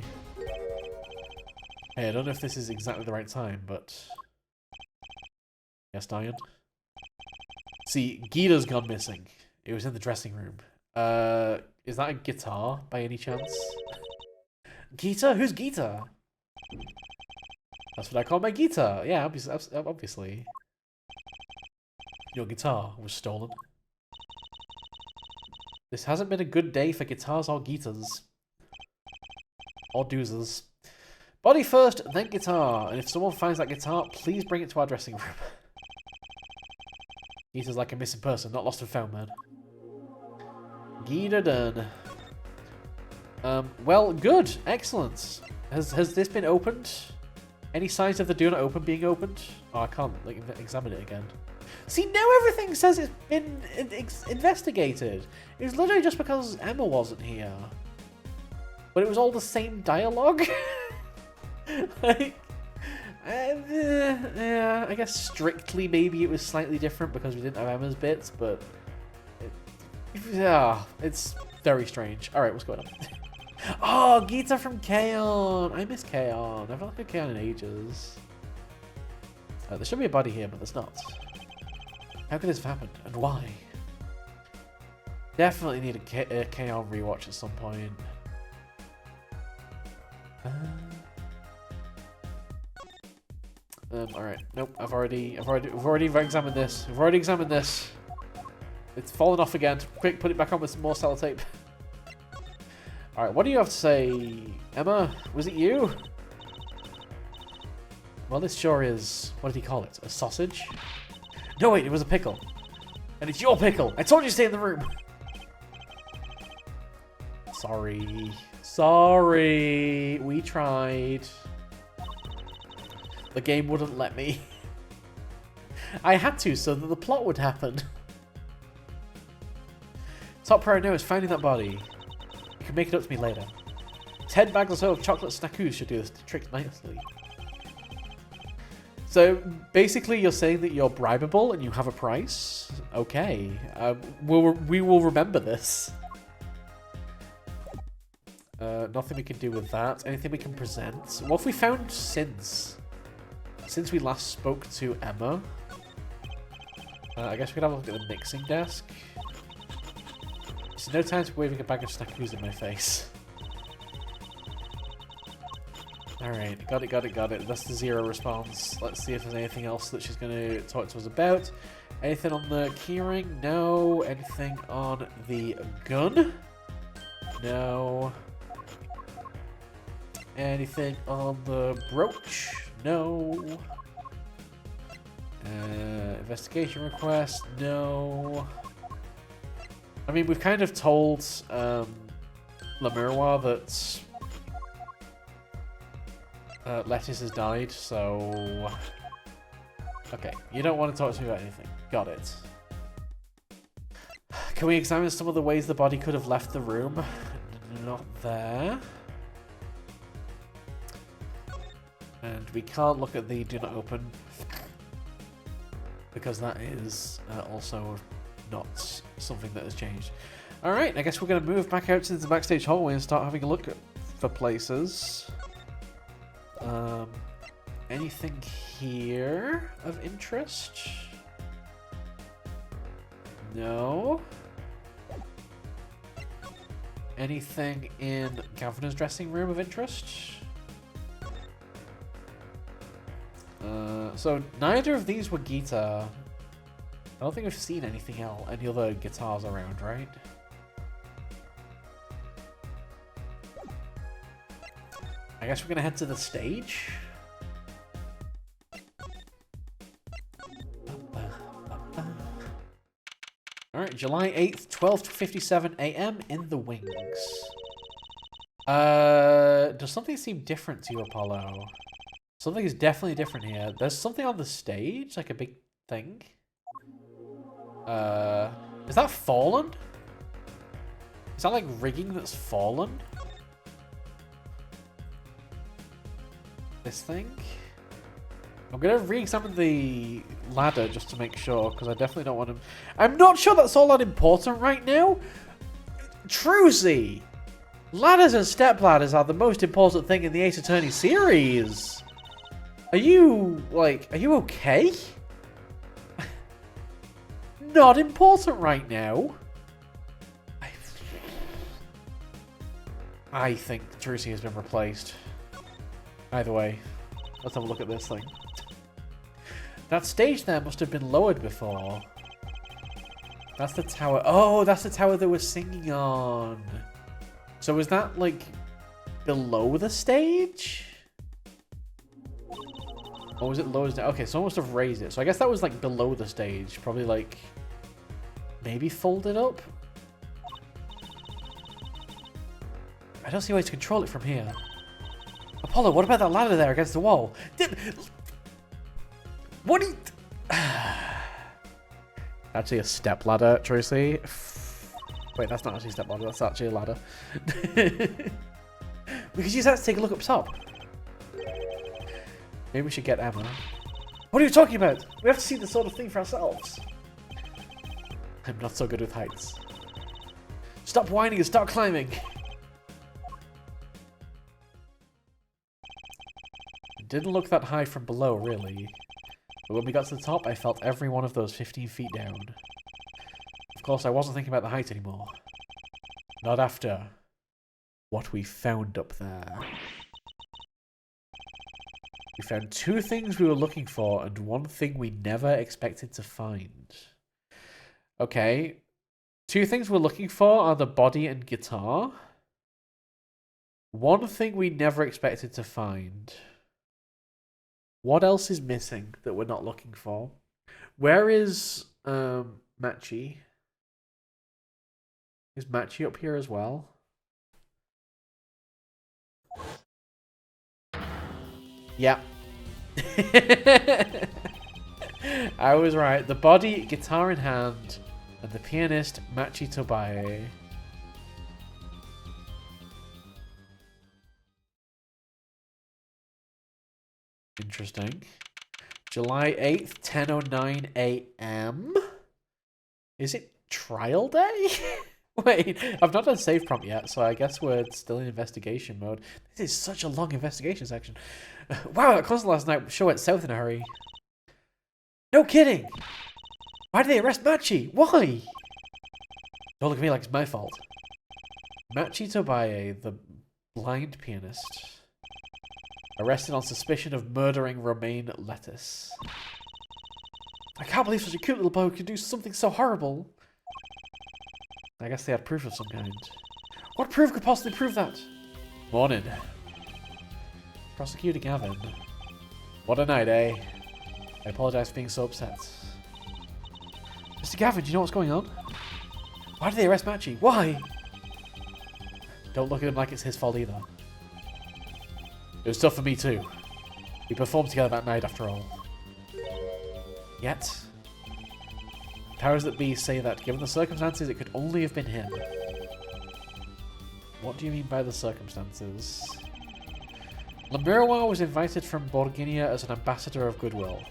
Hey, I don't know if this is exactly the right time, but... Yes, Diane? See, Gita's gone missing. It was in the dressing room. Is that a guitar, by any chance? Gita? Who's Gita? That's what I call my guitar. Yeah, obviously. Your guitar was stolen. This hasn't been a good day for guitars or guitars. Or doozers. Body first, then guitar. And if someone finds that guitar, please bring it to our dressing room. Gita's like a missing person, not lost and found, man. Gita done. Well, good. Excellent. Has this been opened? Any signs of the do not open being opened? Oh, I can't examine it again. See, now everything says it's been investigated. It was literally just because Emma wasn't here. But it was all the same dialogue. Like, yeah, I guess strictly maybe it was slightly different because we didn't have Emma's bits, but yeah, it's very strange. All right, what's going on? Oh, Gita from K-On! I miss K-On. I haven't looked at K-On in ages. There should be a body here, but there's not. How could this have happened, and why? Definitely need a K-On rewatch at some point. Alright. Nope, we've already examined this. We've already examined this. It's fallen off again. Quick, put it back on with some more sellotape. Alright, what do you have to say? Emma, was it you? Well, this sure is... What did he call it? A sausage? No, wait, it was a pickle. And it's your pickle! I told you to stay in the room! Sorry. Sorry. We tried. The game wouldn't let me. I had to so that the plot would happen. Top priority now is finding that body. You can make it up to me later. 10 bags or so of chocolate snackoos should do this trick nicely. So basically you're saying that you're bribable and you have a price? Okay. We will remember this. Nothing we can do with that. Anything we can present? What have we found since we last spoke to Emma? I guess we could have a look at the mixing desk. There's no time to be waving a bag of snackoos in my face. Alright, got it. That's the 0 response. Let's see if there's anything else that she's going to talk to us about. Anything on the keyring? No. Anything on the gun? No. Anything on the brooch? No. Investigation request? No. I mean, we've kind of told Lamiroir that Lettuce has died, so... Okay, you don't want to talk to me about anything. Got it. Can we examine some of the ways the body could have left the room? Not there. And we can't look at the do not open because that is also not something that has changed. Alright, I guess we're going to move back out to the backstage hallway and start having a look for places. Anything here of interest? No. Anything in Governor's dressing room of interest? So neither of these were guitar. I don't think we've seen anything else, any other guitars around, right? I guess we're gonna head to the stage. Alright, Alright, July 8th, 12:57 a.m. in the wings. Does something seem different to you, Apollo? Something is definitely different here. There's something on the stage, like a big thing. Is that fallen? Is that like rigging that's fallen? This thing? I'm gonna re-examine the ladder just to make sure, because I definitely don't want to... I'm not sure that's all that important right now. Truzy! Ladders and step ladders are the most important thing in the Ace Attorney series. Are you okay? Not important right now. I think Trucy has been replaced. Either way, let's have a look at this thing. That stage there must have been lowered before. That's the tower. Oh, that's the tower they were singing on. So was that, like, below the stage? Or was it lower down? Okay, someone must have raised it. So I guess that was, like, below the stage. Probably, like, maybe folded up? I don't see a way to control it from here. Apollo, what about that ladder there against the wall? What do you... Actually a step ladder, Tracy. Wait, that's not actually a step ladder, that's actually a ladder. We could use that to take a look up top. Maybe we should get Emma. What are you talking about? We have to see this sort of thing for ourselves. I'm not so good with heights. Stop whining and start climbing. It didn't look that high from below, really. But when we got to the top, I felt every one of those 15 feet down. Of course, I wasn't thinking about the height anymore. Not after what we found up there. We found two things we were looking for and one thing we never expected to find. Okay. Two things we're looking for are the body and guitar. One thing we never expected to find. What else is missing that we're not looking for? Where is Machi? Is Machi up here as well? Yeah. I was right. The body, guitar in hand, and the pianist, Machi Tobaye. Interesting. July 8th, 10:09 a.m. Is it trial day? Wait, I've not done save prompt yet, so I guess we're still in investigation mode. This is such a long investigation section. Wow, that concert last night sure went south in a hurry. No kidding! Why did they arrest Machi? Why? Don't look at me like it's my fault. Machi Tobaye, the blind pianist. Arrested on suspicion of murdering Romaine Lettuce. I can't believe such a cute little boy could do something so horrible. I guess they had proof of some kind. What proof could possibly prove that? Morning. Prosecutor Gavin. What a night, eh? I apologize for being so upset. Mr. Gavin, do you know what's going on? Why did they arrest Machi? Why? Don't look at him like it's his fault either. It was tough for me too. We performed together that night after all. Yet, powers that be say that, given the circumstances, it could only have been him. What do you mean by the circumstances? Lamirawa was invited from Borginia as an ambassador of goodwill.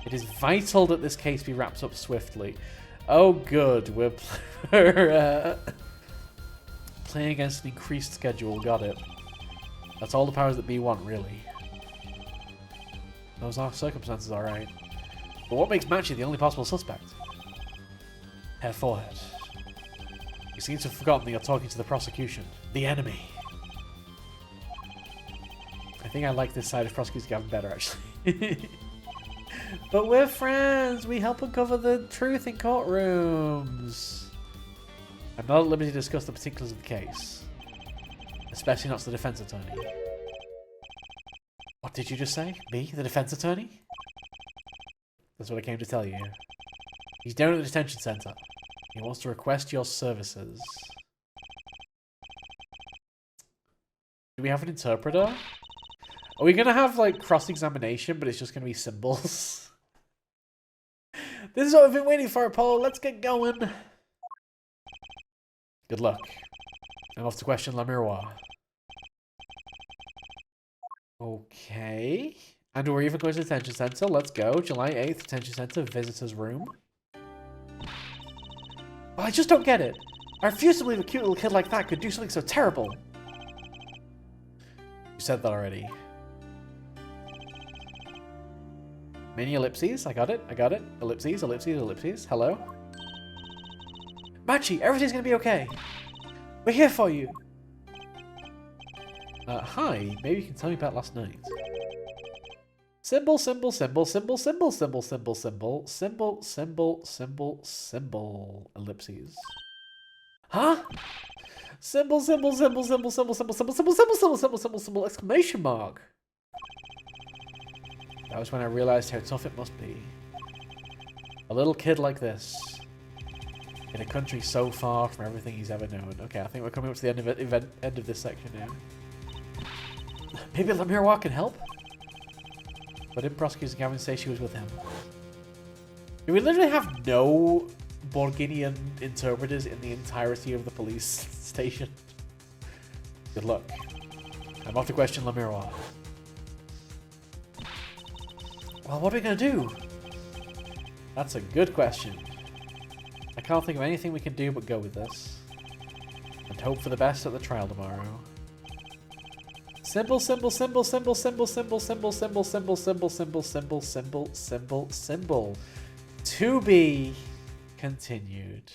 It is vital that this case be wrapped up swiftly. Oh good, we're playing against an increased schedule, got it. That's all the powers that be want, really. Those are circumstances, alright. But what makes Machi the only possible suspect? Her forehead. You seem to have forgotten that you're talking to the prosecution. The enemy. I think I like this side of Prosecutor Gavin better, actually. But we're friends! We help uncover the truth in courtrooms! I'm not at liberty to discuss the particulars of the case. Especially not to the defense attorney. What did you just say? Me? The defense attorney? That's what I came to tell you. He's down at the detention center. He wants to request your services. Do we have an interpreter? Are we gonna have like cross-examination, but it's just gonna be symbols? This is what I've been waiting for, Apollo. Let's get going. Good luck. I'm off to question Le Miroir. Okay. And we're even going to the detention center. Let's go. July 8th, detention center, visitor's room. Well, I just don't get it. I refuse to believe a cute little kid like that could do something so terrible. You said that already. Mini ellipses. I got it. I got it. Ellipses, ellipses, ellipses. Hello? Machi, everything's gonna be okay. We're here for you. Hi. Maybe you can tell me about last night. Symbol, symbol, symbol, symbol, symbol, symbol, symbol, symbol, symbol, symbol, symbol, symbol, ellipses. Huh? Symbol, symbol, symbol, symbol, symbol, symbol, symbol, symbol, symbol, symbol, symbol, symbol, symbol, exclamation mark. That was when I realized how tough it must be. A little kid like this, in a country so far from everything he's ever known. Okay, I think we're coming up to the end of this section now. Maybe Le Miroir can help? But didn't Prosecutor Gavin say she was with him? We literally have no Borginian interpreters in the entirety of the police station. Good luck. I'm off to question Le Miroir. Well, what are we going to do? That's a good question. I can't think of anything we can do but go with this. And hope for the best at the trial tomorrow. Symbol, symbol, symbol, symbol, symbol, symbol, symbol, symbol, symbol, symbol, symbol, symbol, symbol, symbol, symbol. To be continued.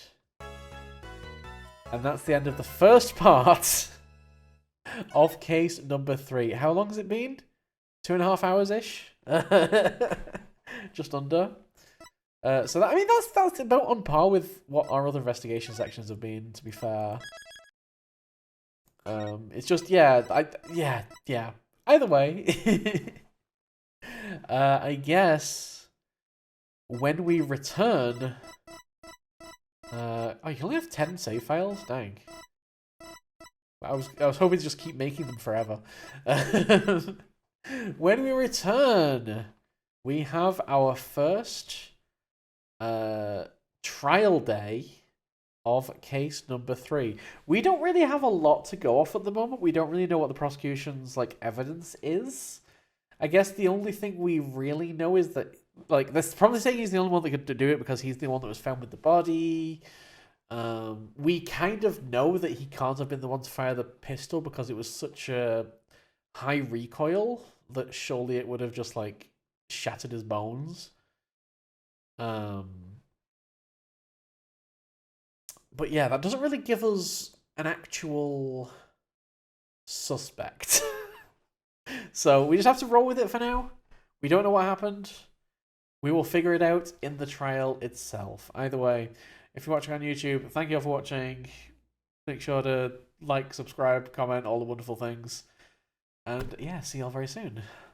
And that's the end of the first part of case number 3. How long has it been? 2.5 hours-ish? Just under. So that, I mean, that's about on par with what our other investigation sections have been, to be fair. It's just, yeah. Either way, I guess when we return, oh, you can only have 10 save files. Dang. I was hoping to just keep making them forever. When we return, we have our first trial day of case number 3. We don't really have a lot to go off at the moment. We don't really know what the prosecution's like evidence is. I guess the only thing we really know is that, like, they're probably saying he's the only one that could do it because he's the one that was found with the body. We kind of know that he can't have been the one to fire the pistol because it was such a high recoil that surely it would have just like shattered his bones. But yeah, that doesn't really give us an actual suspect. So we just have to roll with it for now. We don't know what happened. We will figure it out in the trial itself. Either way, if you're watching on YouTube, thank you all for watching. Make sure to like, subscribe, comment, all the wonderful things. And yeah, see you all very soon.